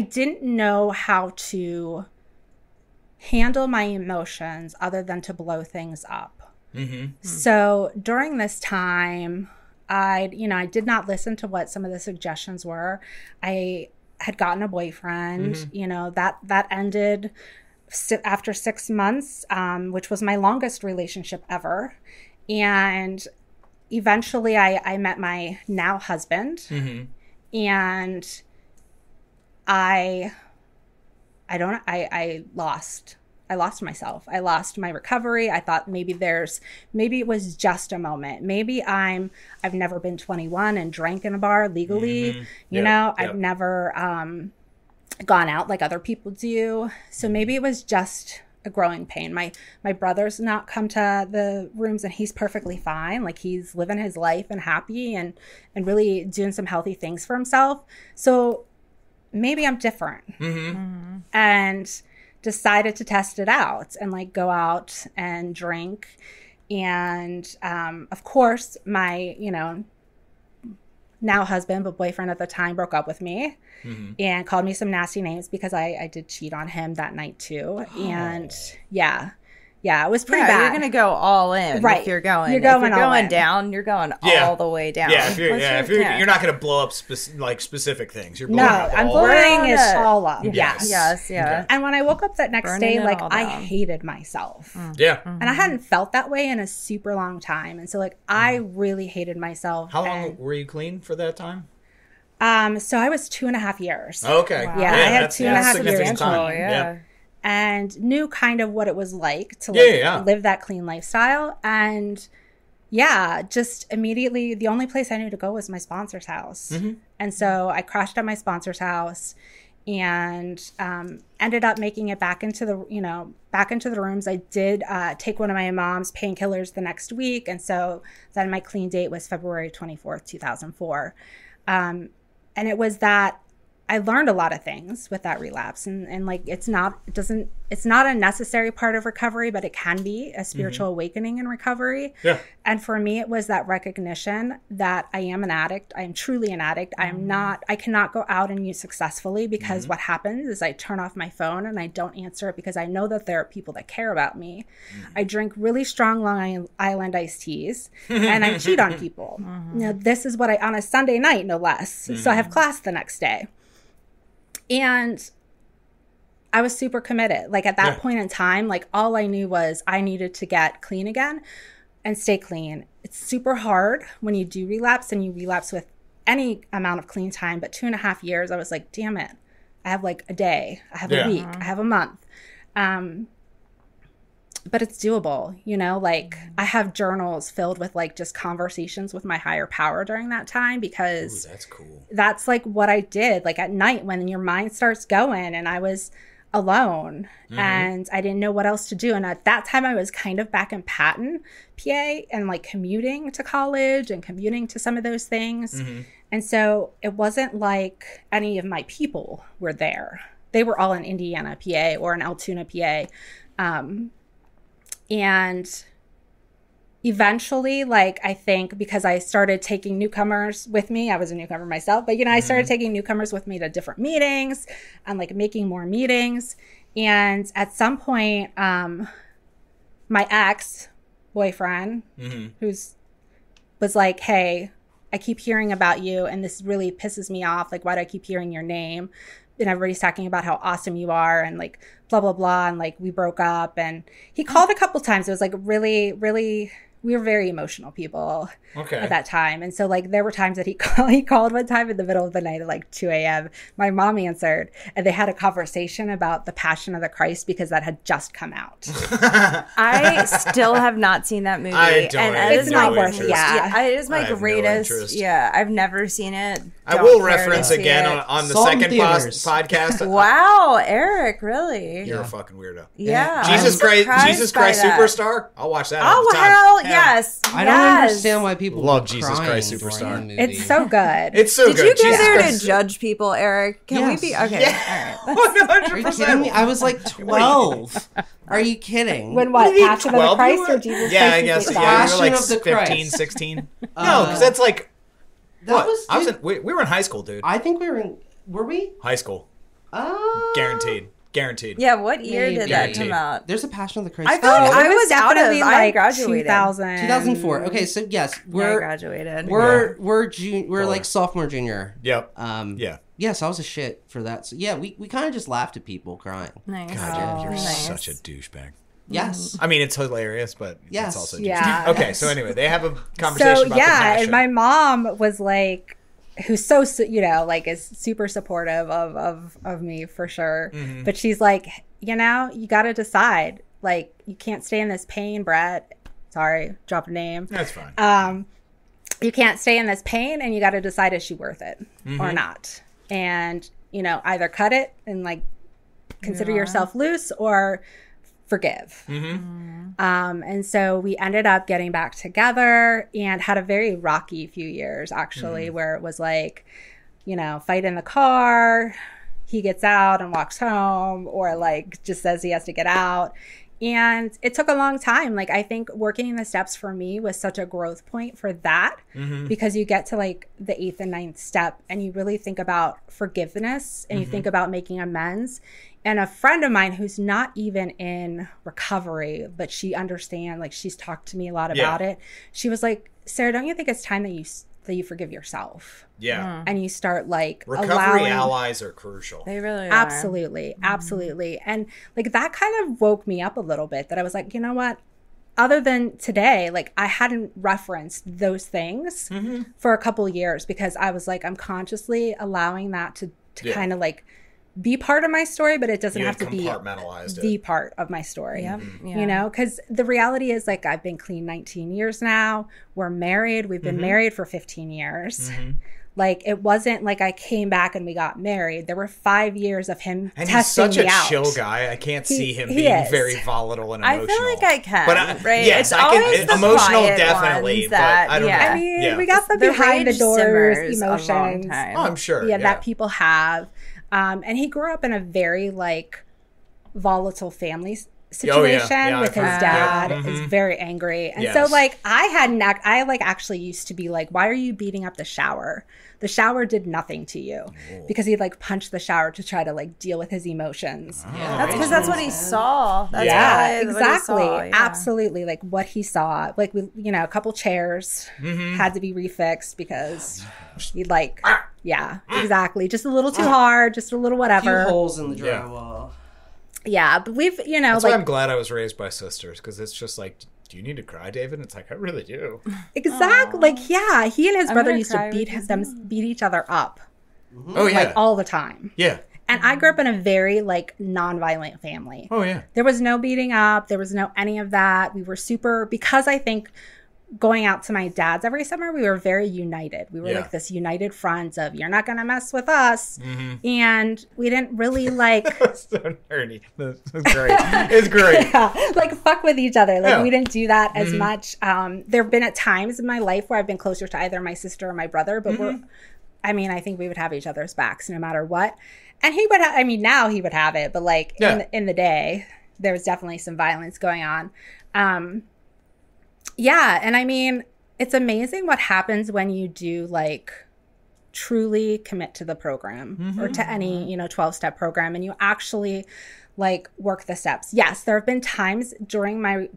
didn't know how to handle my emotions other than to blow things up. So during this time, I did not listen to what some of the suggestions were. I had gotten a boyfriend, you know, that ended after 6 months, which was my longest relationship ever. And eventually I met my now husband, and I lost myself. I lost my recovery. I thought maybe it was just a moment. Maybe I've never been 21 and drank in a bar legally. You know, I've never gone out like other people do. So maybe it was just a growing pain. My brother's not come to the rooms and he's perfectly fine. Like he's living his life and happy and really doing some healthy things for himself. So maybe I'm different. And decided to test it out and like go out and drink. And of course my, you know, now husband, but boyfriend at the time, broke up with me and called me some nasty names because I did cheat on him that night too. Oh. And yeah, it was pretty bad.
You're going to go all in.
Right.
If you're going down, you're going all the way down.
Yeah, you're not going to blow up specific things. You're blowing up
I'm
all
blowing it all up.
Yes.
Okay.
And when I woke up that next day, like I hated myself.
Yeah.
And I hadn't felt that way in a super long time. And so like I really hated myself.
How long were you clean for that time?
So I was 2.5 years.
Okay.
Wow. Yeah, I had 2.5 years
time.
Yeah.
And knew kind of what it was like to live that clean lifestyle. And just immediately, the only place I knew to go was my sponsor's house. And so I crashed at my sponsor's house and ended up making it back into the rooms. I did take one of my mom's painkillers the next week. And so then my clean date was February 24th, 2004. And it was that I learned a lot of things with that relapse, and like it's not a necessary part of recovery, but it can be a spiritual awakening in recovery.
Yeah.
And for me, it was that recognition that I am an addict. I am truly an addict. I cannot go out and use successfully because what happens is I turn off my phone and I don't answer it because I know that there are people that care about me. I drink really strong Long Island iced teas and I cheat on people. You know, this is what on a Sunday night, no less. So I have class the next day. And I was super committed. Like at that point in time, like all I knew was I needed to get clean again and stay clean. It's super hard when you do relapse and you relapse with any amount of clean time. But 2.5 years, I was like, damn it. I have like a day. I have a week. I have a month. But it's doable, you know, like I have journals filled with like just conversations with my higher power during that time because
that's cool.
That's like what I did. Like at night when your mind starts going and I was alone and I didn't know what else to do. And at that time I was kind of back in Patton, PA, and like commuting to college and commuting to some of those things. And so it wasn't like any of my people were there. They were all in Indiana, PA, or in Altoona, PA. And eventually, like, I think because I started taking newcomers with me, I was a newcomer myself, but, you know, I started taking newcomers with me to different meetings and like making more meetings. And at some point, my ex-boyfriend, was like, hey, I keep hearing about you and this really pisses me off. Like, why do I keep hearing your name? And everybody's talking about how awesome you are and like blah, blah, blah. And like we broke up and he called a couple times. It was like really, really, we were very emotional people at that time. And so like there were times that he called one time in the middle of the night at like 2 a.m. My mom answered and they had a conversation about the Passion of the Christ because that had just come out.
I still have not seen that movie.
I don't.
And
It's not worth it. Yeah.
It is my greatest. I've never seen it.
I will reference again on the second podcast.
Wow, Eric, really?
You're a fucking weirdo.
Yeah.
Jesus Christ Superstar? I'll watch that.
Oh, hell yes.
I don't understand why people
love Jesus Christ Superstar.
It's so good.
It's so good.
Did you go there to judge people, Eric? Can we be okay?
Yeah.
All right.
100%. Are you kidding me? I was like 12. Are you kidding?
When what? Passion of the Christ or Jesus Christ?
Yeah, I guess. Yeah, you were like
Passion of the
15,
Christ.
16. No, because that's like.
That
What? We were in high school, dude.
I think we were in. Were we?
High school. Guaranteed.
Yeah, what year did that come out?
There's a Passion of the Christ.
I feel like I was
definitely
I graduated.
2004.
Okay, so yes,
I graduated.
We're like sophomore, junior.
Yep.
Yeah. Yes, I was a shit for that. So yeah, we kind of just laughed at people crying.
Nice.
God, you're
nice.
such a douchebag.
Yes.
I mean, it's hilarious, but
Yes.
it's also
Yeah.
Okay, so anyway, they have a conversation about the passion.
And my mom was like, who's so, you know, like is super supportive of me for sure. But she's like, you know, you got to decide. Like, you can't stay in this pain, Brett. Sorry, drop a name.
That's fine.
You can't stay in this pain and you got to decide, is she worth it or not? And, you know, either cut it and like consider yourself loose or forgive. And so we ended up getting back together and had a very rocky few years actually, where it was like, you know, fight in the car, he gets out and walks home, or like just says he has to get out. And it took a long time. Like, I think working the steps for me was such a growth point for that, because you get to like the 8th and 9th step and you really think about forgiveness and you think about making amends. And a friend of mine who's not even in recovery, but she understands, like she's talked to me a lot about it. She was like, Sarah, don't you think it's time that you forgive yourself?
Yeah.
And you start like
Recovery allies are crucial.
They really are.
Absolutely. And like that kind of woke me up a little bit, that I was like, you know what? Other than today, like I hadn't referenced those things for a couple years, because I was like, I'm consciously allowing that to kind of like be part of my story, but it doesn't have to be the part of my story. You know, because the reality is like I've been clean 19 years now. We're married. We've been married for 15 years. Like, it wasn't like I came back and we got married. There were 5 years of him testing me out.
He's such a chill guy. I can't see him being very volatile and emotional.
I feel like I can,
but
right?
Yes,
it's always the
emotional,
quiet
definitely.
Ones that,
but I don't know.
I mean, we got the behind the doors emotions.
Oh, I'm sure.
That people have. And he grew up in a very like volatile family situation with his dad. Is very angry. And so like I like actually used to be like, why are you beating up the shower? The shower did nothing to you, because he'd like punch the shower to try to like deal with his emotions.
That's because that's what he saw. That's
exactly.
what he saw.
Absolutely. Like what he saw, like we, you know, a couple chairs had to be refixed because he'd like, exactly. Just a little too hard, just a little whatever.
Few holes in the drywall.
Yeah, but we've, you know,
That's
like
why I'm glad I was raised by sisters, because it's just like, do you need to cry, David? And it's like, I really do.
exactly. Like, yeah, he and his brother used to
cry
beat each other up.
Oh yeah,
like all the time.
Yeah.
And I grew up in a very like non-violent family.
Oh yeah.
There was no beating up. There was no any of that. We were super, because I think going out to my dad's every summer, we were very united. We were like this united front of, you're not going to mess with us. And we didn't really like...
So nerdy. It's great. It's great.
Like fuck with each other. Like we didn't do that as much. There have been at times in my life where I've been closer to either my sister or my brother, but I think we would have each other's backs no matter what. And he would now he would have it, but like in the day, there was definitely some violence going on. Yeah, and I mean, it's amazing what happens when you do like truly commit to the program or to any, 12-step program, and you actually like work the steps. Yes, there have been times during my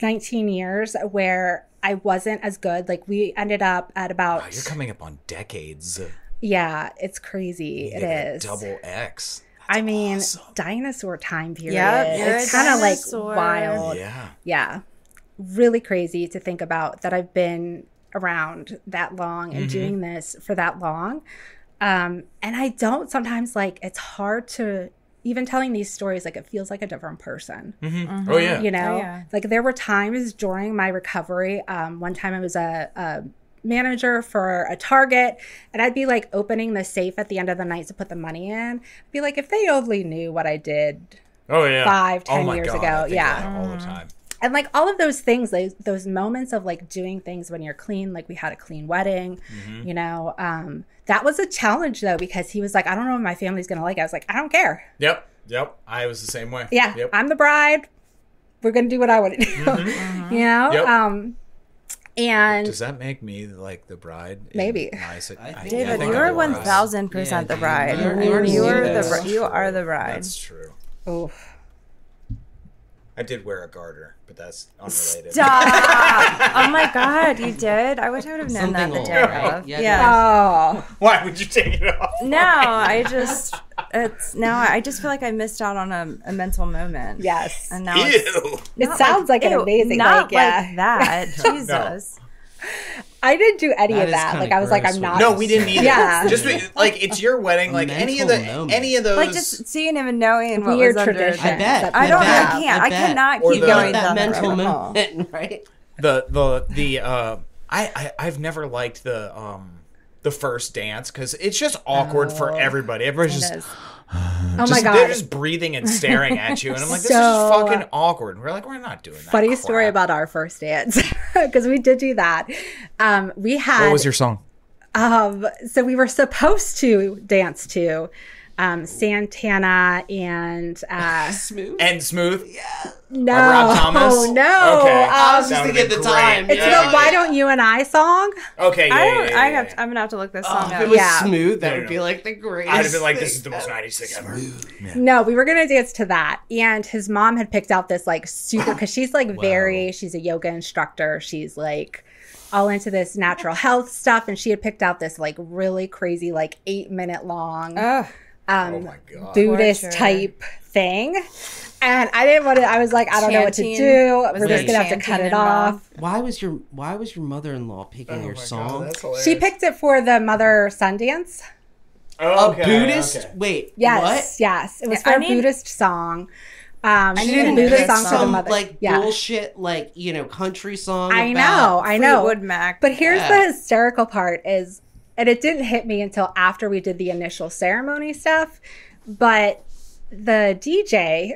19 years where I wasn't as good. Like we ended up at about...
Wow, you're coming up on decades.
Yeah, it's crazy. It is.
Double X.
I mean,
awesome.
Dinosaur time period.
Yep,
it's kind of like
dinosaur.
wild.
Yeah.
Yeah. Really crazy to think about that I've been around that long and doing this for that long. And I don't sometimes like, it's hard to, even telling these stories, like it feels like a different person.
Oh yeah.
You know, like there were times during my recovery. One time I was a manager for a Target, and I'd be like opening the safe at the end of the night to put the money in. I'd be like, if they only knew what I did 5-10 years ago.
I think that all the time.
And like all of those things, those moments of like doing things when you're clean, like we had a clean wedding, that was a challenge though, because he was like, I don't know if my family's going to like it. I was like, I don't care.
Yep. I was the same way.
Yeah.
Yep.
I'm the bride. We're going to do what I want to do. You know?
Yep.
And
does that make me like the bride?
Maybe.
David, you are 1,000% the bride. You are the bride.
That's true.
Oh.
I did wear a garter, but that's unrelated.
Stop! Oh my God, you did? I wish I would have known that the day of.
Yeah.
Oh. Why would you take it off?
No, I just feel like I missed out on a mental moment.
Yes.
And now
it sounds like an amazing
not like that. Jesus.
I didn't do any of that. Like I was like, I'm not.
No, we didn't either.
Yeah.
Just like it's your wedding. Like any of those.
Like just seeing him and knowing what
weird
was
tradition.
I bet.
I can't. I cannot keep going
that
down
mental
that
moment, right?
I've never liked the first dance because it's just awkward for everybody. Everybody's just.
Oh my God.
They're just breathing and staring at you. And I'm like, this is fucking awkward. And we're like, we're not doing that.
Funny story about our first dance. Because we did do that. We had...
What was your song?
So we were supposed to dance to Santana and...
Smooth?
And Smooth?
Yeah.
No.
Rob Thomas?
No.
Okay.
I was just to get the time.
It's the Why Don't You and I song.
Okay,
I'm going to have to look this song
If
up.
it was Smooth, that would be like the greatest.
I'd have been like, this is the most 90s thing ever. Yeah.
No, we were going to dance to that. And his mom had picked out this like super... Because she's like she's a yoga instructor. She's like... all into this natural health stuff, and she had picked out this like really crazy like 8-minute long
Oh my God.
Buddhist type thing, and I didn't want to. I was like, I don't know what to do. We're just gonna have to cut it off.
Why was your mother-in-law picking your song?
God,
she picked it for the mother-son dance.
Oh, okay,
A Buddhist?
Okay.
Wait,
Yes,
what?
yes, it was for a Buddhist song.
She
didn't
pick
Buddhist song for the
some
mother.
bullshit country song.
I know.
Fleetwood Mac.
But here's the hysterical part is, and it didn't hit me until after we did the initial ceremony stuff, but the DJ,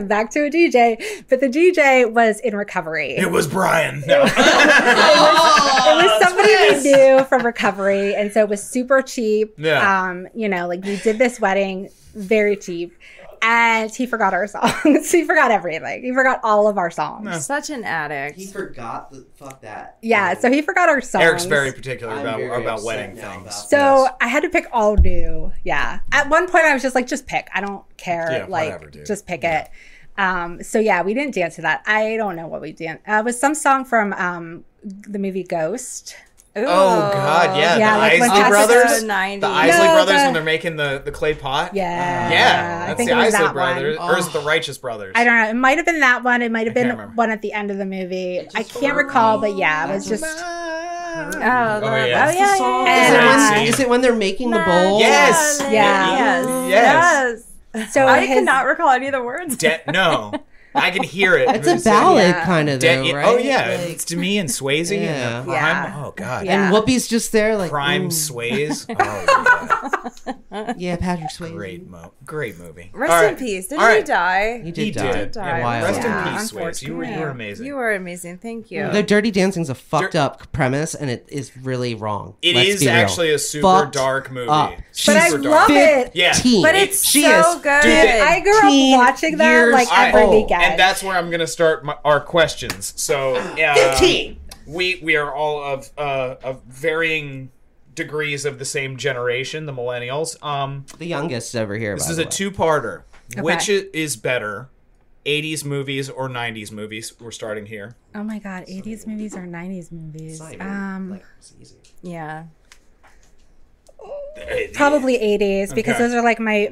back to a DJ, but the DJ was in recovery.
It was Brian. No.
It was somebody we knew from recovery, and so it was super cheap.
Yeah.
You know, like we did this wedding very cheap, and he forgot our songs. He forgot everything. He forgot all of our songs.
Such an addict.
He forgot the fuck that.
Yeah, so he forgot our songs.
Eric's very particular about
upset
wedding
now
things.
about
So
this.
I had to pick all new. Yeah. At one point, I was just like, just pick. I don't care.
Yeah,
like,
whatever, dude.
just pick it. So yeah, we didn't dance to that. I don't know what we danced. It was some song from the movie Ghost.
Ooh.
Oh God, yeah,
Yeah,
the
like when
Isley
Patrick
Brothers,
was 90s.
the Isley
No,
Brothers
the-
when they're making the clay pot.
Yeah.
Yeah,
I
that's
think
the
it was
Isley
that
Brothers,
one.
or is it the Righteous Brothers?
I don't know. It might have been that one. It might have
can't
been
remember.
one at the end of the movie. I can't recall, but yeah, it was just.
Oh,
yeah.
yeah, yeah.
And,
Is it when they're making the bowl?
Yes.
Yeah.
Yes.
So
I
his-
cannot recall any of the words.
No, I can hear it.
It's a ballad
Yeah.
kind of though, right?
Oh yeah,
Like-
it's to me and Swayze
Yeah.
and the prime.
Yeah.
Oh God.
Yeah.
And Whoopi's just there, like
Prime
ooh.
Sways. Oh,
Yeah, Patrick Swayze.
great movie.
Rest
All
in
right.
peace. Didn't
All
he
right.
die?
He
He
did die.
did.
die.
A while
Rest
ago.
in peace, Swayze. You were amazing.
You were amazing. Thank you.
The Dirty Dancing's a fucked up premise, and it is really wrong.
It
Let's
is
be real.
actually a super
Fucked
dark movie.
up.
But I
Super
love
dark.
it.
Yeah.
15.
But it's
She
so
is
good.
Dude,
I grew up
15
watching that
years
like every
old.
weekend.
And that's where I'm going to start our questions. So,
15.
We are all of varying degrees of the same generation, the millennials.
The youngest over here.
This
by
is
the
a
way.
two-parter.
Okay.
Which is better, 80s movies or 90s movies? We're starting here.
Oh my god, 80s movies or 90s movies?
It's not even, like, it's easy.
Yeah.
Probably 80s because
Okay.
those are like my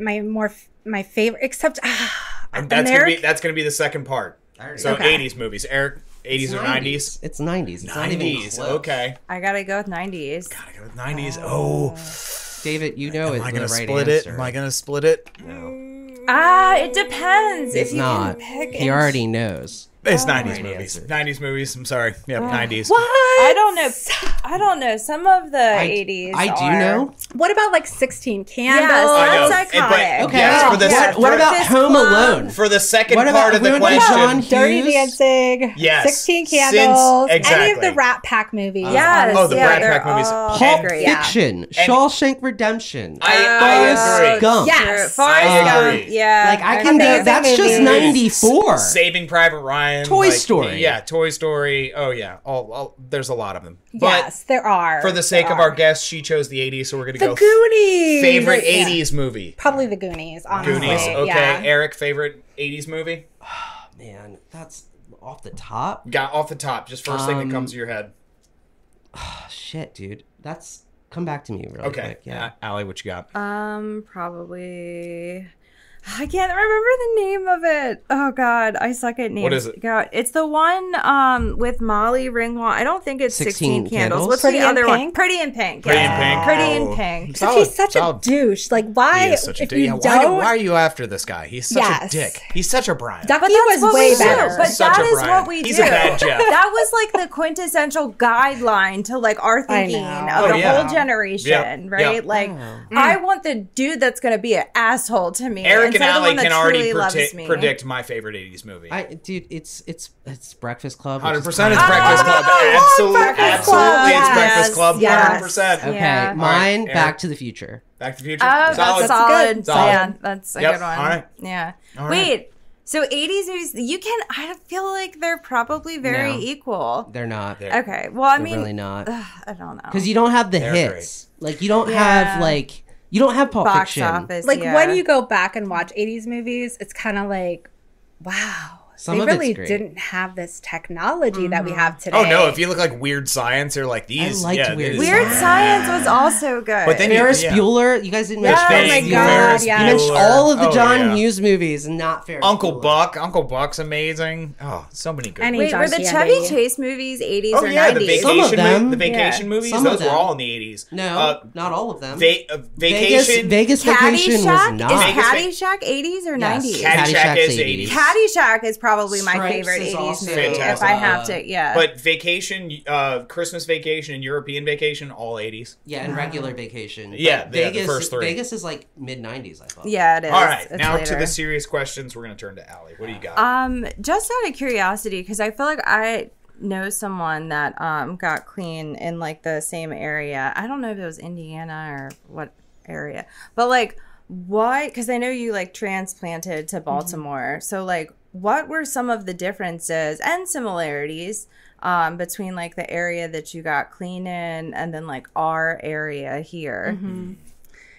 favorite. Except
And
American.
that's gonna be the second part. So
Okay.
80s movies. Eric, 80s or 90s?
It's 90s. It's not even
90s.
close.
Okay.
I gotta go with 90s.
Gotta go with 90s. Oh.
David, you know
Am
it's
I
the
gonna
right
split
answer.
it? Am I gonna split it?
It depends.
It's
if you
not.
can pick
He already knows.
It's 90s
Right
movies.
answer.
90s movies. I'm sorry. Yeah, 90s.
What?
I don't know. Some of the 80s.
I do
are-
know.
What about like 16 Candles?
Yes,
I know.
that's
But-
iconic.
Okay.
Yes, for the-
What about
Fist
Home
Club.
Alone?
For the second
What
part
about
of the
John
question,
Hughes?
Dirty Dancing,
Yes.
16
Since-
Candles, any of
exactly.
the Rat Pack movies.
Yes.
Oh, the
yeah,
Brad
they're
Pack movies.
all
Pulp
great.
Yeah.
Fiction, Shawshank Redemption,
I
Forrest
agree.
Gump.
Yes.
Forrest
I
Gump.
agree.
Yeah.
Like I can
Amazing
go. That's just
movies.
94.
Saving Private Ryan,
Toy Story.
Yeah, Toy Story. Oh yeah, all there's a lot of them. But
Yes, there are.
for the sake
There
of our
are.
guest, she chose the 80s, so we're gonna
The
go
Goonies.
favorite
Yeah.
80s movie.
Probably the Goonies, honestly.
Goonies. Okay,
Yeah.
Eric, favorite 80s movie?
Man, that's off the top.
Got off the top, just first thing that comes to your head.
Oh, shit, dude. That's come back to me really
Okay,
quick. Yeah.
Allie, what you got?
Probably. I can't remember the name of it. Oh God, I suck at names.
What is it?
God, it's the one with Molly Ringwald. I don't think it's 16 Candles.
Candles?
What's
Pretty
the
in
other one?
Pink?
Pretty in Pink.
Pretty
yes.
in Pink.
Pretty
Oh.
in Pink.
Because he's such a douche. Like, why?
He is such a
if
dick.
you
Yeah,
don't,
why are you after this guy? He's such
Yes.
a dick. He's such a Brian.
Ducky
But that's
was
what
way
we do.
better.
But
Such
that
a
is
Brian.
what we
He's
do.
a bad Jeff.
That was like the quintessential guideline to like our thinking
know.
of
Oh,
the
yeah.
whole generation,
Yep.
right?
Yep.
Like, I want the dude that's going to be an asshole to me.
Eric and
instead of the
Allie
one that
can already
truly loves me.
predict my favorite 80s movie.
Dude, it's Breakfast Club. which is
100% it's
kind of-
Breakfast Club.
Breakfast Club.
Absolutely, it's
Yes.
Breakfast Club.
Yes.
100%.
Okay,
Yeah.
mine.
All right,
Back
Eric.
to the Future.
Back to the Future.
Oh, that's
Solid.
solid.
good.
Solid.
Yeah, that's a
Yep.
good one.
All right.
Yeah.
All right.
Wait. So 80s movies, I feel like they're probably very
No.
equal.
They're not.
Okay. Well, I
They're
mean,
really not.
I don't know.
Because you don't have the
They're
hits. Like you don't
Yeah.
have like you don't have Pulp
box
Fiction.
office.
like
yeah.
when you go back and watch 80s movies, it's kind of like, wow.
Some
they
of it's
really
great.
didn't have this technology that we have today.
Oh no! If you look like Weird Science, you're like these.
I liked
yeah,
Weird
it is-
Weird Science was also good.
But then
Ferris
yeah.
Bueller. You guys didn't
Yeah,
mention
oh my
Ferris
God,
Bueller.
Ferris
yeah.
You mentioned
Bueller.
all of the
Oh,
John
yeah.
Hughes movies, and not Ferris
Uncle
Bueller.
Buck. Uncle Buck's amazing. Oh, so many good.
Any
movies.
Wait, were the
John
Chevy
Candy.
Chase movies 80s
Oh
or
yeah,
90s?
the
Some of
vacation,
them.
the vacation
Yeah.
movies.
Some of
Those were
them.
all in the 80s.
No, not all of them.
Vacation.
Vegas Vacation was
Caddyshack?
not.
Is
Vegas
Caddyshack 80s or
Yes.
90s?
Caddyshack
Caddyshack's
is
80s.
80s.
Caddyshack is probably my
Stripes
favorite
is
80s
also
movie. If
fantastic.
I have to, yeah.
But Vacation, Christmas Vacation, and European Vacation, all 80s.
Yeah, and Regular Vacation.
Yeah,
But
the first three.
Vegas is like mid-90s, I thought.
Yeah, it is.
All right,
It's
now
later.
to the serious questions. We're going to turn to Allie. What do you got?
Just out of curiosity, because I feel like I know someone that got clean in like the same area. I don't know if it was Indiana or what area, but like what? Because I know you like transplanted to Baltimore, so like what were some of the differences and similarities between like the area that you got clean in and then like our area here?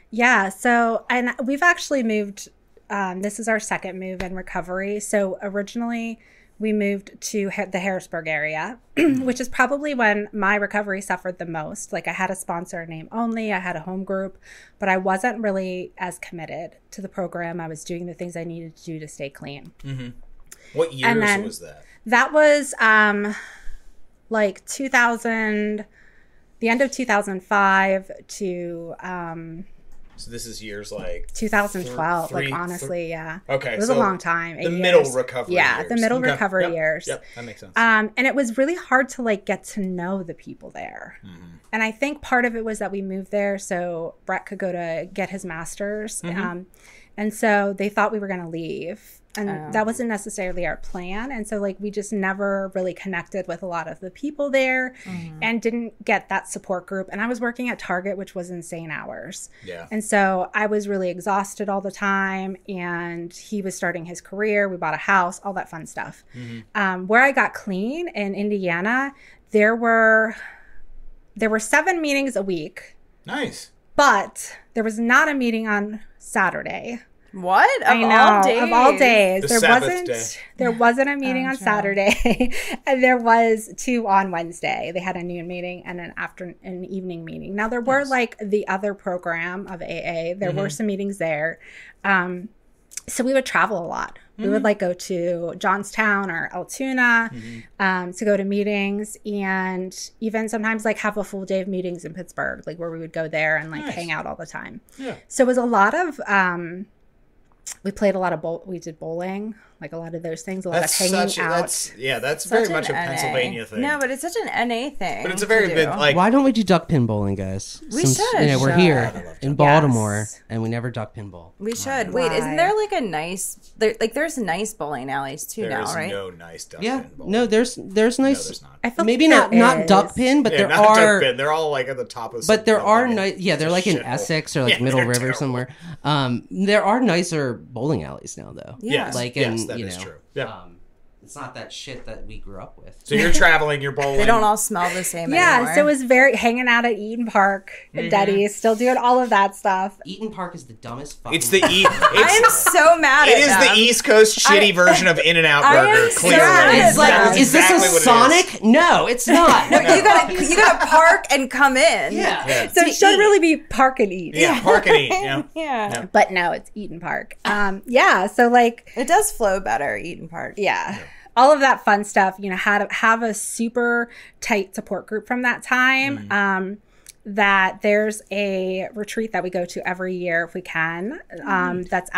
Yeah. So, and we've actually moved. This is our second move in recovery. So originally we moved to the Harrisburg area, which is probably when my recovery suffered the most. Like I had a sponsor name only, I had a home group, but I wasn't really as committed to the program. I was doing the things I needed to do to stay clean.
What years was that?
That was like 2000, the end of 2005 to
So this is years like
2012. Like honestly, yeah.
Okay,
it was
so
a long time.
the
8
middle
years.
recovery
Yeah,
years.
the middle
Okay.
recovery
Yep.
years.
Yep, that makes sense.
And it was really hard to like get to know the people there. And I think part of it was that we moved there so Brett could go to get his master's. And so they thought we were going to leave. And that wasn't necessarily our plan. And so like we just never really connected with a lot of the people there and didn't get that support group. And I was working at Target, which was insane hours.
Yeah.
And so I was really exhausted all the time. And he was starting his career. We bought a house, all that fun stuff. Where I got clean in Indiana, there were 7 meetings a week,
Nice.
but there was not a meeting on Saturday.
What? Of
I know,
all days?
of all days.
The
There
Sabbath day.
wasn't a meeting on Saturday, and there was 2 on Wednesday. They had a noon meeting and an evening meeting. Now there were like the other program of AA. There were some meetings there. So we would travel a lot. We would like go to Johnstown or Altoona to go to meetings, and even sometimes like have a full day of meetings in Pittsburgh, like where we would go there and like hang out all the time.
Yeah.
So it was a lot of we played a lot of we did bowling, like a lot of those things, a lot of hanging out.
That's very much a
an NA.
Pennsylvania thing.
No, but it's such an NA thing.
But it's a very
to
big,
do.
like,
Why don't we do duck pin bowling, guys?
We should.
We're
Should.
here in Baltimore,
Yes.
and we never duck pin bowl.
We should.
Why?
Wait, isn't there like a nice, there's nice bowling alleys too
there
now,
is
right?
no nice duck
Yeah,
pin bowl.
no, there's nice.
No, there's not.
I feel
Maybe
like
not
that
duck
is-
pin, but
Yeah,
there
not
are.
duck pin. They're all like at the top of.
But there are
building.
nice. Yeah, they're like in
Shithole.
Essex or like
Yeah,
Middle
they're
River
terrible.
somewhere. There are nicer bowling alleys now, though.
Yes,
like
yes, that
you
is
know,
true. Yeah.
It's not that shit that we grew up with.
So you're traveling, you're bowling.
They don't all smell the same
Yeah,
anymore.
so it was very hanging out at Eaton Park and Denny's, still doing all of that stuff.
Eaton Park is the dumbest fucking.
It's the
I am so mad at
It is
them.
the East Coast shitty version of In-N-Out
I am
Burger.
so
Clearly,
mad at
It's like,
them.
is this
exactly
a
what it
Sonic?
is.
No, it's not.
You gotta park and come in.
Yeah.
Yeah.
So it should really be Park and Eat.
Yeah, park and eat. Yeah.
Yeah.
But no, it's Eaton Park. Yeah, so like,
It does flow better, Eaton Park.
yeah. All of that fun stuff, you know, have a super tight support group from that time. That there's a retreat that we go to every year if we can. That's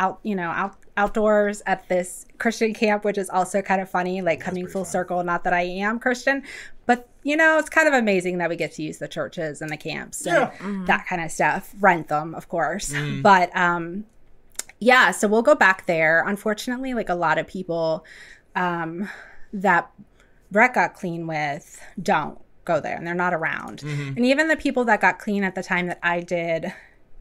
outdoors at this Christian camp, which is also kind of funny, like coming full circle. Not that I am Christian, but you know, it's kind of amazing that we get to use the churches and the camps and that kind of stuff. Rent them, of course, but yeah. So we'll go back there. Unfortunately, like a lot of people that Brett got clean with don't go there, and they're not around. And even the people that got clean at the time that I did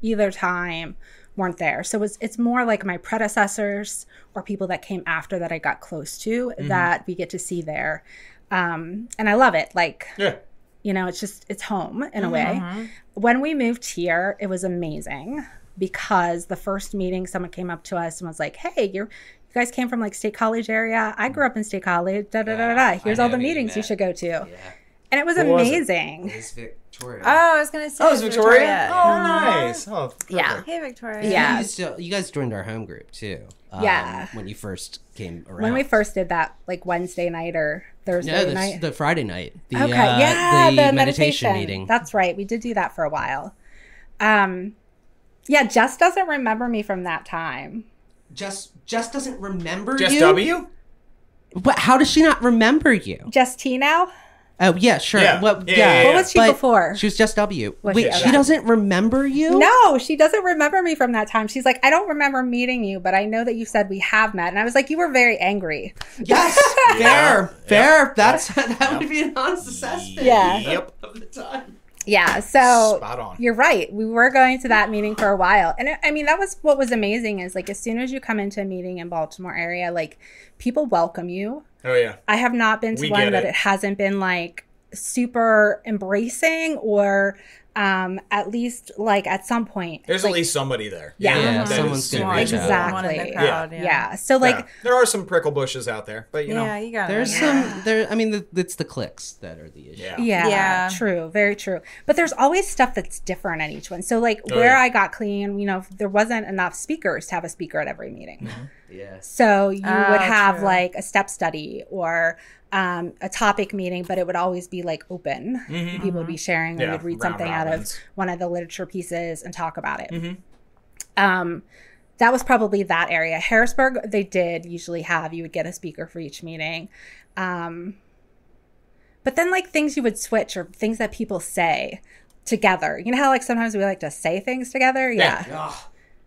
either time weren't there. So it's more like my predecessors or people that came after that I got close to that we get to see there. And I love it. Like, you know, it's home in a way. When we moved here, it was amazing because the first meeting, someone came up to us and was like, hey, you guys came from like State College area. I grew up in State College. Here's all the meetings you should go to.
Yeah.
And it was
Who was it?
amazing.
It's Victoria.
Oh, I was gonna say.
Oh, it's Victoria? Oh, nice. Oh,
Yeah.
Hey, Victoria.
Yeah.
You guys joined our home group too.
Yeah.
When you first came around.
When we first did that, like Wednesday night or Thursday night.
the Friday night. The,
Okay, yeah,
the
the
meditation meeting.
That's right. We did do that for a while. Yeah, Jess doesn't remember me from that time.
Just doesn't remember
Just
you.
W?
What? How does she not remember you?
Just T now?
Oh, yeah, sure.
Yeah.
Well,
Yeah.
What was she
but
before?
She was just W.
Was
Wait,
she?
she
Okay.
doesn't remember you?
No, she doesn't remember me from that time. She's like, I don't remember meeting you, but I know that you said we have met. And I was like, you were very angry.
Yes. Fair. That would be an honest assessment.
Yeah.
Yep.
Of the time.
Yeah, so
Spot on.
you're right. We were going to that meeting for a while. And I mean, that was what was amazing is like as soon as you come into a meeting in Baltimore area, like people welcome you.
Oh yeah.
I have not been to
We
one
get
that
it.
it hasn't been like super embracing or at least like at some point.
There's
like,
at least somebody there.
Yeah.
Yeah,
That
someone's
is
gonna
super
reach out.
cool.
One in the
Exactly.
crowd,
Yeah. So like
Yeah. There are some prickle bushes out there, but you know.
Yeah, you got
There's
it.
some, I mean, it's the clicks that are the issue.
Yeah.
Yeah,
Yeah.
true, very true. But there's always stuff that's different at each one. So like
Oh,
where
yeah.
I got clean, you know, there wasn't enough speakers to have a speaker at every meeting.
Yeah.
So you would have
true.
like a step study or a topic meeting, but it would always be like open. And people would be sharing.
Yeah,
We would read
round
something out of
robins.
one of the literature pieces and talk about it. That was probably that area. Harrisburg, they did usually have, you would get a speaker for each meeting. But then like things you would switch or things that people say together. You know how like sometimes we like to say things together? Yeah.
Ugh.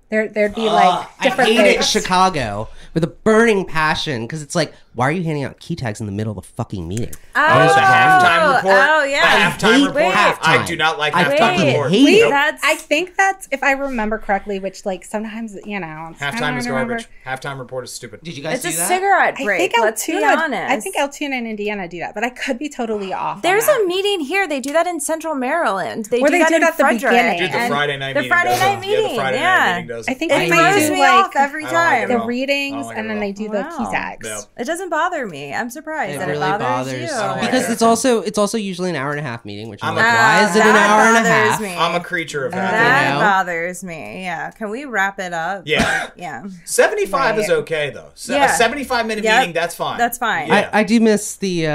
There'd be like
I
different
hate it in
things.
Chicago with a burning passion because it's like, why are you handing out key tags in the middle of the fucking meeting?
Oh, the halftime report.
Oh, yeah.
The halftime
hate
report.
halftime.
I do not like
I
halftime
fucking
report.
hate it.
Nope.
That's
I think that's, if I remember correctly, which like sometimes, you know. it's kinda
Halftime
hard
is
to remember.
garbage. Halftime report is stupid.
Did you guys
it's a
do that?
cigarette
I
break.
think
Let's be
Altoona,
honest.
I think Altoona and Indiana do that, but I could be totally off.
There's
on
a meeting here. They do that in Central Maryland. They
Where
do
they
that
do
in
it at the
Frederick.
beginning.
Dude, the
And
Friday night
the
meeting
Friday
does
night
it.
meeting.
Yeah, the Friday
yeah.
night meeting does
I
it.
think
It
they
throws
do
me
like
off every
I don't like
time.
it
the
at all.
readings
I don't like
and
it
then
at
they
all.
do the key
Wow.
tags.
Yeah.
It doesn't bother me. I'm surprised
It
that
really
it bothers
bothers
you.
I don't like
because
it.
it's also usually an hour and a half meeting, which I'm
I'm
like,
a-
why is it an
that
hour and a
bothers
half?
me.
I'm a creature of
That
habit.
You know?
bothers me. Yeah. Can we wrap it up?
Yeah.
Yeah.
75 is
Right.
okay though. So
Yeah.
a 75-minute
Yep.
meeting, that's fine.
That's fine.
Yeah.
I do miss the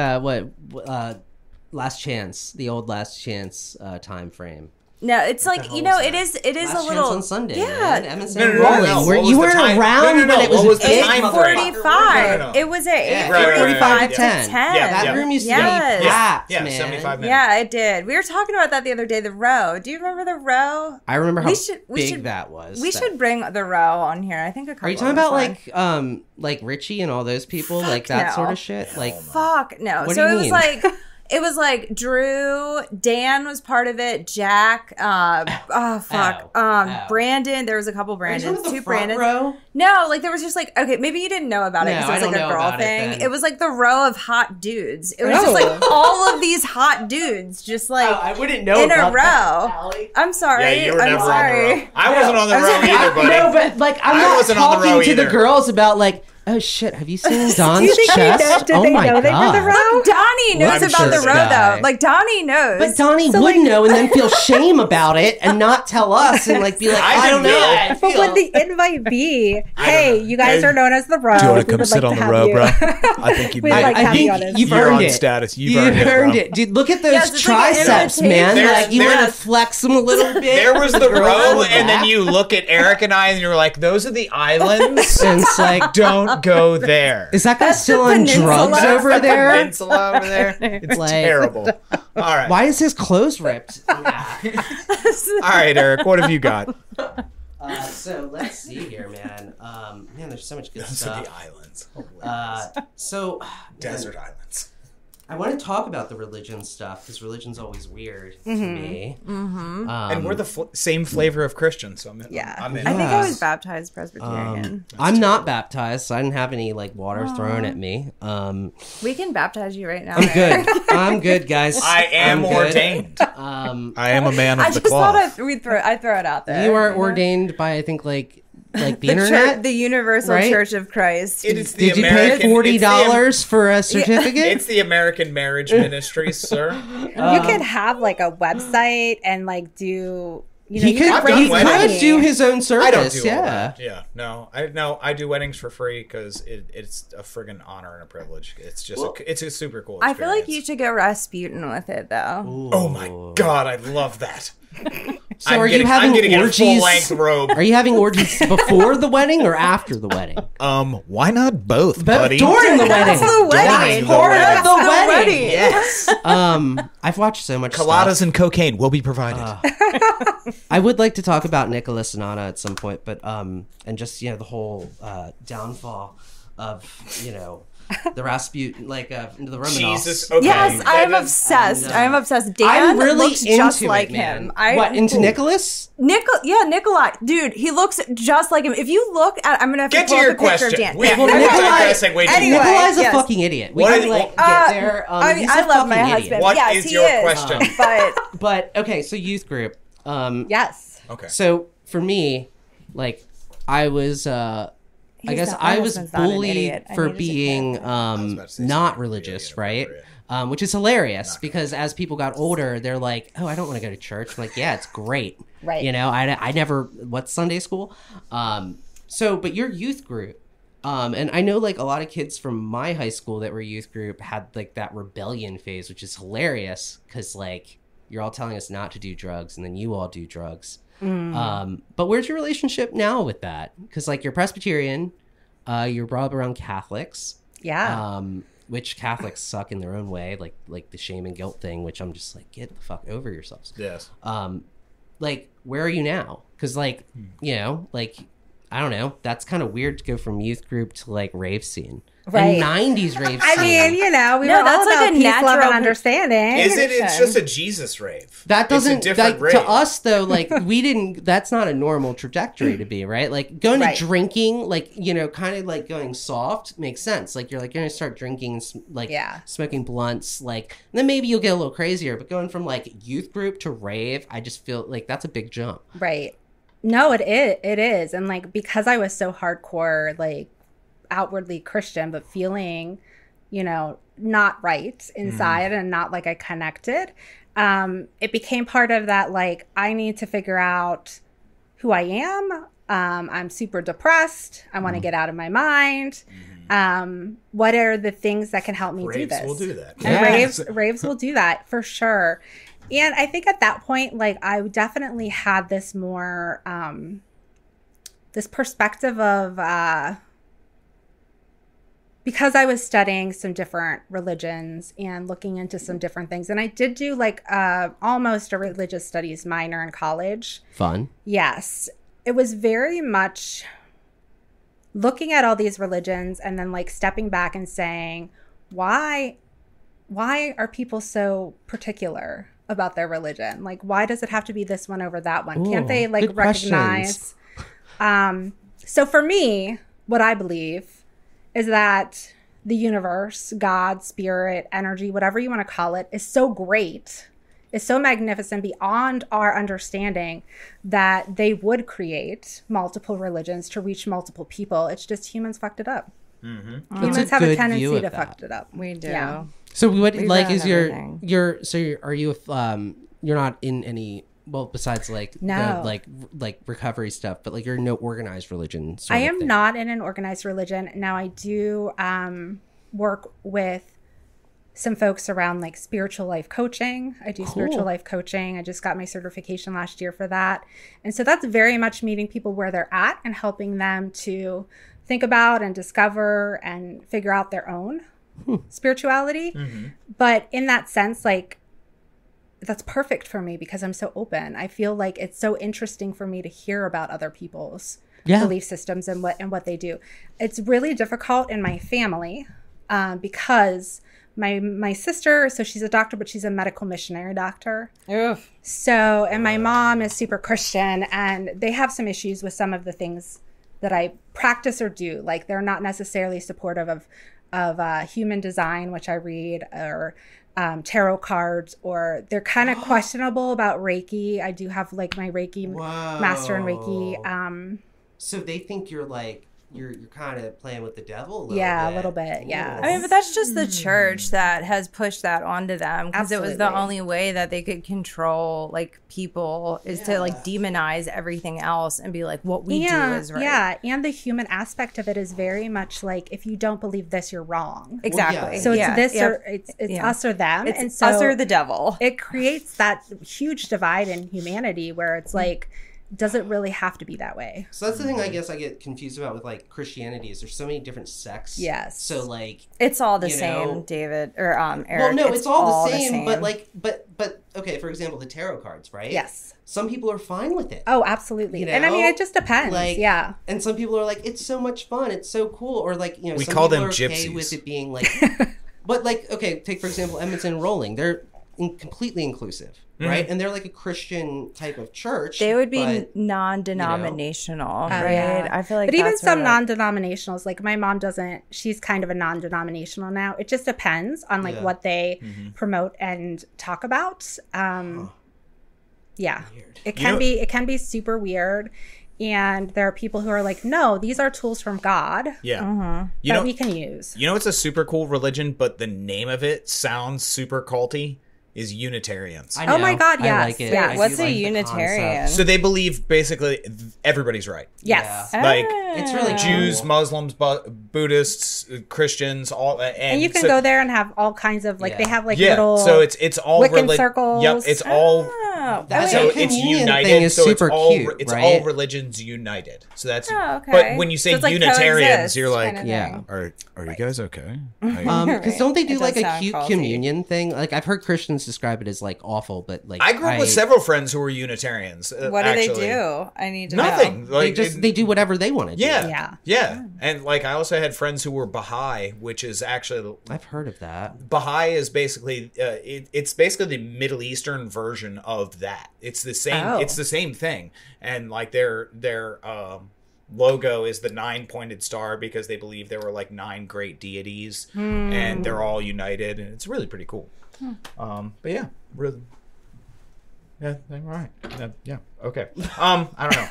Last Chance, the old Last Chance time frame.
No, it's like,
hell
you know,
is
it is
Last
a
Chance
little
on Sunday.
Yeah.
man. MSN
No, no, no,
rolling.
no.
Where
What
you
was the
weren't
time?
around
No, no, no.
when it was
What was the
big,
time
motherfucker.
frame?
8:45.
No, no, no.
It was at
Yeah.
8:45 to 10.
10.
Yeah,
That
yeah.
room used to
Yes.
be packed,
Yeah,
man.
75 minutes.
Yeah, it did. We were talking about that the other day, the row. Do you remember the row?
I remember how
We should-
big that was.
We should bring the row on here. I think a couple
Are you talking
of us
about
on.
like Richie and all those people, like that
no.
sort of shit? Like,
Fuck no.
What
So
do you
it was
mean?
like it was like Drew, Dan was part of it, Jack,
Ow.
Brandon. There was a couple
are you talking
Brandons,
about the
two
front
Brandons.
row?
No, like there was just like okay, maybe you didn't know about it
No,
because it
I
was like
don't
a
know
girl
about it
thing.
then.
It was like the row of hot dudes. It was just like all of these hot dudes, just like
Oh, I wouldn't know
in a
about that,
row.
Allie.
I'm sorry.
Yeah, you were
I'm
never
sorry.
on the row. I wasn't on the
I'm
row
sorry.
either, buddy.
No, but like I'm
I
not
wasn't on the
talking
row
to the
either.
girls about like, oh shit, have you seen Don's
Do you think they know?
chest?
Did
Oh
they
my
know they were
god.
the row?
Donnie knows
I'm
about
sure
the
this
row
guy.
though. Like Donnie knows.
But Donnie
So,
would
like-
know and then feel shame about it and not tell us and like be like,
I
I don't know.
didn't know.
how I
But
feel.
would the invite be, hey,
know.
you guys
Hey,
are known as the row.
do you wanna
We
come
would
sit
like
on
to
the
have
row,
you."
bro? I think you'd
We'd
be
like
I
to have you
think
on this.
you've
You're
earned
on
it.
status. You've
You've
earned it, bro.
it. Dude, look at those
Yes, it's like an
triceps, man.
invitation.
Like, you
There's-
want to flex them a little bit.
There was the
Girls in
row,
the
and then
back.
you look at Eric and I, and you're like, "Those are the islands."
And it's like,
Don't go there.
is that guy
That's
still
the
on
peninsula.
drugs
That's
over there?
Peninsula over there. It's
Like-
terrible. All right.
Why is his clothes ripped?
All right, Eric. What have you got?
So let's see here, man. Man, there's so much good
Those are
stuff.
the islands. Hilarious.
So
Desert islands.
I want to talk about the religion stuff because religion's always weird to me. Mm-hmm.
And we're the same flavor of Christians, so I'm in.
Yeah.
I'm in.
I think I
Yes.
was baptized Presbyterian.
I'm not baptized, so I didn't have any like water thrown at me.
We can baptize you right now.
I'm
Eric.
good. I'm good, guys.
I am
I'm good.
ordained.
I am a man of
I
the
just thought
cloth.
I'd throw it out there.
You are
know?
ordained by I think like the
the
internet.
the Universal
right?
Church of Christ.
It's the
Did you
American,
pay $40 for a certificate?
It's the American Marriage Ministry, sir.
You could have like a website and like do, you know,
He
you
could.
I've
raise
done
He
weddings.
could do his own service.
I don't do all
yeah.
that. Yeah, no. I do weddings for free because it's a friggin' honor and a privilege. It's just it's a super cool
I
experience.
feel like you should get Rasputin with it though.
Oh my god, I love that.
So are you having
I'm getting
orgies?
a full-length robe.
Are you having orgies before the wedding or after the wedding?
Why not both, buddy?
During the wedding.
That's the wedding.
Part of the wedding.
wedding.
Yes.
I've watched so much
Coladas
stuff.
and cocaine will be provided.
I would like to talk about Nicholas and Anna at some point, but and just the whole downfall of the Rasputin, into the Romanovs.
Jesus. Okay.
Yes, I am obsessed. I am obsessed. Dan
I'm really
looks just
into
like
it, man.
him.
What, into Nicholas?
Nikolai. Dude, he looks just like him. If you look at, I'm gonna have
Get
to
to
pull
your
up a picture of
question.
Dan.
We're
Nikolai-
digressing way too
Anyway,
much.
Nikolai's a
yes.
fucking idiot. We
What
can
is-
get there. He's a
I love my
fucking
husband.
idiot.
What
Yes,
is
he
your
is.
question?
But
Okay, so youth group.
Yes.
Okay.
So for me, I was I guess I was
husband's not an
bullied
idiot. I
for
needed to
being
about to say
not
something
religious,
really
right?
inappropriate.
Which is hilarious because as people got older, they're like, "Oh, I don't want to go to church." I'm like, "Yeah, it's great."
Right.
I never what's Sunday school. But your youth group, and I know a lot of kids from my high school that were youth group had that rebellion phase, which is hilarious because you're all telling us not to do drugs, and then you all do drugs. But where's your relationship now with that? Because you're Presbyterian, you're brought up around Catholics,
Yeah.
which Catholics suck in their own way, like the shame and guilt thing, which I'm just get the fuck over yourselves.
Yes.
Where are you now? Because I don't know, that's kind of weird to go from youth group to rave scene.
Right.
And 90s rave scene.
I mean, we
No,
were
that's
all
like
about
a
peace, love,
natural
and understanding.
Is it? It's just a Jesus rave.
That doesn't
It's a different rave.
to us though. We didn't. That's not a normal trajectory to be, right? Going
Right.
to drinking, kind of going soft makes sense. You're gonna start drinking,
Yeah.
smoking blunts, then maybe you'll get a little crazier. But going from youth group to rave, I just feel that's a big jump.
Right. No, it is. And because I was so hardcore, outwardly Christian, but feeling, not right inside and not I connected, it became part of that, I need to figure out who I am. I'm super depressed. I want to get out of my mind. What are the things that can help me do
Raves
this?
will do that.
And raves will do that for sure. And I think at that point, I definitely had this more, this perspective of, because I was studying some different religions and looking into some different things. And I did do almost a religious studies minor in college.
Fun.
Yes. It was very much looking at all these religions and then stepping back and saying, why are people so particular about their religion? Why does it have to be this one over that one? Can't they
good
recognize? So for me, what I believe is that the universe, God, spirit, energy, whatever you want to call it, is so great, is so magnificent beyond our understanding that they would create multiple religions to reach multiple people. It's just humans fucked it up.
Mm-hmm.
Humans have a tendency to fuck it up.
we do.
Yeah.
So what
We
is
run everything.
are you you're not in any besides
No.
the recovery stuff, but you're no organized religion sort
I
of
am
thing.
not in an organized religion. Now I do work with some folks around spiritual life coaching. I do spiritual life coaching. I just got my certification last year for that. And so that's very much meeting people where they're at and helping them to think about and discover and figure out their own spirituality. Mm-hmm. But in that sense, that's perfect for me because I'm so open. I feel it's so interesting for me to hear about other people's belief systems and what they do. It's really difficult in my family because my sister, so she's a doctor, but she's a medical missionary doctor.
Oof.
So, and my mom is super Christian, and they have some issues with some of the things that I practice or do. They're not necessarily supportive of human design, which I read, or tarot cards, or they're kind of questionable about Reiki. I do have my Reiki master in Reiki.
So they think you're you're kind of playing with the devil a
little bit. Yeah.
I mean, but that's just the church that has pushed that onto them, because it was the only way that they could control like people is to like demonize everything else and be like, what we do is right.
Yeah, and the human aspect of it is very much like, if you don't believe this, you're wrong.
Exactly.
So it's this or it's us or them.
It's
and so
us or the devil.
It creates that huge divide in humanity where it's like, does it really have to be that way?
So that's the thing I guess I get confused about with like Christianity is there's so many different sects.
Yes.
So like
it's all the same, David or Eric.
Well, no, it's all the same, but like but okay, for example, the tarot cards, right?
Yes.
Some people are fine with it.
Oh, absolutely.
You know?
And I mean, it just depends.
Like,
yeah.
And some people are like, it's so much fun, it's so cool, or like, you know,
we
some
call
people
them
are
gypsies.
okay with it being like, but like, okay, take for example Edmonton Rolling, they're completely inclusive, right? And they're like a Christian type of church.
They would be non-denominational, right?
Yeah.
I feel like,
but even some non-denominationals, like my mom doesn't. She's kind of a non-denominational now. It just depends on like what they promote and talk about. Yeah,
Weird.
it can be super weird. And there are people who are like, no, these are tools from God.
Yeah.
That we can use.
You know, it's a super cool religion, but the name of it sounds super culty. Is Unitarians.
I know.
Oh my God, yes.
I like it.
Yes.
I
What's
do
a
like the
Unitarian?
concept.
So they believe basically everybody's right.
Yes.
Yeah.
Like
It's really
Jews,
cool.
Muslims, Buddhists, Christians, all. And
you can go there and have all kinds of like they have like little
so it's all
Wiccan circles.
Yep, it's all.
That
So
whole
it's
communion
united.
thing is
So
super
it's all
cute,
it's
right?
all religions united. So that's.
Oh, okay.
But when you say
So it's like
Unitarians,
coexist
you're like,
kind of
Yeah.
thing.
Are you guys okay?
Because don't they do
It
like
does
a
sound
cute
culty.
communion thing? Like I've heard Christians describe it as like awful, but like
I grew up with several friends who were Unitarians.
What do
actually.
they do? I need to
Nothing.
know.
Like
they do whatever they want to do.
Yeah.
Yeah.
And like I also had friends who were Baha'i, which is actually
I've heard of that.
Baha'i is basically it's basically the Middle Eastern version of that. It's the same.
Oh.
It's the same thing. And like their logo is the 9-pointed star because they believe there were like 9 great deities and they're all united, and it's really pretty cool. But yeah, really. Yeah, all right. Yeah, okay. I don't know.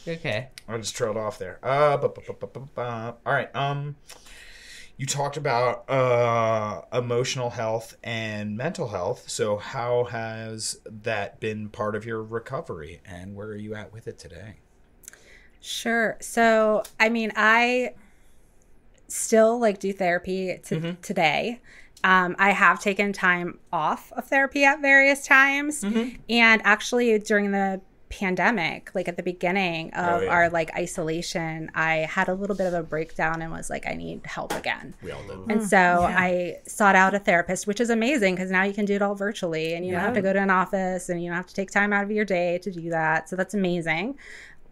Okay.
I just trailed off there. All right. You talked about emotional health and mental health. So how has that been part of your recovery, and where are you at with it today?
Sure. So, I mean, I still like do therapy today. I have taken time off of therapy at various times. And actually during the pandemic, like at the beginning of our like isolation, I had a little bit of a breakdown and was like, I need help again.
We all did.
And so I sought out a therapist, which is amazing because now you can do it all virtually and you don't have to go to an office and you don't have to take time out of your day to do that. So that's amazing.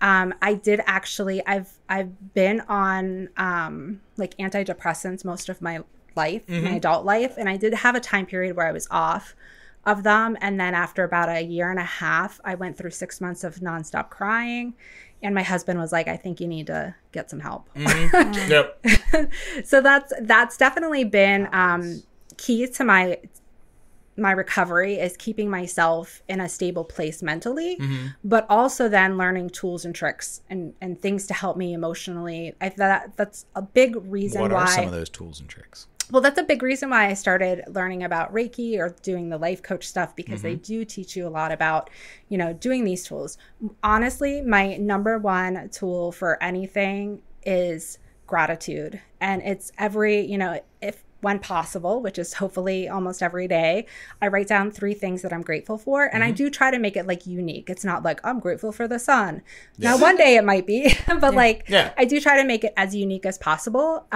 I did actually, I've been on like antidepressants most of my life, my adult life. And I did have a time period where I was off of them. And then after about a year and a half, I went through 6 months of nonstop crying. And my husband was like, I think you need to get some help.
Yep.
So that's definitely been key to my recovery, is keeping myself in a stable place mentally, but also then learning tools and tricks and things to help me emotionally. That's a big reason
What
why.
are some of those tools and tricks?
Well, that's a big reason why I started learning about Reiki or doing the life coach stuff, because they do teach you a lot about, doing these tools. Honestly, my number one tool for anything is gratitude. And it's if when possible, which is hopefully almost every day, I write down 3 things that I'm grateful for. And I do try to make it like unique. It's not like I'm grateful for the sun. Now, one day it might be, but I do try to make it as unique as possible.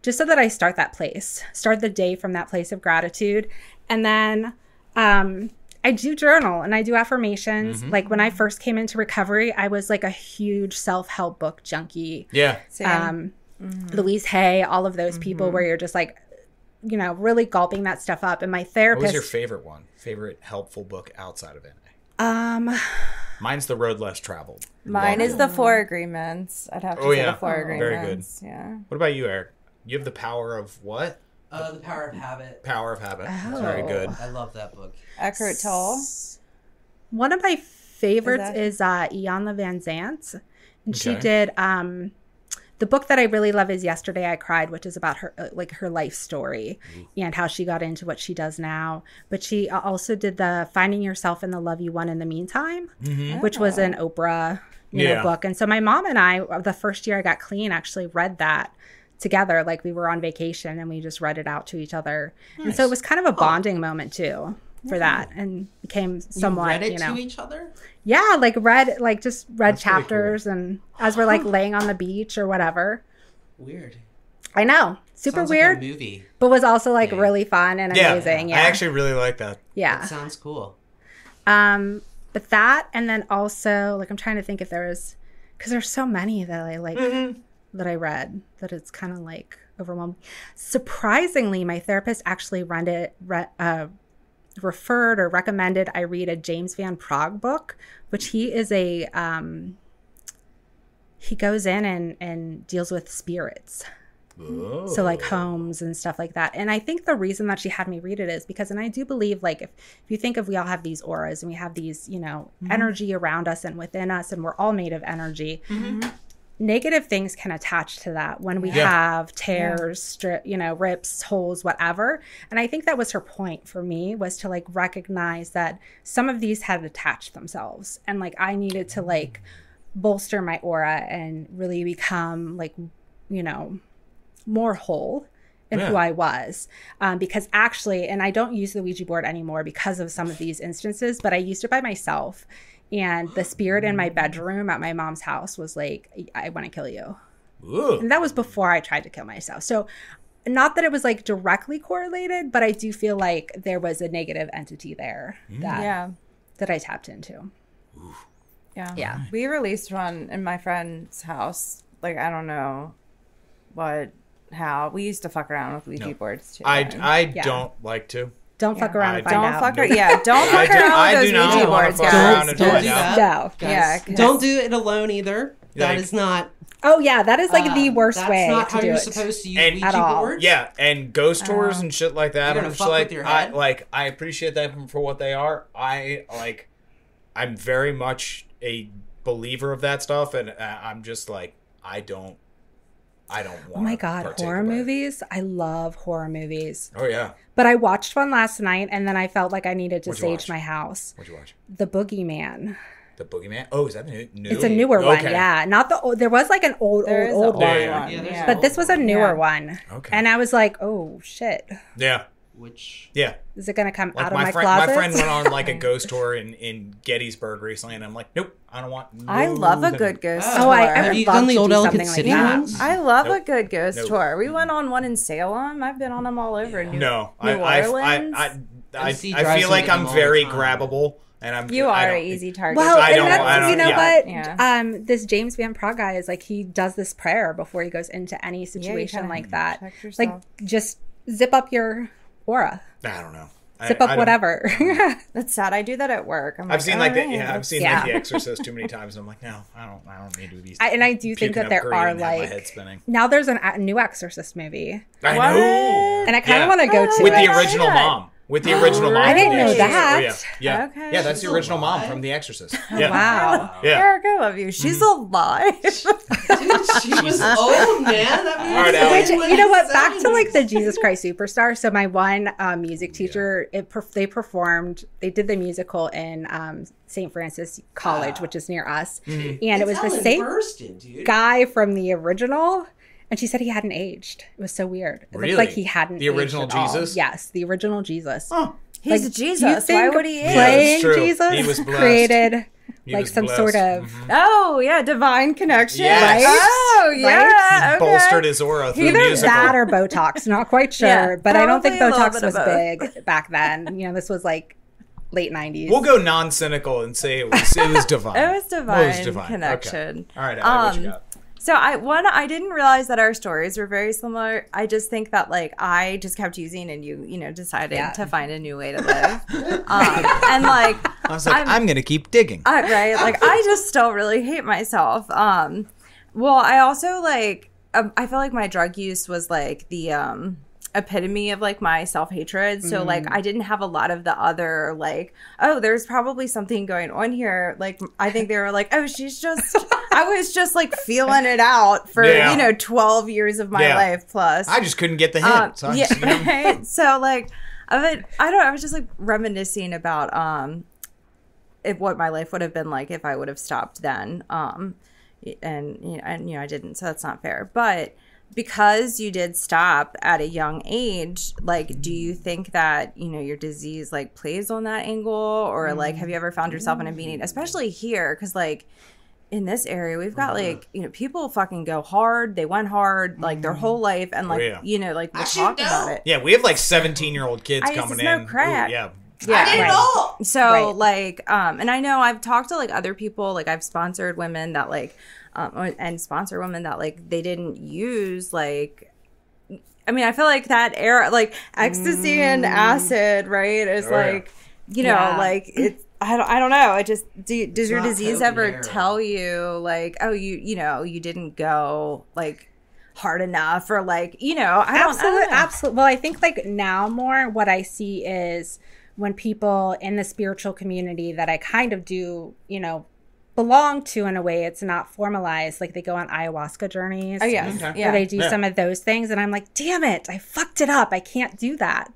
Just so that I start the day from that place of gratitude. And then I do journal and I do affirmations. Like when I first came into recovery, I was like a huge self-help book junkie.
Yeah.
Louise Hay, all of those people where you're just like, really gulping that stuff up. And my
What
therapist.
was your favorite one? Favorite helpful book outside of NA? Mine's The Road Less Traveled.
Mine is the 4 Agreements. I'd have to say the 4
Very
Agreements.
good.
Yeah.
What about you, Eric? You have the power of what?
The Power of Habit.
Power of Habit.
Oh.
Very good.
I love that book.
Eckhart Tolle.
One of my favorites is Iyanla Van Zant. And she did the book that I really love is Yesterday I Cried, which is about her like her life story and how she got into what she does now. But she also did the Finding Yourself and the Love You Won in the Meantime, which was an Oprah book. And so my mom and I, the first year I got clean, actually read that together. Like we were on vacation and we just read it out to each other. Nice. And so it was kind of a bonding moment too for that, and became somewhat,
you read it to each other?
Yeah, like read That's chapters cool. And as we're like laying on the beach or whatever.
Weird.
I know. Super
sounds
weird.
Like a movie.
But was also like really fun and amazing. Yeah.
I actually really like that.
Yeah.
That sounds cool.
But that, and then also like I'm trying to think if there was, because there's so many that I like that I read that it's kind of like overwhelming. Surprisingly, my therapist actually referred or recommended I read a James Van Praagh book, which he is he goes in and deals with spirits. Oh. So like homes and stuff like that. And I think the reason that she had me read it is because, and I do believe like if you think of, we all have these auras and we have these, energy around us and within us, and we're all made of energy. Negative things can attach to that when we have tears, rips, holes, whatever. And I think that was her point for me, was to like recognize that some of these had attached themselves, and like I needed to like bolster my aura and really become like, more whole in who I was. Because actually, and I don't use the Ouija board anymore because of some of these instances, but I used it by myself. And the spirit in my bedroom at my mom's house was like, I want to kill you. Ooh. And that was before I tried to kill myself. So not that it was like directly correlated, but I do feel like there was a negative entity there that I tapped into.
Ooh. Yeah. We released one in my friend's house. Like, I don't know how. We used to fuck around with Ouija boards too.
I don't like to.
Don't fuck around and find out.
Don't fuck around with those Ouija boards, guys.
Don't do that.
No.
Guys, don't do it alone either. That is not.
Oh yeah, that is like the worst way to do it.
That's not how you're supposed to use Ouija boards.
Yeah, and ghost tours and shit like that.
I'm just like,
I appreciate them for what they are. I'm very much a believer of that stuff, and I'm just like, I don't want.
Oh my god, horror movies! I love horror movies.
Oh yeah.
But I watched one last night, and then I felt like I needed to sage my house.
What'd you watch?
The Boogeyman.
The Boogeyman? Oh, is that new?
It's a newer one, yeah. Not the old. There was like an old one.
Yeah,
but this was a newer one. Okay. And I was like, oh shit.
Yeah. Yeah.
Is it going to come out of
my
closet?
My friend went on like a ghost tour in Gettysburg recently, and I'm like, nope, I don't want.
I love a good ghost tour.
Oh, I
have you done the old Ellicott City ones?
I love a good ghost tour. We went on one in Salem. I've been on them all over New Orleans.
I feel like I'm very grabbable. And
you are an easy target.
Well, what? This James Van Praagh guy is like, he does this prayer before he goes into any situation like that. Like, just zip up your aura.
I don't know.
Zip up whatever.
That's sad. I do that at work.
I've seen like The Exorcist too many times. And I'm like, no, I don't need to be.
And I do think that there are like now there's a new Exorcist movie.
I know,
and I kind of want to go to
with the original mom. With the original mom.
I didn't know that.
Yeah. Okay. Yeah, that's the original mom from The Exorcist. Yeah.
Wow.
Yeah.
Eric, I love you. She's alive.
Dude, she was old, man.
Which, you know what? Back to like the Jesus Christ Superstar. So my one music teacher, they did the musical in St. Francis College, which is near us. And it was the same guy from the original. And she said he hadn't aged. It was so weird. It looked like he hadn't aged.
The original Jesus?
Yes, the original Jesus.
Oh,
he's Jesus. Why would he age?
Playing Jesus
he was
created some sort of...
Oh, yeah, divine connection.
Yes.
Right?
Oh, yeah.
He bolstered his aura through
either
musical.
that or Botox. Not quite sure. But I don't think Botox was big back then. This was like late 90s.
We'll go non-cynical and say it was divine.
It was divine connection.
Okay. All right, Allie, what you got?
So I didn't realize that our stories were very similar. I just think that like I just kept using and you decided to find a new way to live. And like
I was like, I'm gonna keep digging.
Right? Like I just still really hate myself. Well, I also like I feel like my drug use was like the epitome of like my self-hatred. So like I didn't have a lot of the other like, oh, there's probably something going on here. Like I think they were like, oh, she's just I was just like feeling it out for 12 years of my life plus.
I just couldn't get the hint. So
right. So like I was just like reminiscing about what my life would have been like if I would have stopped then. And I didn't, so that's not fair. But because you did stop at a young age, like, do you think that, your disease, like, plays on that angle? Or, like, have you ever found yourself in a meeting, especially here? Because, like, in this area, we've got, like, people fucking go hard. They went hard, like, their whole life. And, like, like, we'll talk about it.
Yeah, we have, like, 17-year-old kids coming in.
No crack.
Ooh, yeah.
Yeah,
I did it all.
So, like, and I know I've talked to, like, other people. Like, I've sponsored women that, like, and sponsor women that like they didn't use like I feel like that era like ecstasy and acid right is like like it's I don't know. I just does your disease ever tell you like, oh, you didn't go like hard enough or like I don't know.
Absolutely. Well, I think like now more what I see is when people in the spiritual community that I kind of do belong to in a way, it's not formalized, like they go on ayahuasca journeys where they do some of those things and I'm like, damn it, I fucked it up, I can't do that.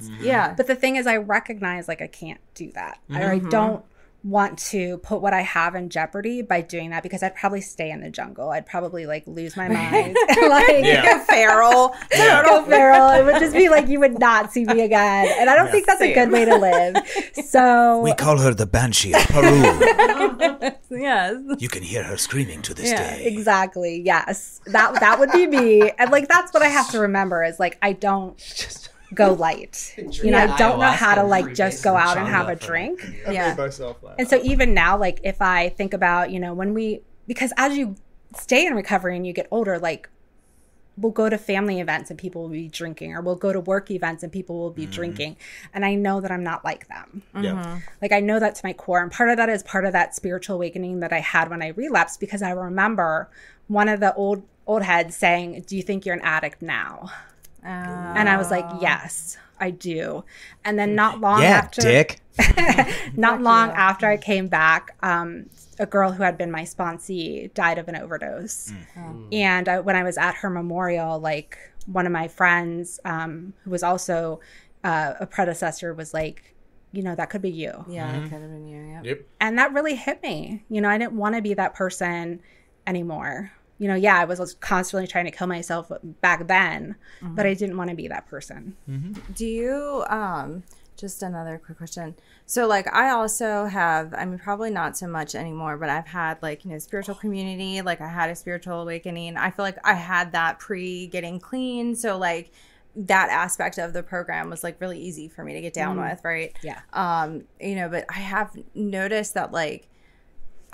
But the thing is I recognize like I can't do that, or I don't want to put what I have in jeopardy by doing that, because I'd probably stay in the jungle. I'd probably like lose my mind. Like
feral.
Total feral. It would just be like you would not see me again. And I don't think that's a good way to live. So
we call her the Banshee of Peru.
Yes.
You can hear her screaming to this day.
Exactly. Yes. That would be me. And like that's what I have to remember is like I don't go light. I don't know how to like just go out and have a drink. And so even now, like if I think about, because as you stay in recovery and you get older, like we'll go to family events and people will be drinking, or we'll go to work events and people will be drinking. And I know that I'm not like them. Like I know that to my core. And part of that is part of that spiritual awakening that I had when I relapsed, because I remember one of the old heads saying, do you think you're an addict now? And I was like, yes, I do. And then not long after,
dick.
not long after I came back, a girl who had been my sponsee died of an overdose. And when I was at her memorial, like one of my friends, who was also a predecessor, was like, that could be you.
Yeah, it could have been you.
Yep.
And that really hit me. I didn't want to be that person anymore. I was constantly trying to kill myself back then, but I didn't want to be that person.
Do you, just another quick question. So like, I also have, probably not so much anymore, but I've had like, spiritual community, like I had a spiritual awakening. I feel like I had that pre getting clean. So like that aspect of the program was like really easy for me to get down with. Right.
Yeah.
But I have noticed that like,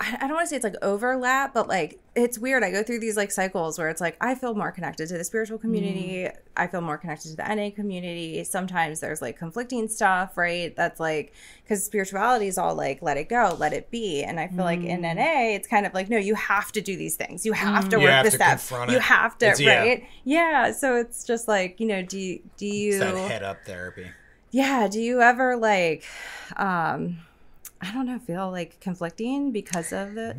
I don't want to say it's like overlap, but like it's weird. I go through these like cycles where it's like I feel more connected to the spiritual community. I feel more connected to the NA community. Sometimes there's like conflicting stuff, right? That's like because spirituality is all like let it go, let it be. And I feel like in NA, it's kind of like no, you have to do these things. You have to work this stuff. You have to, right? Yeah. So it's just like do you
it's that head up therapy?
Yeah. Do you ever like I don't know, feel like conflicting because of it?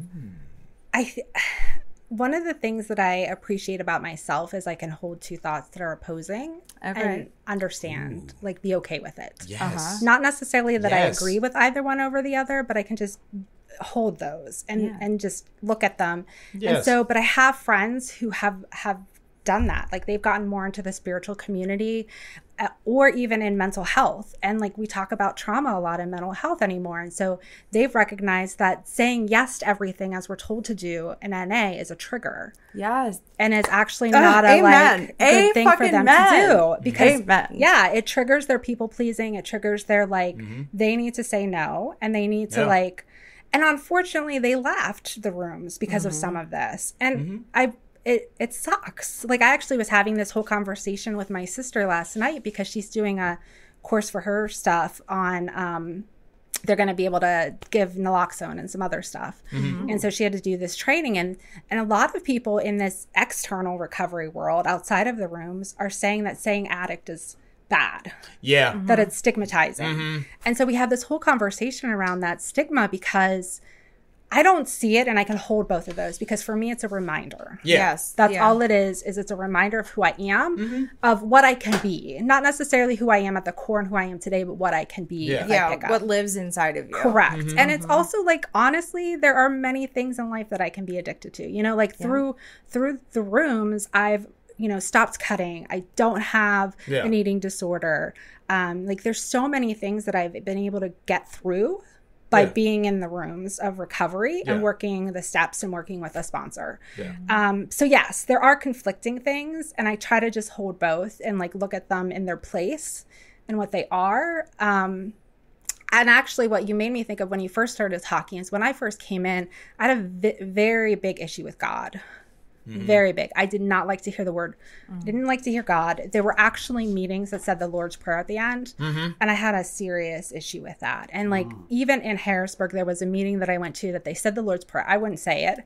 One of the things that I appreciate about myself is I can hold two thoughts that are opposing and understand, like be okay with it.
Yes.
Not necessarily that I agree with either one over the other, but I can just hold those and just look at them. Yes. And so, but I have friends who have done that. Like they've gotten more into the spiritual community or even in mental health. And like we talk about trauma a lot in mental health anymore. And so they've recognized that saying yes to everything as we're told to do in NA is a trigger.
Yes.
And it's actually not a like good thing for them to do. Because it triggers their people pleasing. It triggers their like they need to say no and they need to like, and unfortunately they left the rooms because of some of this. And It sucks. Like I actually was having this whole conversation with my sister last night because she's doing a course for her stuff on they're going to be able to give naloxone and some other stuff. And so she had to do this training and a lot of people in this external recovery world outside of the rooms are saying that saying addict is bad,
Yeah.
that it's stigmatizing. And so we had this whole conversation around that stigma because I don't see it, and I can hold both of those because for me, it's a reminder.
Yeah.
Yes.
That's
yeah.
all it is it's a reminder of who I am, of what I can be. Not necessarily who I am at the core and who I am today, but what I can be.
Yeah.
if I
Yeah,
pick up.
what lives inside of you.
Correct. And it's also like, honestly, there are many things in life that I can be addicted to. You know, like through the rooms, I've, you know, stopped cutting. I don't have an eating disorder. Like there's so many things that I've been able to get through by being in the rooms of recovery and working the steps and working with a sponsor. Yeah. So yes, there are conflicting things, and I try to just hold both and like look at them in their place and what they are. And actually what you made me think of when you first started talking is when I first came in, I had a very big issue with God. Very big. I did not like to hear the word. Didn't like to hear God. There were actually meetings that said the Lord's Prayer at the end. And I had a serious issue with that. And like even in Harrisburg, there was a meeting that I went to that they said the Lord's Prayer. I wouldn't say it.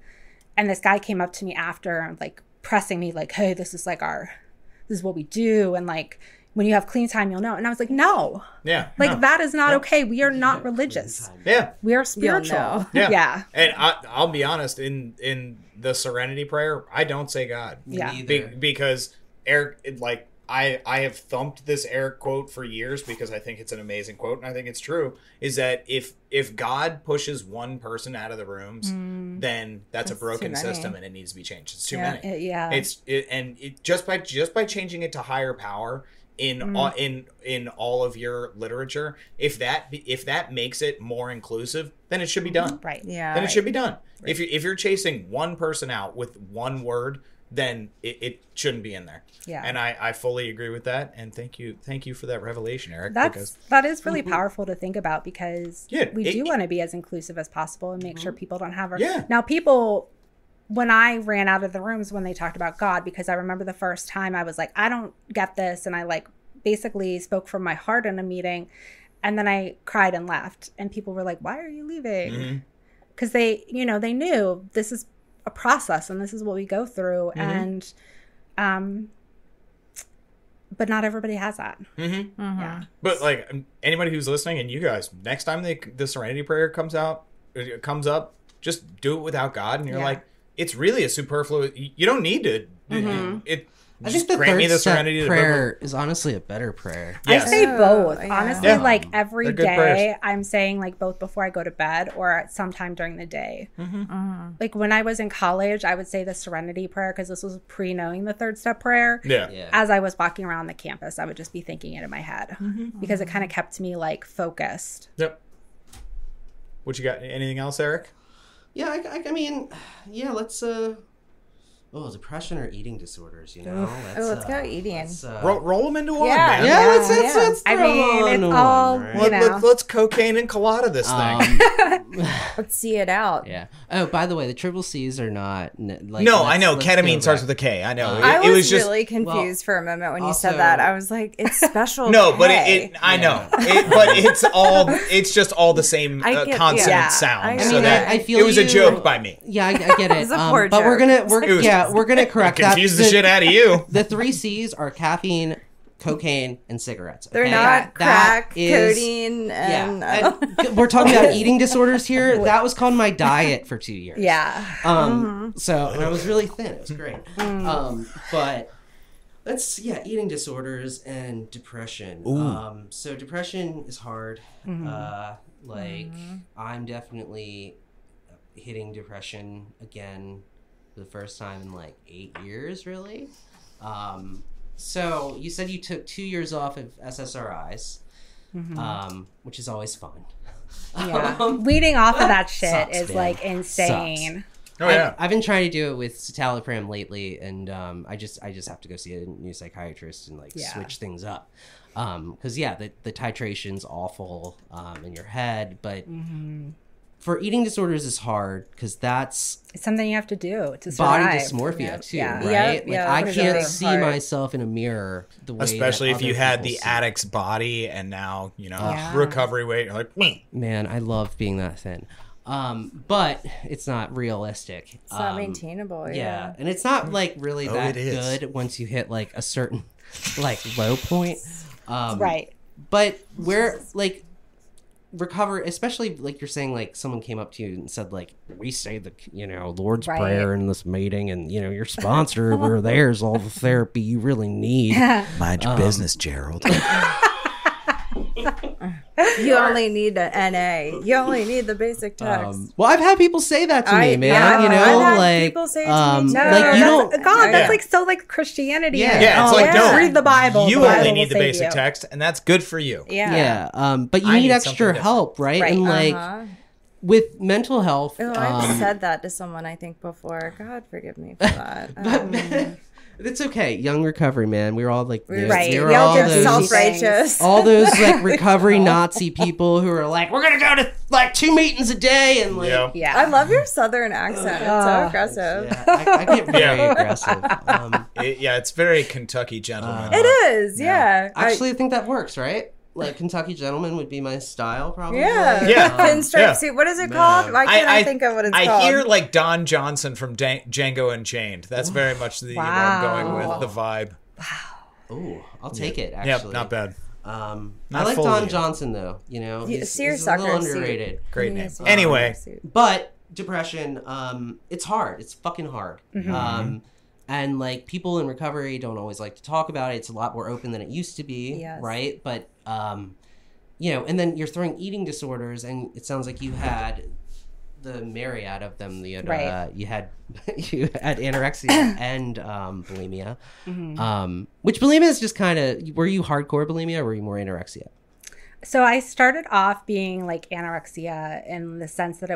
And this guy came up to me after and like pressing me like, hey, this is what we do. And like, when you have clean time, you'll know. And I was like, no.
Yeah.
Like that is not okay. We are not religious.
Yeah.
We are spiritual.
know.
Yeah.
And I'll be honest, in the Serenity Prayer, I don't say God.
Yeah.
Because Eric, like, I have thumped this Eric quote for years because I think it's an amazing quote, and I think it's true, is that if God pushes one person out of the rooms, then that's a broken system and it needs to be changed. It's too many. Just by changing it to higher power in all of your literature, if that makes it more inclusive, then it should be done.
Right.
Yeah.
Then it should be done. Right. If you're chasing one person out with one word, then it shouldn't be in there.
Yeah.
And I fully agree with that. And thank you for that revelation, Eric.
That is really powerful to think about because we do want to be as inclusive as possible and make sure people don't have Now people, when I ran out of the rooms when they talked about God, because I remember the first time I was like, I don't get this. And I like basically spoke from my heart in a meeting, and then I cried and left. And people were like, why are you leaving? Because they knew this is a process and this is what we go through. And, but not everybody has that. Yeah.
But like anybody who's listening, and you guys, next time the Serenity Prayer comes up, just do it without God. And you're like, it's really a superfluous. You don't need to.
I think the
grant me the
third step
serenity
prayer is honestly a better prayer.
Yes.
I say both.
Yeah.
Honestly,
Yeah.
like every
They're good
day,
prayers.
I'm saying like both before I go to bed or sometime during the day. Like when I was in college, I would say the Serenity Prayer because this was pre-knowing the third step prayer.
Yeah.
As I was walking around the campus, I would just be thinking it in my head because it kind of kept me like focused.
Yep. What you got? Anything else, Eric?
Yeah, I mean, yeah, let's depression or eating disorders, you know?
Let's go eating.
Roll them into one,
Yeah.
man.
Yeah, let's
I
throw
mean,
on
it's
one,
all,
right?
you know.
Let's cocaine and colada this thing.
Let's see it out.
Yeah. Oh, by the way, the triple C's are not like.
No, I know.
let's
Ketamine
go
starts
back.
with a K. I know.
I
it
was
just
really confused for a moment when you
also-
said that. I was like, it's special.
no, but
K.
I know. But it's just all the same
I get-
consonant
yeah.
sound.
I
so
mean,
that
I feel
it was a
you-
joke by me.
Yeah, I get it.
It's a poor
but we're
joke.
we're gonna correct that.
Confuse the shit out of you.
The 3 C's are caffeine, cocaine, and cigarettes.
They're
okay?
not
That
crack,
is-
codeine,
Yeah,
and
and we're talking about eating disorders here. That was called my diet for 2 years.
Yeah.
So, and I was really thin. It was great. But eating disorders and depression. So depression is hard. I'm definitely hitting depression again for the first time in like 8 years, really. So you said you took 2 years off of SSRIs, which is always fun.
Yeah. Weeding off of that shit
Sucks,
is
man.
like insane.
Oh yeah.
I've been trying to do it with citalopram lately, and I just have to go see a new psychiatrist and switch things up. Because the titration's awful in your head, but for eating disorders is hard because that's
It's something you have to do to survive.
body dysmorphia too,
Yeah.
right?
Yeah,
I
for
can't
sure.
see
Hard.
myself in a mirror the way
Especially
that
if you
other
had
people
the
see.
addict's body and now,
Yeah.
recovery weight. You're like,
Man, I love being that thin. But it's not realistic.
it's not maintainable.
Yeah, and it's not like really that
it is.
good once you hit like a certain like low point.
Right.
But where like recover, especially like you're saying, like someone came up to you and said like, we say the Lord's
Right.
Prayer in this meeting, and your sponsor over there is all the therapy you really need.
Mind your business, Gerald.
You only need an NA. You only need the basic text.
Well, I've had people say that to me, man.
I've had
like
people say it to me, too.
like you don't.
God, that's
Yeah.
like so like Christianity.
Yeah.
Yeah, it's like, no.
read the Bible.
You
the Bible
only
will
need the
save
basic
you.
text, and that's good for you.
Yeah.
But you
I
need
need
extra
something
help, right?
Right.
And like with mental health,
Oh, I've said that to someone, I think, before. God forgive me for that.
it's okay. Young recovery, man. We're all like,
Right.
we're
We all
all
did
those-
self-righteous.
all those like recovery Nazi people who are like, we're gonna go to like 2 meetings a day, and like,
Yeah.
Yeah.
I love your southern accent. It's so aggressive.
yeah, I get very aggressive.
It's very Kentucky gentleman.
It is, yeah.
Actually, I think that works, right? Like Kentucky gentleman would be my style, probably.
Yeah.
Yeah.
Pinstripe
Yeah.
suit. What is it called? Why can't I think of what it's called?
I hear like Don Johnson from Django Unchained. That's very much the what I'm going with, the vibe.
Ooh, I'll take it.
Yeah,
Actually,
not bad.
I
Not
like
fully.
Don Johnson though. He's a little
Seersucker
underrated.
Great name.
Yes,
Anyway,
But depression, it's hard. It's fucking hard. And like people in recovery don't always like to talk about it. It's a lot more open than it used to be,
Yes.
right? But and then you're throwing eating disorders, and it sounds like you had the myriad of them. You had
Right.
you had anorexia and bulimia. Which bulimia is just kind of, were you hardcore bulimia or were you more anorexia?
So I started off being like anorexia in the sense that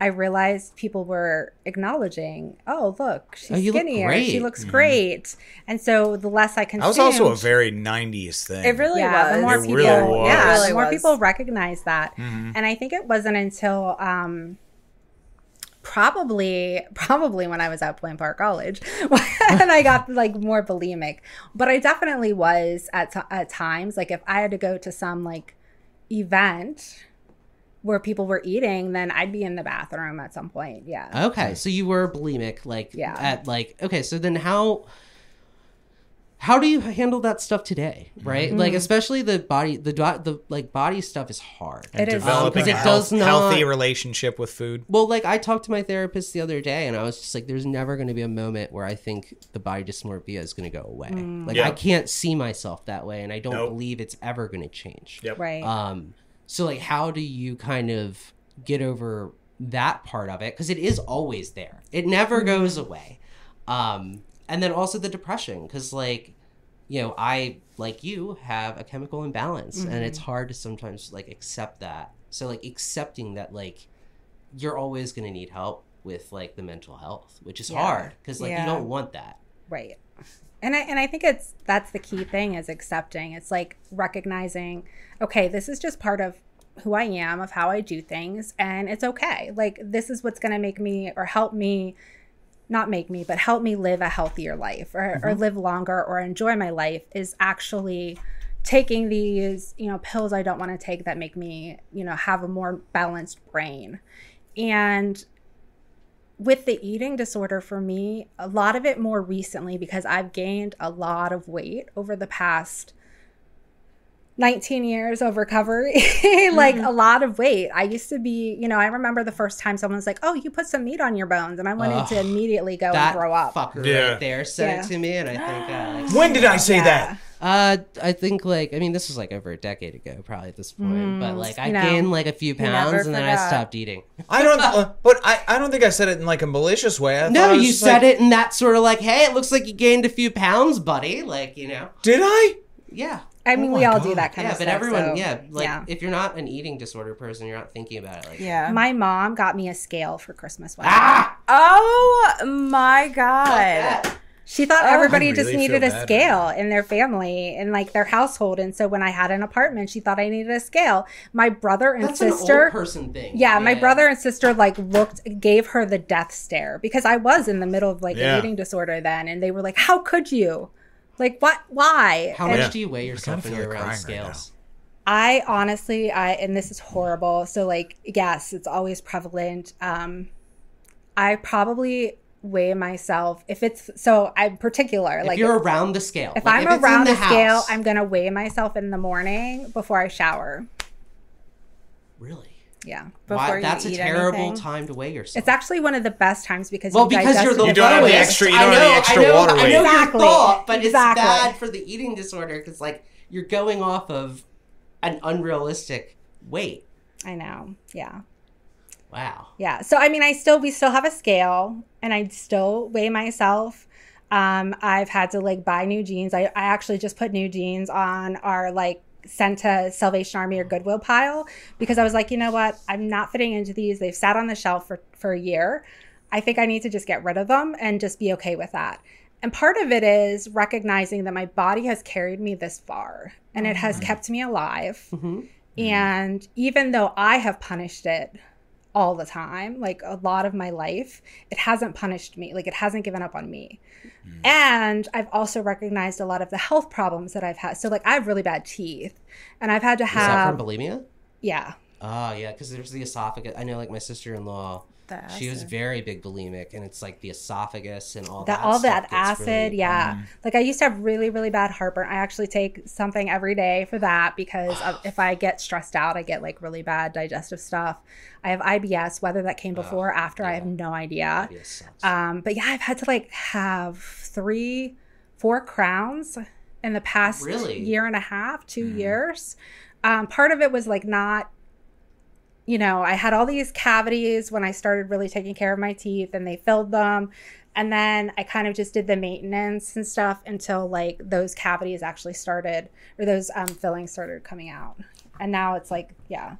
I realized people were acknowledging, oh, look, she's
you look
skinnier.
great.
She looks great. And so the less I consumed.
that was also a very 90s thing.
It really was.
the more
It
people,
really was.
yeah,
It really
the more
was.
people recognize that. And I think it wasn't until probably when I was at Point Park College and I got like more bulimic. But I definitely was at times, like if I had to go to some like event where people were eating, then I'd be in the bathroom at some point. Yeah.
Okay, so you were bulimic, like
Yeah.
at like, okay, so then how do you handle that stuff today, right? Like especially the body, the like body stuff is hard.
It is.
Developing
Because
a
it does not-
healthy relationship with food.
Well, like I talked to my therapist the other day, and I was just like, "There's never going to be a moment where I think the body dysmorphia is going to go away. Like
Yeah.
I can't see myself that way, and I don't
Nope.
believe it's ever going to change."
Yep.
Right.
So like, how do you kind of get over that part of it? Because it is always there. It never goes away. And then also the depression, because like, I, like you, have a chemical imbalance, and it's hard to sometimes like accept that. So like accepting that like you're always going to need help with like the mental health, which is hard because like you don't want that.
Right. And I think that's the key thing is accepting. It's like recognizing, okay, this is just part of who I am, of how I do things, and it's okay. Like this is what's going to make me or help me, not make me, but help me live a healthier life or live longer or enjoy my life is actually taking these, pills I don't want to take that make me, have a more balanced brain. And with the eating disorder for me, a lot of it more recently, because I've gained a lot of weight over the past 19 years of recovery, like a lot of weight. I used to be, I remember the first time someone was like, oh, you put some meat on your bones. And I wanted to immediately go
That
and throw up.
fucker
Yeah.
right there said it to me, and I think
When did I say that?
I think like, I mean, this was like over a decade ago, probably at this point. But like, I gained like a few
never
pounds, and then I
forgot.
stopped eating.
I don't, but I don't think I said it in like a malicious way. I thought
No,
it was
you
just
said
like,
it in that sort of like, hey, it looks like you gained a few pounds, buddy. Like,
Did I?
yeah.
I mean,
Oh
we
my
all
God.
do that kind
Yeah,
of
but
stuff.
everyone,
so,
if you're not an eating disorder person, you're not thinking about it. Like,
Yeah.
My mom got me a scale for Christmas one.
Oh my God.
She thought everybody
I
just
really
needed
feel
a
bad
scale in their family and like their household. And so when I had an apartment, she thought I needed a scale. My brother and
that's an
sister.
old person thing.
Yeah, my brother and sister like gave her the death stare because I was in the middle of like
Yeah.
an eating disorder then, and they were like, "How could you? Like, what? Why?"
How
And
much do you weigh yourself when
feel
you're
like
around
crying right
scales?
I honestly, and this is horrible. So like, yes, it's always prevalent. I probably weigh myself if it's so I'm particular.
If
like
you're around the scale.
if
Like,
I'm
it's
around
in
the scale,
house.
I'm gonna weigh myself in the morning before I shower.
Really?
Yeah.
Before you
That's a
eat
terrible
anything?
time to weigh yourself.
It's actually one of the best times because
Well, because you're the
You don't have the
lowest.
extra- you don't have the extra water weight.
I know
Exactly.
your thought, but
Exactly.
it's bad for the eating disorder because, like, you're going off of an unrealistic weight.
I know. Yeah.
Wow.
Yeah. So I mean, we still have a scale, and I still weigh myself. I've had to like buy new jeans. I actually just put new jeans on our like sent to Salvation Army or Goodwill pile because I was like, you know what? I'm not fitting into these. They've sat on the shelf for a year. I think I need to just get rid of them and just be okay with that. And part of it is recognizing that my body has carried me this far and it has kept me alive.
Mm-hmm.
And even though I have punished it all the time, like a lot of my life, it hasn't punished me. Like it hasn't given up on me. And I've also recognized a lot of the health problems that I've had. So like I have really bad teeth and I've had to
Is that
have,
from bulimia?
yeah.
Oh, yeah, because there's the esophagus. I know, like, my sister-in-law,
The
she was
acid.
very big bulimic, and it's, like, the esophagus and all
That
that
all
stuff
that
gets
acid,
really-
yeah. Like I used to have really, really bad heartburn. I actually take something every day for that because if I get stressed out, I get like really bad digestive stuff. I have IBS, whether that came before or after, I have no idea.
IBS sucks.
But yeah, I've had to like have 3-4 crowns in the past
Really?
year and a half, 2 years. Part of it was like not, you know, I had all these cavities when I started really taking care of my teeth and they filled them. And then I kind of just did the maintenance and stuff until like those cavities actually started or those fillings started coming out. And now it's like, yeah.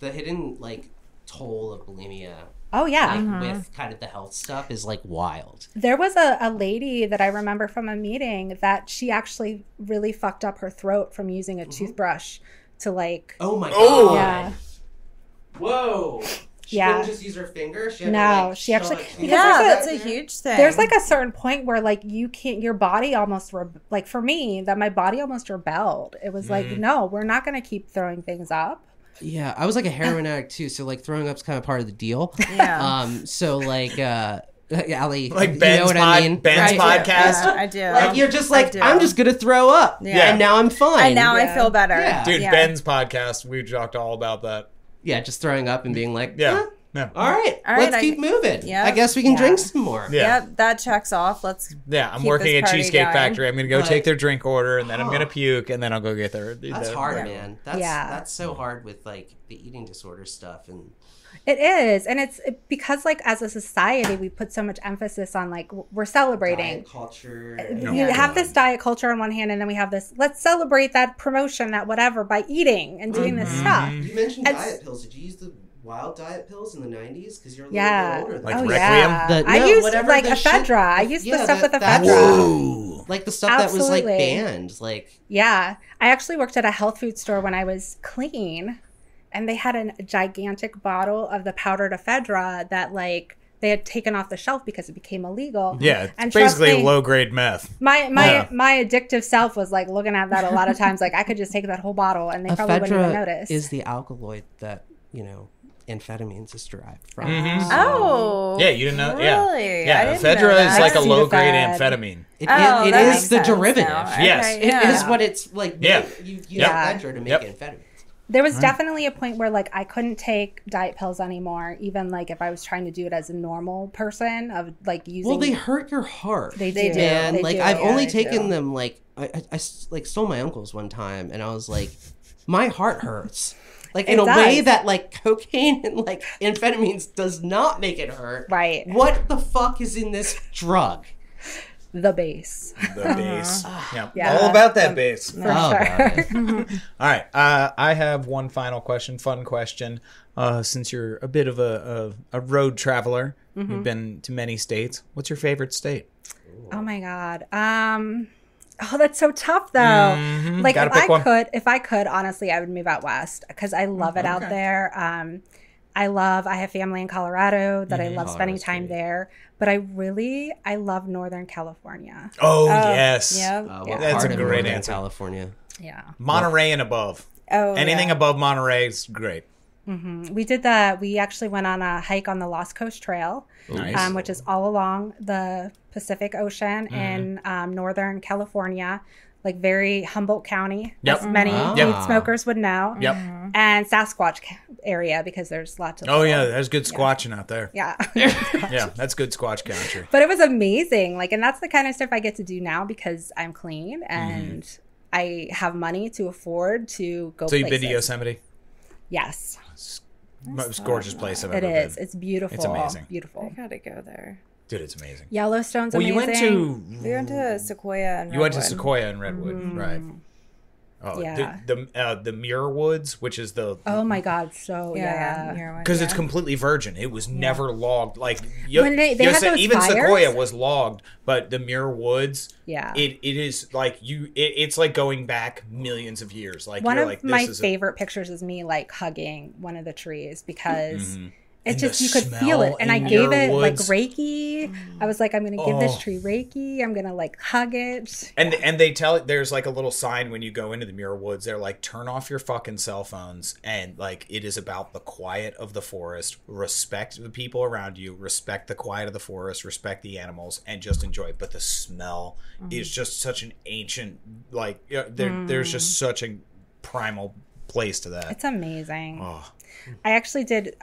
The hidden, like, toll of bulimia,
Oh, yeah.
like, with kind of the health stuff is, like, wild.
There was a lady that I remember from a meeting that she actually really fucked up her throat from using a toothbrush to like,
Oh, my
Oh.
God.
yeah.
Whoa. She
Yeah.
couldn't just use her finger? She had to,
No,
like,
she
shove
actually-
it-
because
Yeah,
there's
that's a huge thing.
There's like a certain point where like you can't, your body almost, like for me, that my body almost rebelled. It was like, no, we're not going to keep throwing things up.
Yeah, I was like a heroin addict too, so like throwing up's kind of part of the deal.
Yeah.
So like Allie,
Like
you
Ben's,
know what I mean?
Ben's
Right?
podcast.
Yeah, I do.
Like you're just
I
like
do.
I'm just gonna throw up,
Yeah.
and now I'm fine.
And now I
Yeah.
feel better.
Yeah.
Dude,
Yeah.
Ben's podcast, we talked all about that.
yeah, just throwing up and being like,
Yeah.
"Huh,
Yeah.
all right,
All right,
let's keep moving.
yeah.
I guess we can
Yeah.
drink some more."
Yeah.
Yep, that checks off. Let's.
Yeah, I'm
Keep
working
this
at
party
Cheesecake
going.
Factory. I'm going to go
But-
take their drink order, and then I'm going to
Huh.
puke, and then I'll go get their...
That's hard,
Yeah.
man. That's
Yeah.
that's so hard with like the eating disorder stuff and
It is. And it's because like as a society, we put so much emphasis on like, we're celebrating.
diet culture.
You have this diet culture on one hand, and then we have this, let's celebrate that promotion, that whatever, by eating and doing this stuff.
You mentioned
It's-
diet pills. Did you use the wild diet pills in the 90s? Because you're a little
Yeah.
bit older than
Like
Oh,
me.
Requiem?
yeah.
The-
I
no,
used
whatever
like
the shit-
ephedra. I used
yeah,
the stuff with
that's-
ephedra.
Whoa.
Like the stuff that was like
Absolutely.
banned. Like
Yeah. I actually worked at a health food store when I was clean, and they had a gigantic bottle of the powdered ephedra that like they had taken off the shelf because it became illegal.
Yeah,
And
it's
trust
basically
me,
low-grade meth.
My
Yeah.
addictive self was like looking at that a lot of times. Like I could just take that whole bottle and they probably wouldn't even
ephedra
notice.
is the alkaloid that, you know, amphetamines is derived from.
Mhm.
Oh.
Yeah, you didn't know? Yeah.
Really? I
Yeah,
didn't
ephedra
know
is
that.
like a
I've seen
low-grade
Sudafed.
amphetamine.
It,
Oh,
it
that
is
makes
the
sense
derivative.
now.
Yes.
Okay,
It
yeah.
is what it's like.
Yeah.
You use
Yeah.
ephedra to make
Yep.
amphetamines.
There was definitely a point where like I couldn't take diet pills anymore, even like if I was trying to do it as a normal person of like using.
Well, they hurt your heart.
They
They
do.
do.
Man,
They
like
do.
I've
Yeah,
only
they
taken
do.
them like I like stole my uncle's one time, and I was like, my heart hurts. Like in
It
a way
does.
that like cocaine and like amphetamines does not make it hurt.
Right.
What the fuck is in this drug?
The base.
The base. Yeah.
Yeah.
All about that base.
For
Oh,
sure.
God.
All right. I have one final question, fun question. Since you're a bit of a road traveler, you've been to many states. What's your favorite state?
Oh my god. Oh, that's so tough though. Like
Gotta pick one.
if I could, honestly, I would move out west because I love it out
Okay.
there. I have family in Colorado that I love spending
Colorado's
time
great.
there. But I love Northern California.
Oh, yes.
Yep.
What
That's
part
a
of
great
Northern
answer.
California?
Yeah.
Monterey and above.
Oh,
Anything
yeah.
above Monterey is great.
We actually went on a hike on the Lost Coast Trail,
Nice.
which is all along the Pacific Ocean in Northern California, like very Humboldt County,
Yep.
as many weed smokers would know.
Yep.
And Sasquatch area, because there's lots of
Oh yeah, there's good squatching out there.
yeah.
Yeah, that's good squatch country.
But it was amazing. Like, and that's the kind of stuff I get to do now because I'm clean and I have money to afford to go
So you've been
places.
to Yosemite?
Yes,
Most gorgeous place I've
it
ever
is.
been.
It's beautiful.
It's amazing.
I
Beautiful.
gotta go there.
Dude, it's amazing.
Yellowstone's
Well,
amazing.
you went to
We went to Sequoia and
you went to
Redwood.
Sequoia and Redwood, right? Oh,
Yeah.
the Muir Woods, which is the
Oh my God! So
Yeah,
yeah.
near one,
because
yeah.
it's completely virgin. It was never logged. Like
When they had those
even
fires?
Sequoia was logged, but the Muir Woods,
Yeah.
it is like it's like going back millions of years. Like
One
you're
of
like,
my
this is
favorite pictures is me like hugging one of the trees because it
And
just
the
you could feel it,
smell
and I
in
gave
your
it like
woods.
Reiki. I was like, I'm gonna give this
Oh.
tree Reiki. I'm gonna like hug it.
And they tell it there's like a little sign when you go into the Muir Woods. They're like, turn off your fucking cell phones, and like it is about the quiet of the forest. Respect the people around you. Respect the quiet of the forest. Respect the animals, and just enjoy it. But the smell is just such an ancient like there's just such a primal place to that.
It's amazing.
Oh.
I actually did,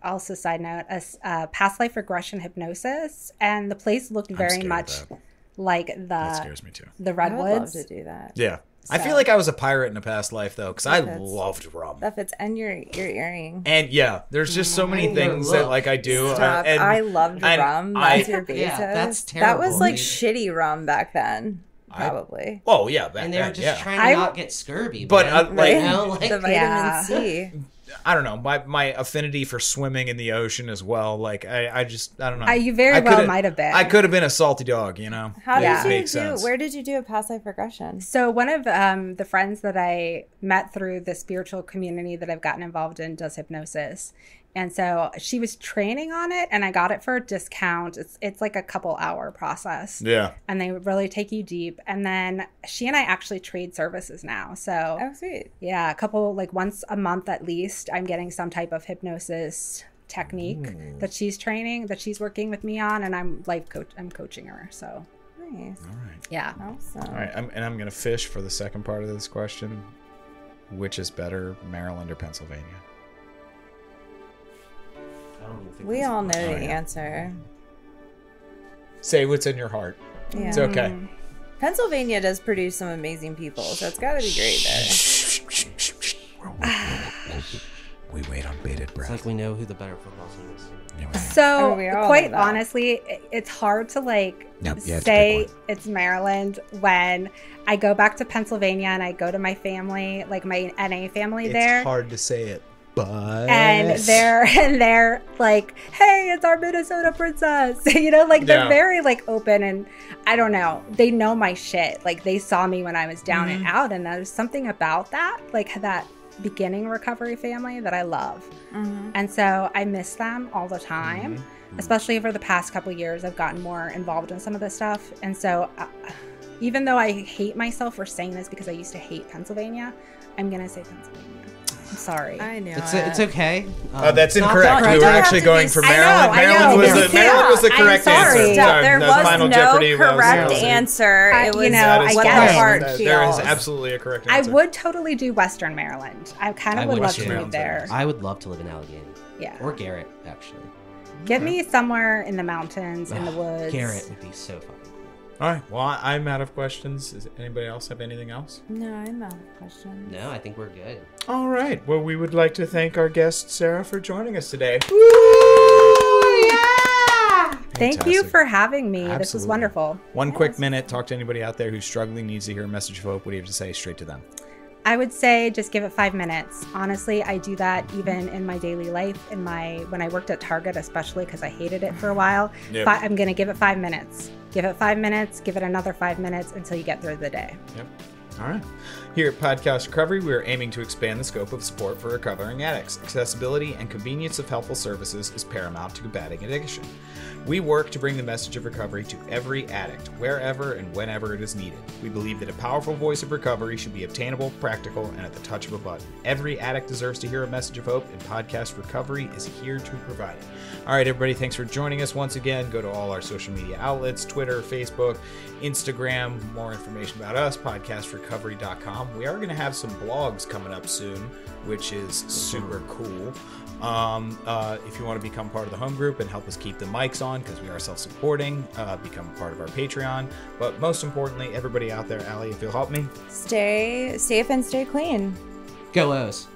also side note, a past life regression hypnosis, and the place looked very
scared of
much
that.
like
That scares me too.
the
I would love
redwoods.
to do that.
Yeah. I
So-
feel like I was a pirate in a past life though, because I
That's-
loved rum.
That fits and your earring.
And yeah, there's just so many things that like I do.
Stop.
and
I loved
and
rum.
I-
That's your basis.
Yeah, that's
That was
terrible.
like shitty rum back then.
I-
Probably.
Oh yeah, back
And they were
then,
just
yeah.
trying to
I-
not get scurvy.
But,
man.
like-
you know, like
the vitamin
Yeah.
C.
I don't know. My affinity for swimming in the ocean as well. Like I don't know.
You very
I
well
coulda-
might have been.
I could have been a salty dog, you know.
How
Yeah.
did you
Makes
do?
sense.
Where did you do a past life regression?
So one of the friends that I met through the spiritual community that I've gotten involved in does hypnosis. And so she was training on it, and I got it for a discount. It's like a couple hour process.
Yeah.
And they really take you deep. And then she and I actually trade services now. So
Oh, sweet.
yeah, a couple, like once a month at least, I'm getting some type of hypnosis technique that she's training, that she's working with me on, and I'm I'm coaching her. So
Nice.
All right.
yeah.
Awesome.
All right. I'm gonna fish for the second part of this question. Which is better, Maryland or Pennsylvania?
I don't even think
We
that's-
all know the
yeah.
answer.
Say what's in your heart.
Yeah.
It's okay.
Pennsylvania does produce some amazing people, so it's got to be great there.
We wait on bated
It's
breath.
like we know who the better football team is.
Anyway.
So,
I mean, we all
quite
know that.
honestly, it's hard to
Nope, yeah, it's a
say
big one.
it's Maryland when I go back to Pennsylvania and I go to my family, like my NA family there.
hard to say it, but
And they're like, "Hey, it's our Minnesota princess," you know, like they're
Yeah.
very like open, and I don't know, they know my shit. Like they saw me when I was down
Mm-hmm.
and out, and there's something about that, like that beginning recovery family that I love, and so I miss them all the time.
Mm-hmm.
Especially over the past couple of years, I've gotten more involved in some of this stuff, and so even though I hate myself for saying this because I used to hate Pennsylvania, I'm gonna say Pennsylvania. I'm sorry.
I knew
It's okay.
that's
it's not
incorrect.
that
We
don't
were
have
actually
to
going
be-
for
I know,
Maryland.
I know,
Maryland was
you
the Maryland was the
can't. I'm
correct
sorry.
answer.
Stop,
There
The
was
Final
no
Jeopardy was-
correct
was-
answer.
I-
It was
you know,
That
I
is
what
get
the
it.
heart
There
feels.
is absolutely a correct
I
answer.
would totally do Western Maryland. I kind
I
of would
would
love
too.
to move there.
I would love to live in Allegheny.
Yeah.
Or Garrett, actually.
Get me somewhere in the mountains, in the woods.
Garrett would be so fucking cool.
All right. Well, I'm out of questions. Does anybody else have anything else?
No, I'm out of questions.
No, I think we're good.
All right. Well, we would like to thank our guest Sarah for joining us today.
Thank you
Fantastic.
for having me. This was
Absolutely.
wonderful.
One quick minute. Talk to anybody out there who's struggling, needs to hear a message of hope. What do you have to say straight to them?
I would say just give it 5 minutes. Honestly, I do that even in my daily life, when I worked at Target, especially because I hated it for a while.
Yep.
I'm going to give it 5 minutes. Give it 5 minutes, give it another 5 minutes until you get through the day.
Yep. All right. Here at Podcast Recovery, we are aiming to expand the scope of support for recovering addicts. Accessibility and convenience of helpful services is paramount to combating addiction. We work to bring the message of recovery to every addict, wherever and whenever it is needed. We believe that a powerful voice of recovery should be obtainable, practical, and at the touch of a button. Every addict deserves to hear a message of hope, and Podcast Recovery is here to provide it. All right, everybody, thanks for joining us once again. Go to all our social media outlets, Twitter, Facebook, Instagram. More information about us, podcastrecovery.com. We are going to have some blogs coming up soon, which is super cool. If you want to become part of the home group and help us keep the mics on, because we are self-supporting, become a part of our Patreon. But most importantly, everybody out there, Allie, if you'll help me.
Stay safe and stay clean.
Go O's.